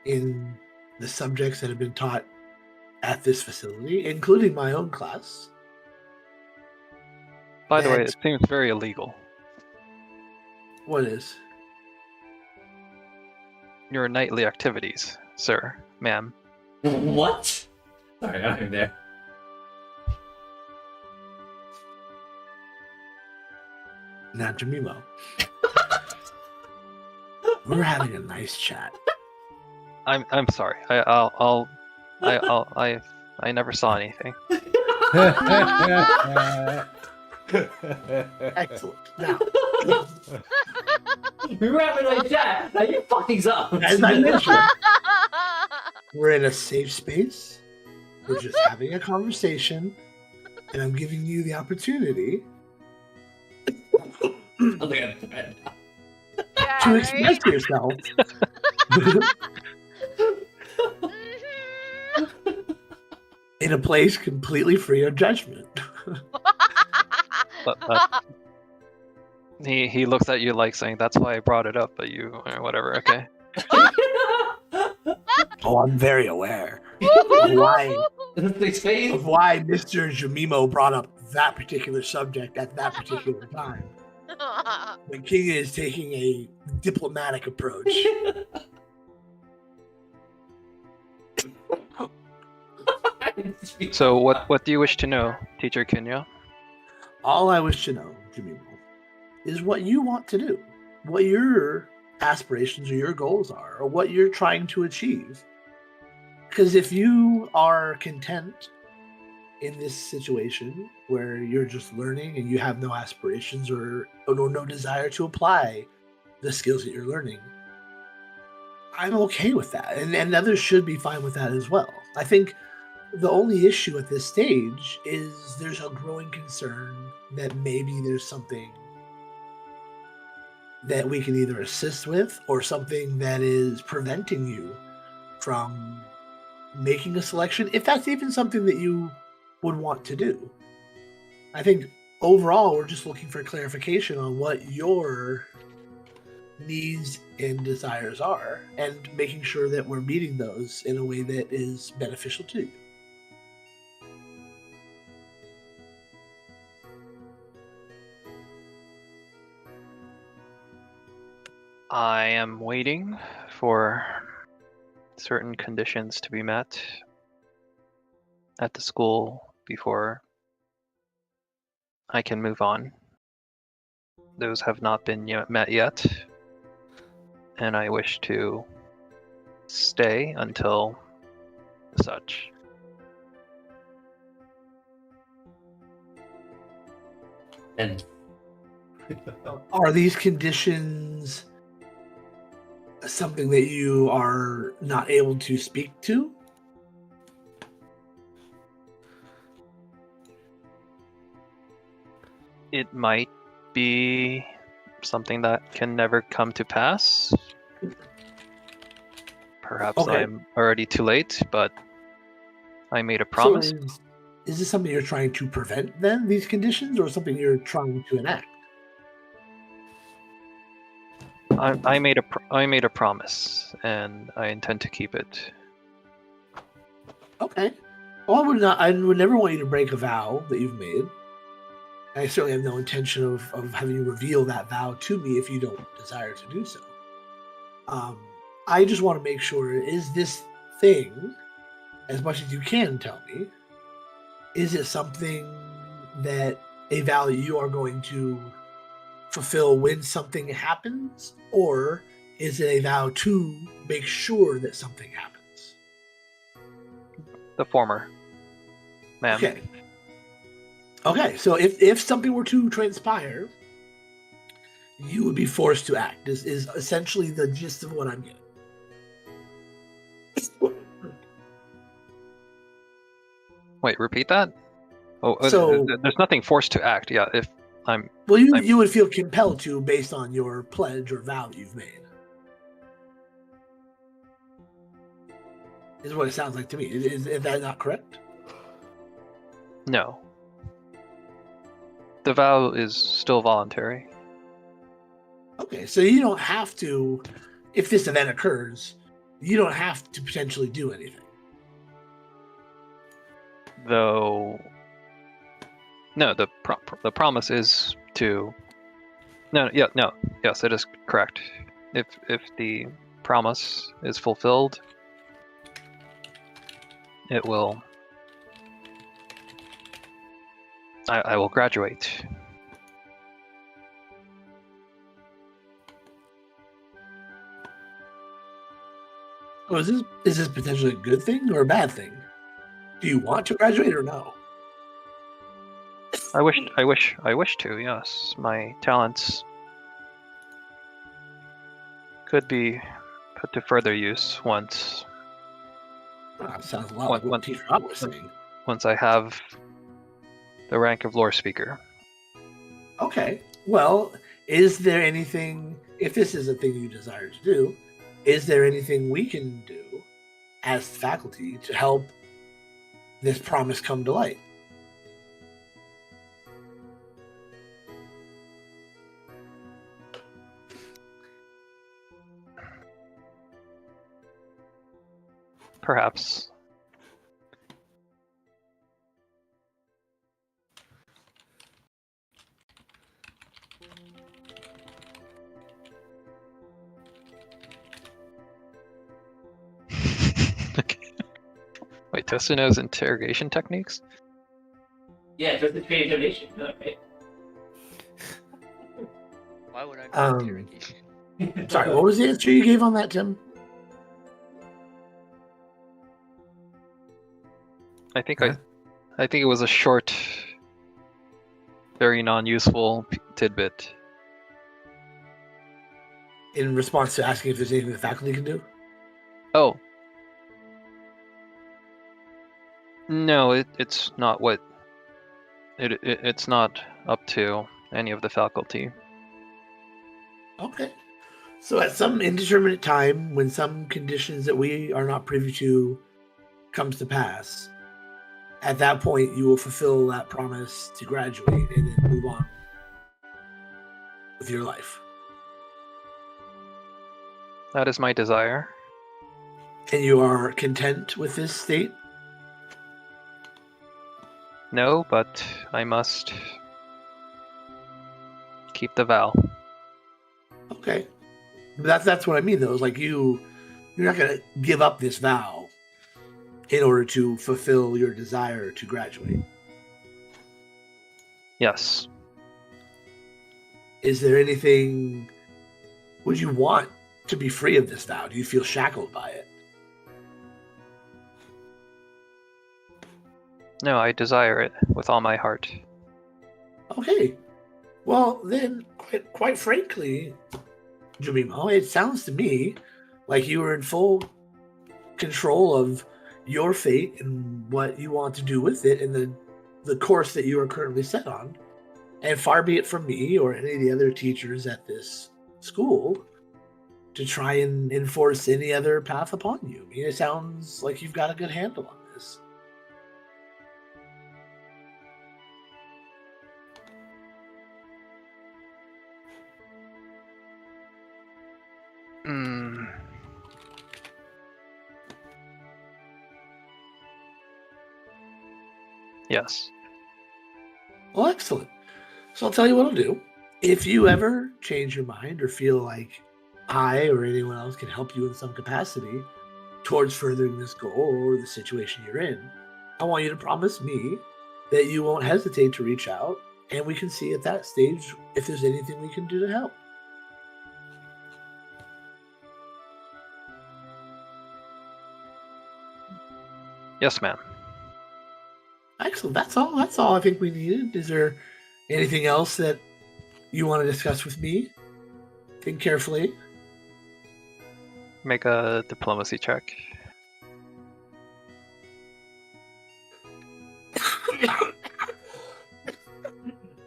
in the subjects that have been taught at this facility, including my own class. By the way, And- it seems very illegal. What is? Your nightly activities, sir, ma'am. What? Sorry, I'm there. Now, Jamimo. We're having a nice chat. I'm sorry. I never saw anything. Excellent. Now, We were having a nice chat. Now you fuck things up. as I mentioned, we're in a safe space. We're just having a conversation, and I'm giving you the opportunity I'm like a thread. Yeah, to right? express yourself in a place completely free of judgment. But he looks at you like saying, "That's why I brought it up," but you or whatever. Okay. Oh, I'm very aware of why His face. Mr. Jamimo brought up that particular subject at that particular time. The king is taking a diplomatic approach. So what do you wish to know, Teacher Kenya? All I wish to know, Jamimo, is what you want to do, what your aspirations or your goals are, or what you're trying to achieve. Because if you are content in this situation where you're just learning and you have no aspirations or no desire to apply the skills that you're learning, I'm okay with that. And others should be fine with that as well. I think the only issue at this stage is there's a growing concern that maybe there's something that we can either assist with or something that is preventing you from making a selection, if that's even something that you would want to do. I think overall, we're just looking for clarification on what your needs and desires are and making sure that we're meeting those in a way that is beneficial to you. I am waiting for certain conditions to be met at the school before I can move on. Those have not been met yet, and I wish to stay until such. And Are these conditions something that you are not able to speak to? It might be something that can never come to pass. Perhaps Okay. I'm already too late, but I made a So promise. is this something you're trying to prevent then, these conditions, or something you're trying to enact? I made a promise, and I intend to keep it. Okay. Well, I would never want you to break a vow that you've made. I certainly have no intention of having you reveal that vow to me if you don't desire to do so. I just want to make sure, is this thing, as much as you can tell me, is it something that a vow that you are going to fulfill when something happens, or is it a vow to make sure that something happens? The former, ma'am. Okay. Okay, so if something were to transpire you would be forced to act. This is essentially the gist of what I'm getting. Wait, repeat that. So- there's nothing forced to act. Yeah, if I'm Well, you I'm- you would feel compelled to based on your pledge or vow you've made. Is what it sounds like to me. Is that not correct? no. The vow is still voluntary. Okay, so you don't have to, if this event occurs, you don't have to potentially do anything. Though no, the promise is to yes, it is correct. If the promise is fulfilled, it will I will graduate. So is this potentially a good thing or a bad thing? Do you want to graduate or no? I wish to, yes. My talents could be put to further use once Sounds a lot like what Teacher Rob was saying. I have the rank of lore speaker. Okay. Well, is there anything, if this is a thing you desire to do, is there anything we can do as faculty to help this promise come to light? Perhaps. Okay. Wait, Tessa knows interrogation techniques? Yeah, just the creativity. Right? Why would I Um, go interrogation? Sorry, what was the answer you gave on that, Tim? I think Huh? I think it was a short, very non-useful tidbit. In response to asking if there's anything the faculty can do? Oh. No, it's not what it's not up to any of the faculty. Okay. So at some indeterminate time, when some conditions that we are not privy to comes to pass, at that point you will fulfill that promise to graduate and then move on with your life. That is my desire. And you are content with this state? No, but I must keep the vow. Okay. That's what I mean though. Is like you're not gonna give up this vow in order to fulfill your desire to graduate. Yes. Is there anything would you want to be free of this vow? Do you feel shackled by it? No, I desire it with all my heart. Okay. Well, then, quite frankly, Jumimo, it sounds to me like you are in full control of your fate and what you want to do with it and the course that you are currently set on. And far be it from me or any of the other teachers at this school to try and enforce any other path upon you. I mean, it sounds like you've got a good handle on this. Hmm. Yes. Well, excellent. So I'll tell you what I'll do. If you ever change your mind or feel like I or anyone else can help you in some capacity towards furthering this goal or the situation you're in, I want you to promise me that you won't hesitate to reach out and we can see at that stage if there's anything we can do to help. Yes, ma'am. Excellent. That's all I think we needed. Is there anything else that you want to discuss with me? Think carefully. Make a diplomacy check.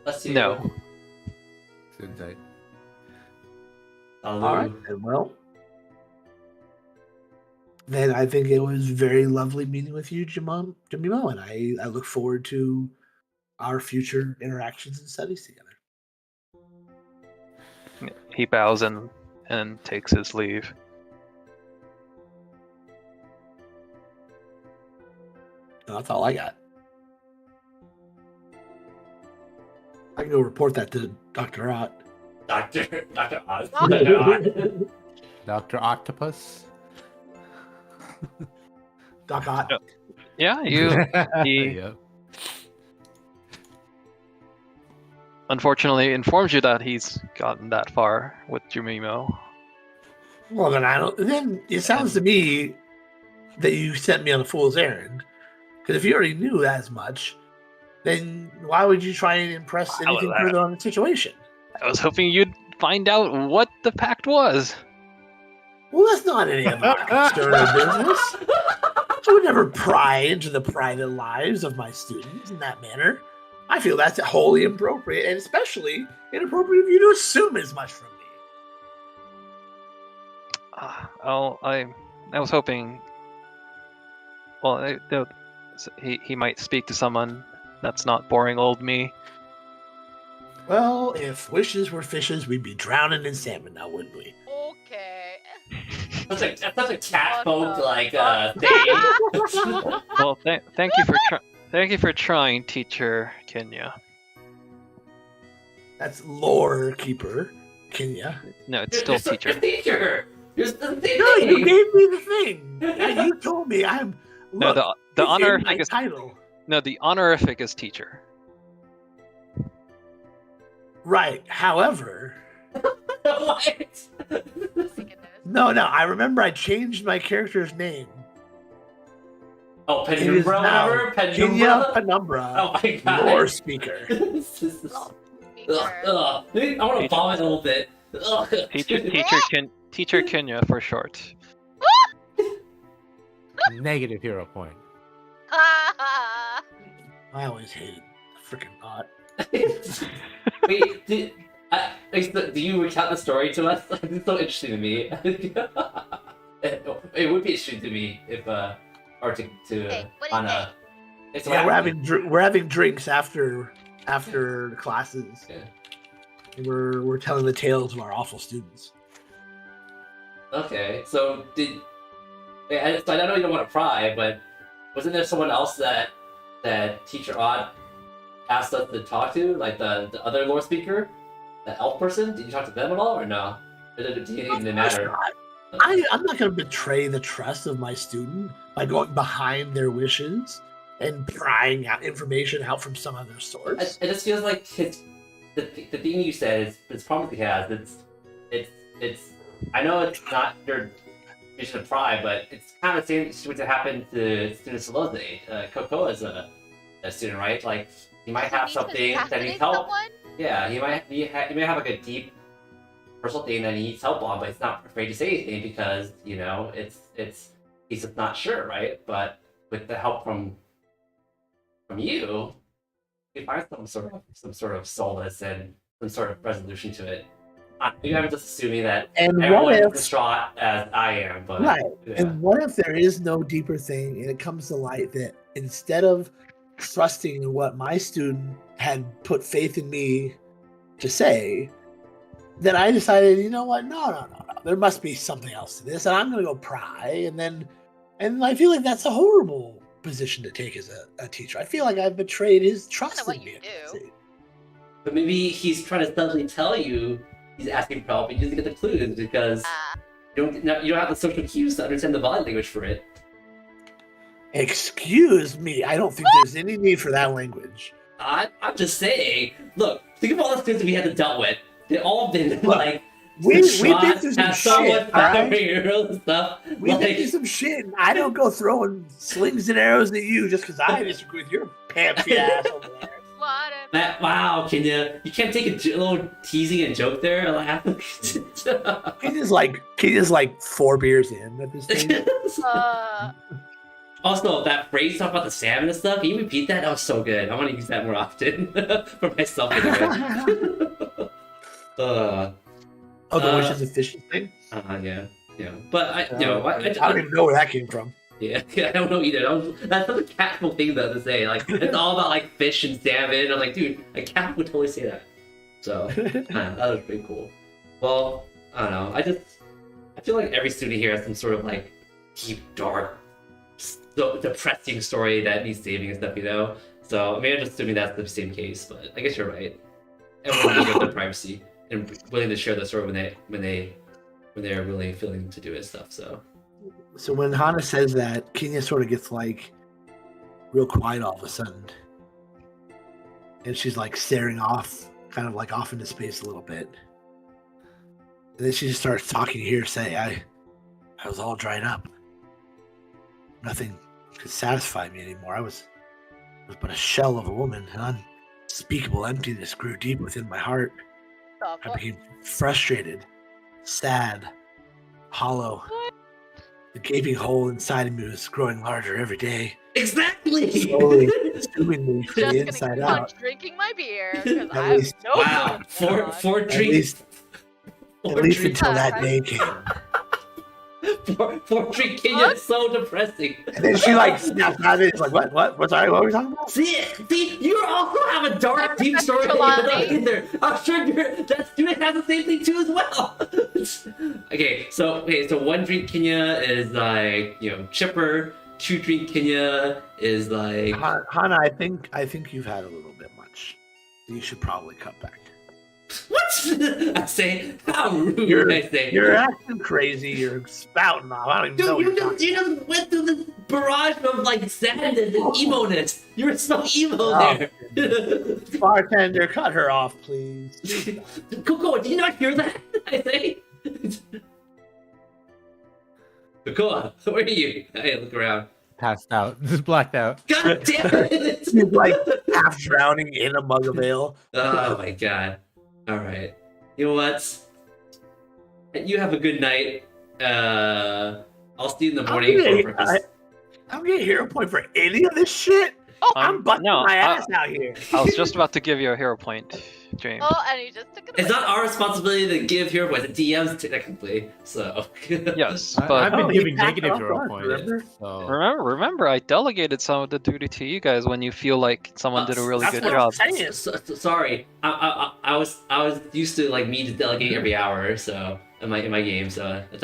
Let's see. No. Inside. All right, then, well. Then I think it was very lovely meeting with you, Jemimo, and I look forward to our future interactions and studies together. He bows and takes his leave. And that's all I got. I can go report that to Dr. Ott. Dr. Oz. Dr. Octopus. Doc Ott. Yeah, you. He Yeah. unfortunately informs you that he's gotten that far with Jumimo. Well, then I don't. Then it sounds to me that you sent me on a fool's errand. Because if you already knew as much, then why would you try and impress anything further on the situation? I was hoping you'd find out what the pact was. Well, that's not any of my concern or business. I would never pry into the private lives of my students in that manner. I feel that's wholly inappropriate, and especially inappropriate of you to assume as much from me. I was hoping. Well, he might speak to someone that's not boring old me. Well, if wishes were fishes, we'd be drowning in salmon now, wouldn't we? Okay. That's such a cat What folk the like thing. Well, thank you for trying, Teacher Kenya. That's lore keeper, Kenya. No, it's still You're Teacher. Teacher. You're still the No, you thing. gave me the thing. And you told me I'm. No, Look, the it's in honorific my is title. no, the honorific is Teacher. Right. However, What? My goodness. no. I remember I changed my character's name. Oh, It is Penumbra, now whatever? Kenya Penumbra? Penumbra, Oh my god. lore speaker. This is- Ugh, Speaker. ugh. I want to vomit a little bit. Ugh. Teacher Kenya for short. Negative hero point. I always hated freaking Ott. Wait, do you recount the story to us? It's so interesting to me. It would be interesting to me if, or to Hey, what do you Anna. It's Yeah, what we're having drinks after classes. Yeah. And we're telling the tales of our awful students. Okay, so so I know you don't want to pry, but wasn't there someone else that Teacher Odd asked us to talk to, like the other lore speaker, the elf person? Did you talk to them at all, or no? Or did it even matter? I'm not going to betray the trust of my student by going behind their wishes and prying out information out from some other source. It just feels like the thing you said is this problem he has. It's. I know it's not your mission to pry, but it's kind of the same situation that happened to students Salose. Coco is a student, right? Like he might have something that needs help. Someone? Yeah, he might have like a deep personal thing that he needs help on, but he's not afraid to say anything because it's he's just not sure, right? But with the help from you find some sort of solace and some sort of resolution to it. Maybe I'm just assuming that And everyone what is if, distraught as I am, but right? yeah. And what if there is no deeper thing, and it comes to light that instead of trusting in what my student had put faith in me to say, then I decided, you know what? No. There must be something else to this, and I'm going to go pry. And I feel like that's a horrible position to take as a teacher. I feel like I've betrayed his trust what in me. you do. But maybe he's trying to subtly tell you he's asking for help, and you just get the clues because you don't have the social cues to understand the body language for it. Excuse me. I don't think there's any need for that language. I'm just saying. Look, think of all the things that we had to dealt with. They've all been Look, like We've been shots through some at someone shit, all right? firing arrows and stuff. We've been through some shit, and I don't go throwing slings and arrows at you just because I disagree with your pantsy ass over there. Water. Wow, Kenya, you can't take a little teasing and joke there. Like, Kenya's like 4 beers in at this stage. Also, that phrase talk about the salmon and stuff. Can you repeat that? That was so good. I want to use that more often for myself. Anyway. Oh, the wishes of fishing thing. Yeah. But I don't even know where that came from. Yeah, I don't know either. That's such a catful thing though to say. Like it's all about like fish and salmon. I'm like, dude, a cat would totally say that. So that was pretty cool. Well, I don't know. I feel like every student here has some sort of like deep, dark, so depressing story that needs saving and stuff, you know. So I mean, I'm just assuming that's the same case, but I guess you're right. Everyone needs their privacy and willing to share the story when they're really feeling to do it and stuff. So when Hana says that, Kenya sort of gets like real quiet all of a sudden, and she's like staring off, kind of like off into space a little bit. And then she just starts talking hearsay. I was all dried up. Nothing could satisfy me anymore. I was but a shell of a woman. An unspeakable emptiness grew deep within my heart. I became frustrated, sad, hollow. The gaping hole inside of me was growing larger every day. Exactly. Slowly consuming me from Just the gonna inside keep out. on drinking my beer because At I have least- no Wow, clue. four drinks. At least until that day came. Four drink Kenya is so depressing. And then she like snaps out of it. It's like, what? What's what are we talking about? See, you also have a dark, deep story that you don't either. I'm sure that student has the same thing too as well. So 1 drink Kenya is like, chipper. 2 drink Kenya is like. Hana, I think you've had a little bit much. You should probably cut back. What? I say, how rude! You're acting crazy. You're spouting off. I don't even know. Dude, you just went through this barrage of like sadness and emo-ness. You were so emo there. Bartender, cut her off, please. Cocoa, did you not hear that? I say. Cocoa, where are you? Hey, look around. Passed out. Just blacked out. God damn it! She's like half drowning in a mug of ale. Oh my god. Alright. You know what? You have a good night. I'll see you in the morning for breakfast. I'm getting a hero point for any of this shit. Oh, I'm busting my ass out here. I was just about to give you a hero point, James. Oh, and you just took it away. It's not our responsibility to give hero points. The DM's technically, so. Yes, I've but been he giving passed negative off hero on us, points. remember? So. remember, I delegated some of the duty to you guys when you feel like someone did a really That's good what job. I'm saying. Sorry, I was used to like me to delegate every hour, so in my game, so I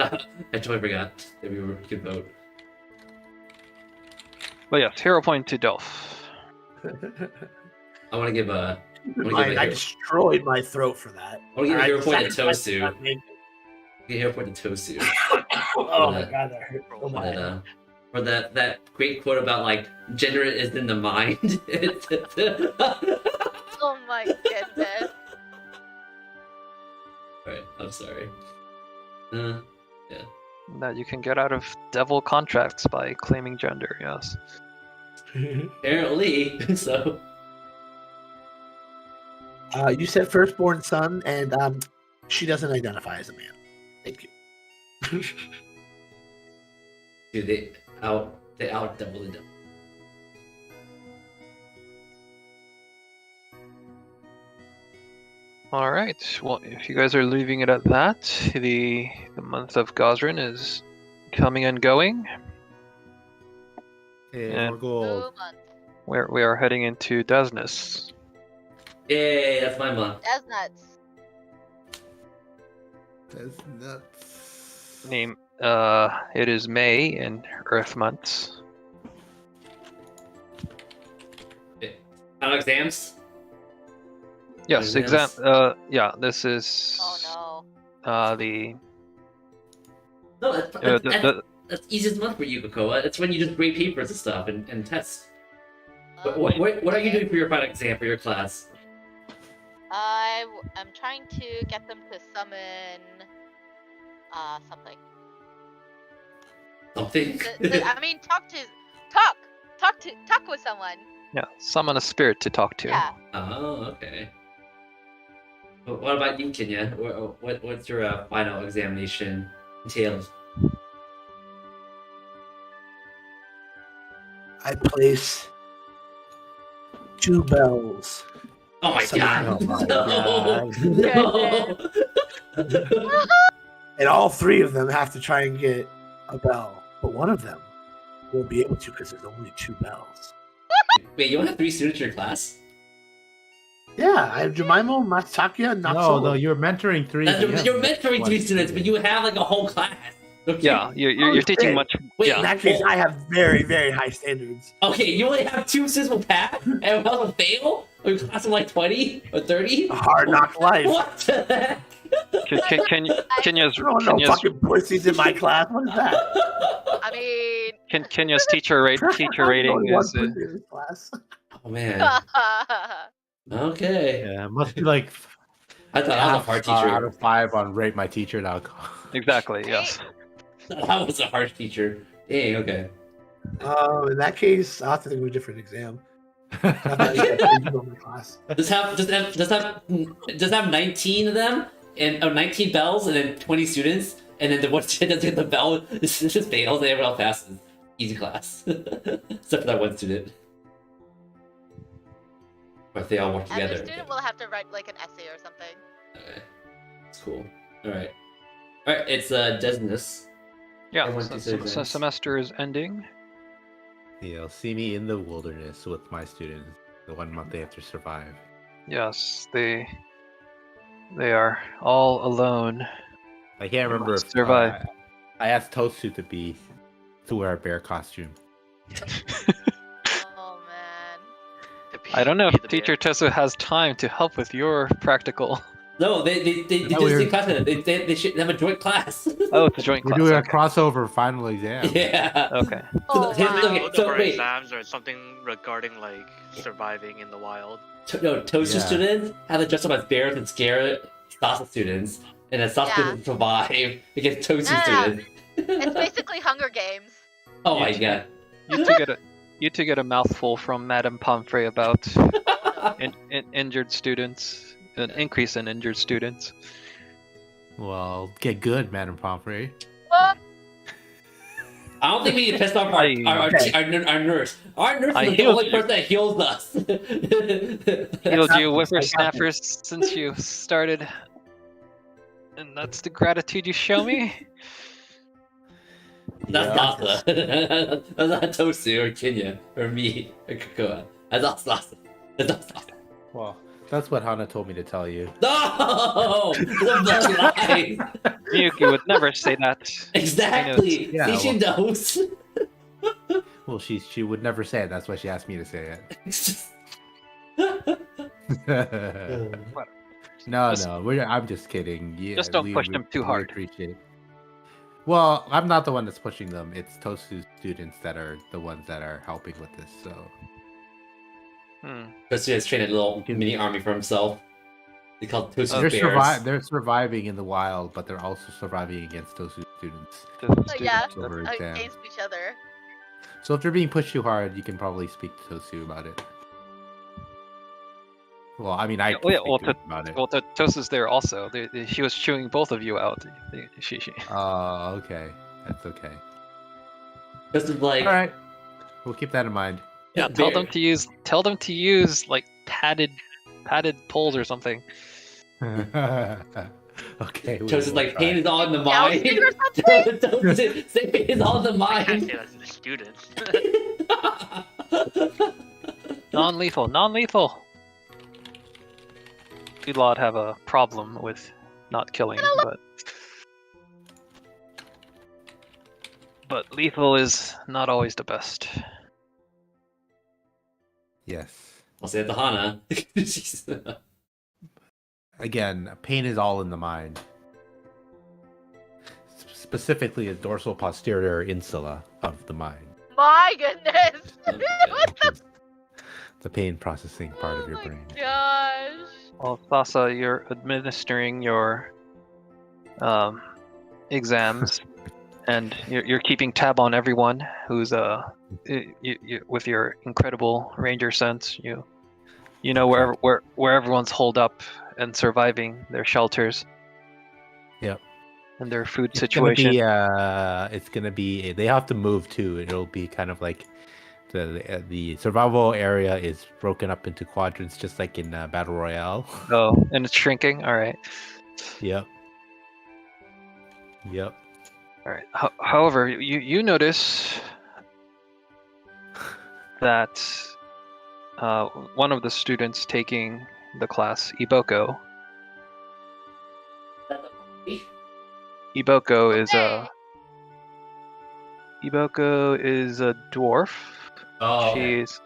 totally forgot that we could vote. But yes, hero point to Delph. I want to give a. I destroyed my throat for that. I want to give a hero point to sacrificed Tosu. that thing. Give a hero point to Tosu. Oh my god, that hurt so But, much. or that great quote about like gender is in the mind. Oh my goodness. Alright, I'm sorry. That you can get out of devil contracts by claiming gender, yes. Apparently, so. You said firstborn son, and she doesn't identify as a man. Thank you. Dude, they out double the devil. All right. Well, if you guys are leaving it at that, the month of Gosrin is coming and going. Hey, Yeah. more gold. 2 months. We are heading into Desnus. Yay, that's my month. That's nuts. That's nuts. Name. It is May in Earth months. Final exams? Yes, Yes. exam. Yeah, this is. Oh the No, the that's the easiest month for you, Kokoa. That's when you just grade papers and stuff and tests. no. What are you doing for your final exam for your class? I'm trying to get them to summon something. Something? I mean, talk with someone. yeah, summon a spirit to talk to. Yeah. Oh, okay. What about you, Kenya? What's your final examination entailed? I place 2 bells. Oh my god! Oh my No! No! And all 3 of them have to try and get a bell, but one of them won't be able to because there's only 2 bells. Wait, you only have 3 students in your class? Yeah, I have Jemima, Matsuya, and Natsuo. No, you're mentoring 3. You're mentoring 3 students, but you have like a whole class. Okay. Yeah, you're teaching shit. much. Wait, yeah. In that case, I have very, very high standards. Okay, you only have 2 students will pass, and one will fail? Or you class of like 20 or 30? A hard knock life. What the heck? Kenya's I don't know fucking pussies in my class. What is that? I mean, Kenya's teacher rating Only one is pussy in this class. Oh man. Okay. Yeah, it must be like I thought I was a hard out teacher. of 5 on ratemyteacher.com. exactly yes. I was a harsh teacher. Dang, okay. In that case, I'll have to think of a different exam. I thought I had to my class. Just have 19 of them and 19 bells and then 20 students and then the one student doesn't get the bell just fails and everyone else passes. Easy class. Except for that one student. But they all work and the together. student will have to write like an essay or something. Okay. That's cool. Alright. Alright, it's Desnus. Yeah, Everyone so, takes their so exams. semester is ending. You'll see me in the wilderness with my students. The 1 month they have to survive. Yes, they are all alone. I can't remember if Survive. I asked Tosu to wear a bear costume. Oh man. I don't know Be if the Teacher Tesu has time to help with your practical. No, they do the same class. They should have a joint class. Oh, it's a joint We're class. doing a okay. crossover final exam. Yeah. Okay. Oh, Here's- wow. okay, Both so of our wait. exams are something regarding like surviving in the wild. No, Tosu Yeah. students have to dress up as bears and scare Sasa students, and then Sasa Yeah. students survive against Tosu No. students. It's basically Hunger Games. Oh my god. You two get a mouthful from Madame Pomfrey about injured students, an increase in injured students. Well, get good, Madam Pomfrey. What? I don't think we need to piss off our nurse. Our nurse I is the healed only you. person that heals us. Healed you whippersnappers since you started, and that's the gratitude you show me. That's Sasa. That's not Tosu or Kenya or me or Kokoa. That's not Sasa. That's not Sasa. Well, that's what Hana told me to tell you. No! The lies! Miyuki would never say that. Exactly! Yeah, See, she knows. Well, she would never say it. That's why she asked me to say It's it. no, Just- I'm just kidding. Yeah, just don't push them too we hard. Appreciate it. Well, I'm not the one that's pushing them. It's Tosu's students that are the ones that are helping with this. So Tosu has trained a little mini army for himself. They call it Tosu Bears. they're surviving in the wild, but they're also surviving against Tosu students. Yeah. Over exam. Against each other. So if they're being pushed too hard, you can probably speak to Tosu about it. Well, I mean, I Yeah, well, can speak to him about it. Well, Tosa's there also. She was chewing both of you out. She. Oh, okay. That's okay. Tosu's like, All right. We'll keep that in mind. Yeah, tell them to use like padded poles or something. Okay. Tosu's will like, try. pain is all in the mind. Jousting or something? Tosu, say pain is all in the I can't mind. say that to the students. Non-lethal. We lot have a problem with not killing, but lethal is not always the best. Yes. I'll say it to Hana. She's- Again, pain is all in the mind. Specifically, a dorsal posterior insula of the mind. My goodness! The pain processing part of your Oh my brain. Gosh. Well, Sasa, you're administering your exams, and you're keeping tab on everyone who's with your incredible ranger sense. You know where everyone's holed up and surviving their shelters. Yep. And their food It's situation. it's gonna be. They have to move too. It'll be kind of like the survival area is broken up into quadrants, just like in Battle Royale. Oh, and it's shrinking. All right. Yep. Yep. All right. However, you notice that one of the students taking the class, Iboko. Iboko is a dwarf. Oh, okay. She's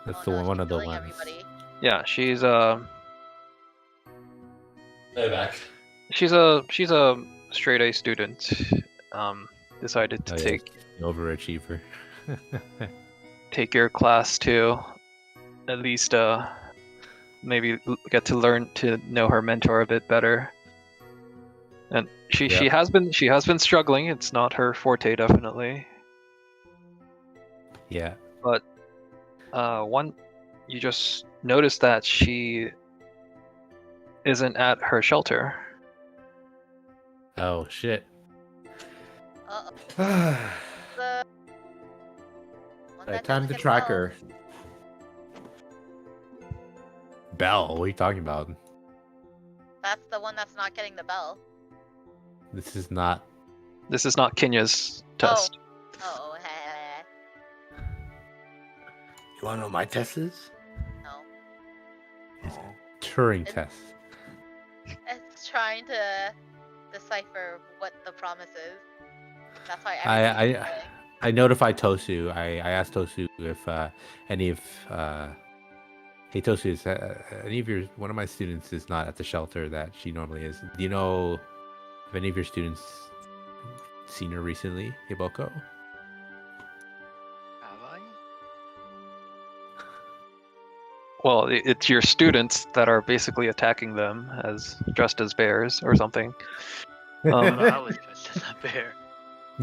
That's Oh the no, one she's of the killing ones. everybody. yeah, she's Way back. she's a straight A student. Decided to Oh, yeah, take the overachiever. take your class to at least maybe get to learn to know her mentor a bit better. And she Yep. she has been struggling. It's not her forte, definitely. Yeah. But you just notice that she isn't at her shelter. Oh shit. Uh-oh. Alright, The one that time doesn't to get track bells. her. Bell, what are you talking about? That's the one that's not getting the bell. This is not. This is not Kenya's test. Oh, You want to know what my test is? no. Turing It- test. It's trying to decipher what the promise is. That's why I everybody's I playing. I notified Tosu. I asked Tosu if any of hey Tosu, is any of your one of my students is not at the shelter that she normally is. Do you know if any of your students seen her recently, Iboko? Have I? Well, it's your students that are basically attacking them as dressed as bears or something. Oh, I was just a bear.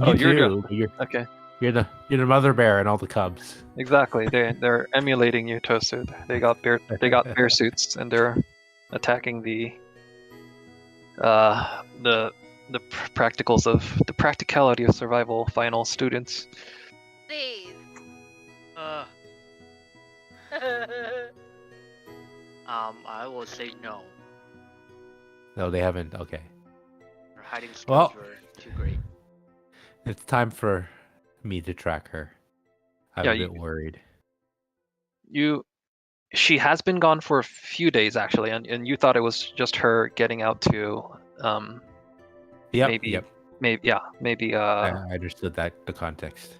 Oh, you're do. Okay, You're the mother bear and all the cubs. exactly. They're emulating you, Tosu. They got bear suits and they're attacking the practicality of survival final students. Please. I will say no. No, they haven't. Okay. Her hiding skills Well- were too great. It's time for me to track her. I'm Yeah, a bit worried. She has been gone for a few days actually, and you thought it was just her getting out to Yep. maybe- Yep. maybe I understood that the context.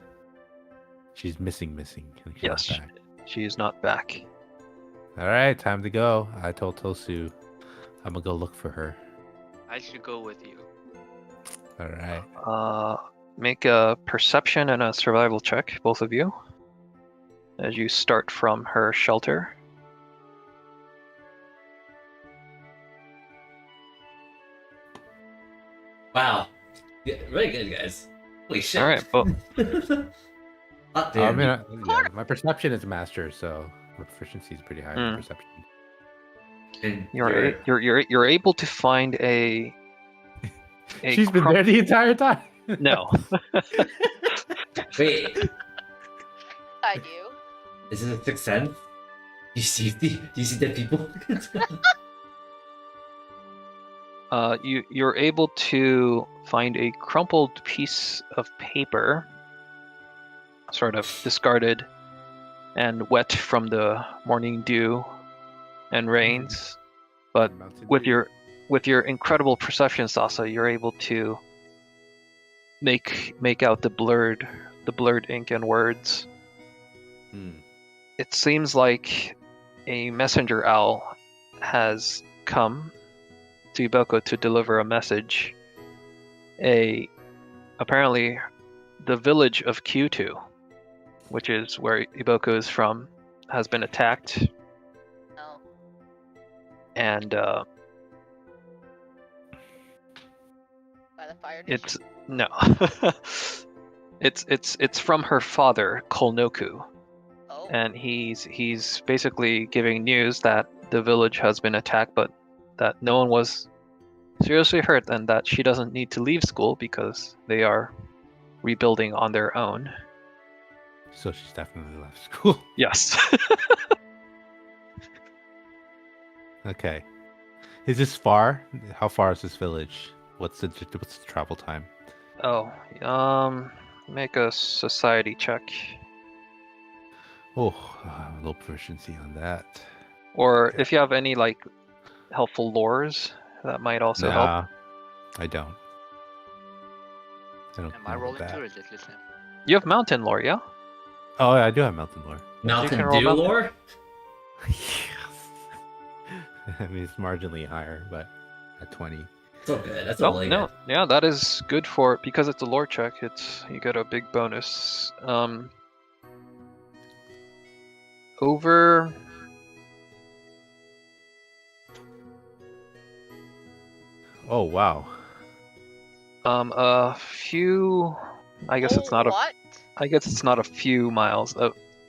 She's missing. and she's not Yes. back. she's not back. All right, time to go. I told Tosu I'm gonna go look for her. I should go with you. All right. Make a perception and a survival check, both of you, as you start from her shelter. Wow. Yeah, really good, guys. Holy shit. All right, well, Hot I damn. mean, yeah, my perception is master, so my proficiency is pretty high in Hmm. perception. And you're able to find a She's been there the entire time. No. Wait, I do. is it a sixth sense? Do you see dead people? You're able to find a crumpled piece of paper, sort of discarded and wet from the morning dew and rains. But with your incredible perception, Sasa, you're able to make out the blurred ink and words. It seems like a messenger owl has come to Iboko to deliver a message. Apparently the village of Q2, which is where Iboko is from, has been attacked, No. and By the fire nation. it's no. it's from her father, Kolnoku. Oh. And he's basically giving news that the village has been attacked, but that no one was seriously hurt, and that she doesn't need to leave school because they are rebuilding on their own. So she's definitely left school. Yes. Okay. Is this far? How far is this village? What's the travel time? Oh, make a society check. Oh, low proficiency on that. Or Okay. if you have any like helpful lores, that might also help. Nah, I don't. I don't Am I know rolling that. too, or is it just him? You have mountain lore, yeah? Oh, yeah, I do have mountain lore. Mountain can roll Dew Mountain. lore? Yes. I mean, it's marginally higher, but at 20. So good. That's Oh really no, good. yeah, that is good for because it's a lore check. You get a big bonus. Over. Oh, wow. A few. I guess it's not a. What? I guess it's not a few miles.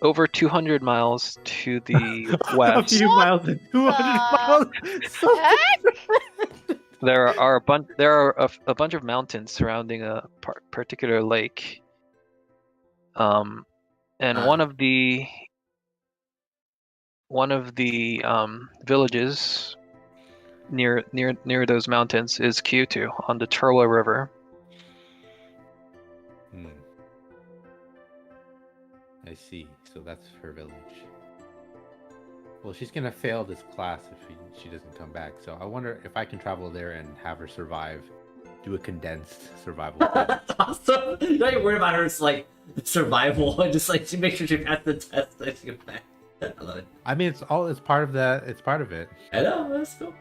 Over 200 miles to the A west. few miles and 200 miles. So Heck? There are a bunch of mountains surrounding a particular lake. And one of the villages near those mountains is Kyoto on the Turwa River. Hmm. I see. So that's her village. Well, she's gonna fail this class if she doesn't come back. So I wonder if I can travel there and have her survive. Do a condensed survival. thing. That's awesome. You're not even worried about her like survival. Just like to make sure she passed the test and she get back. I love it. I mean, it's part of that. It's part of it. I know. That's cool.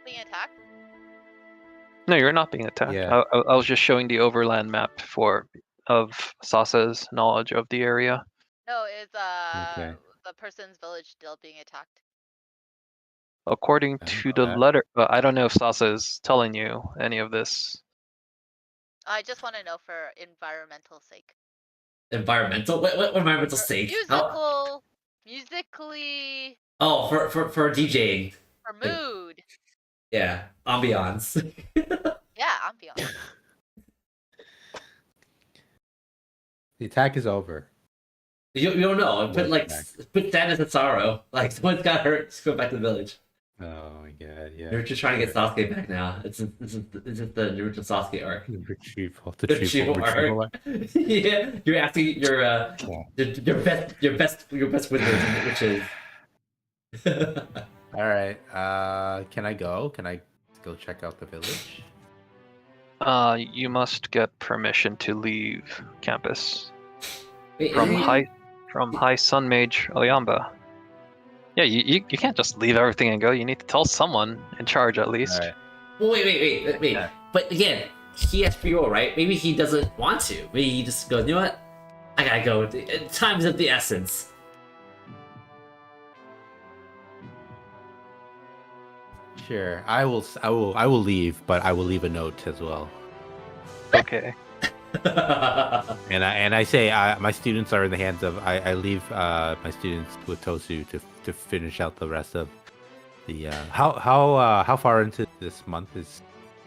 Being attacked? No, you're not being attacked. Yeah. I was just showing the overland map of Sasa's knowledge of the area. No, is Okay. the person's village still being attacked? According I to don't know the that. letter, I don't know if Sasa is telling you any of this. I just want to know for environmental sake. Environmental. What environmental For sake? How- musically, Oh, for DJing. for mood. Yeah, ambiance. Yeah, ambiance. The attack is over. You don't know. Put like Back. put sadness and sorrow. Like someone's got hurt. Just go back to the village. Oh my god! Yeah. You're just trying to get Sasuke back now. It's just the Naruto Sasuke arc. The retrieval. Retrieval arc. Yeah, you're asking your your best wizard, which is. All right. Can I go? Can I go check out the village? You must get permission to leave campus Wait, from isn't he- High Sun Mage Oyamba. Yeah, you can't just leave everything and go. You need to tell someone in charge at least. All right. Well, wait. Yeah. But again, he has free will, right? Maybe he doesn't want to. Maybe he just goes, you know what? I gotta go. Time's of the essence. Sure. I will leave, but I will leave a note as well. Okay. And I say my students are in the hands of. I leave my students with Tosu to finish out the rest of the. How far into this month is?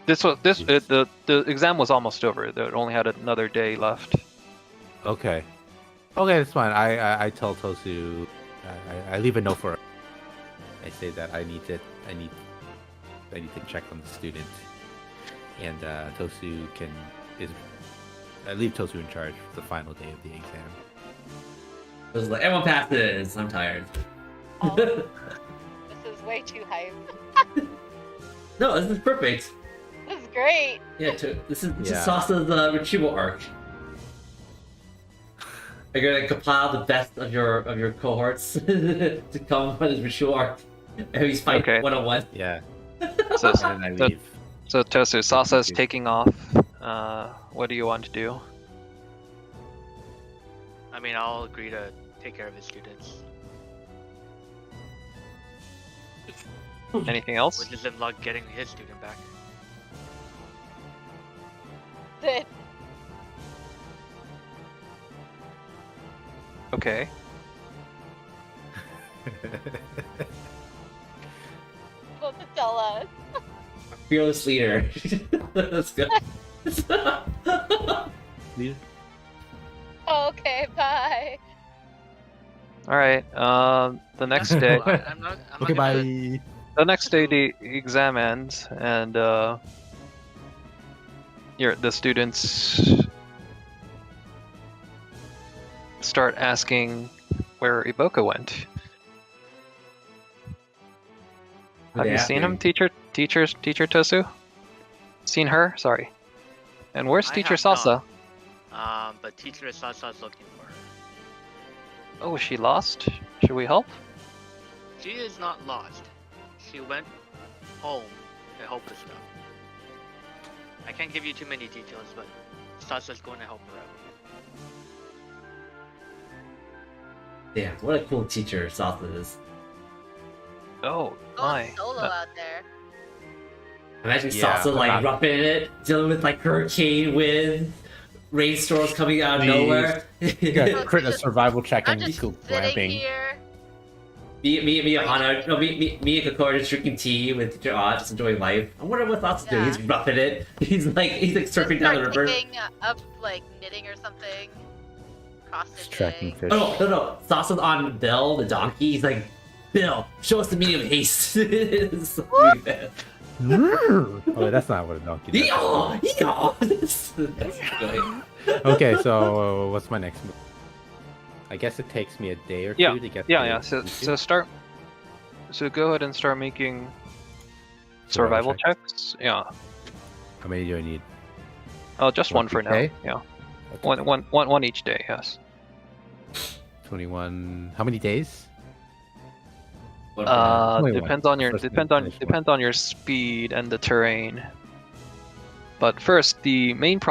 The exam was almost over. It only had another day left. Okay. Okay, that's fine. I tell Tosu. I leave a note for her. I say that I need to check on the student, and Tosu I leave Tosu in charge for the final day of the exam. It was like, everyone passes. I'm tired. Oh, this is way too hype. No, this is perfect. This is great. Yeah, this is Yeah. Sasa's retrieval arc. You're gonna compile the best of your cohorts to come on his retrieval arc. And he's fighting Okay. 1-on-1. Yeah, So, and then I leave. so Tosu, Sasa is taking off. What do you want to do? I mean, I'll agree to take care of his students. Anything else? Which is in luck getting his student back. Okay. Supposed to tell us. Fearless leader. That's good. Okay, bye. All right. The next day, I'm not Okay, gonna- bye. the next day the exam ends, and the students start asking where Iboka went. Have you seen him, teacher Tosu? Seen her? Sorry. And where's I teacher have not. Salsa? But teacher Sasa's looking for her. Oh, is she lost? Should we help? She is not lost. She went home to help us stuff. I can't give you too many details, but Sasa's going to help her out. Damn, what a cool teacher Salsa is. Oh Going my. solo out there. Imagine Yeah, Salsa like roughing it, dealing with like hurricane wind, rainstorms coming out of Please. nowhere. You gotta crit a survival check I'm and just go sitting glamping. here. me and Hana, no, me and Kokoro just drinking tea with teacher Odd, just enjoying life. I wonder what Salsa's doing. Yeah. He's roughing it. He's like surfing down the Start river. picking up like knitting or something. Cross Just tracking stitching. fish. No. Salsa's on Bill, the donkey. He's like, Bill, show us the meaning of haste. It's really bad. Oh, that's not what a donkey does. Yeehaw! That's good. Okay, so what's my next move? I guess it takes me a day or two Yeah, to get. Yeah. to So go ahead and start making Survival survival checks. Yeah. How many do I need? Oh, just one for now. Okay. Yeah. Okay. One each day. Yes. 21. How many days? Only one. Depends on your First finish one. depends on your speed and the terrain. But first, the main problem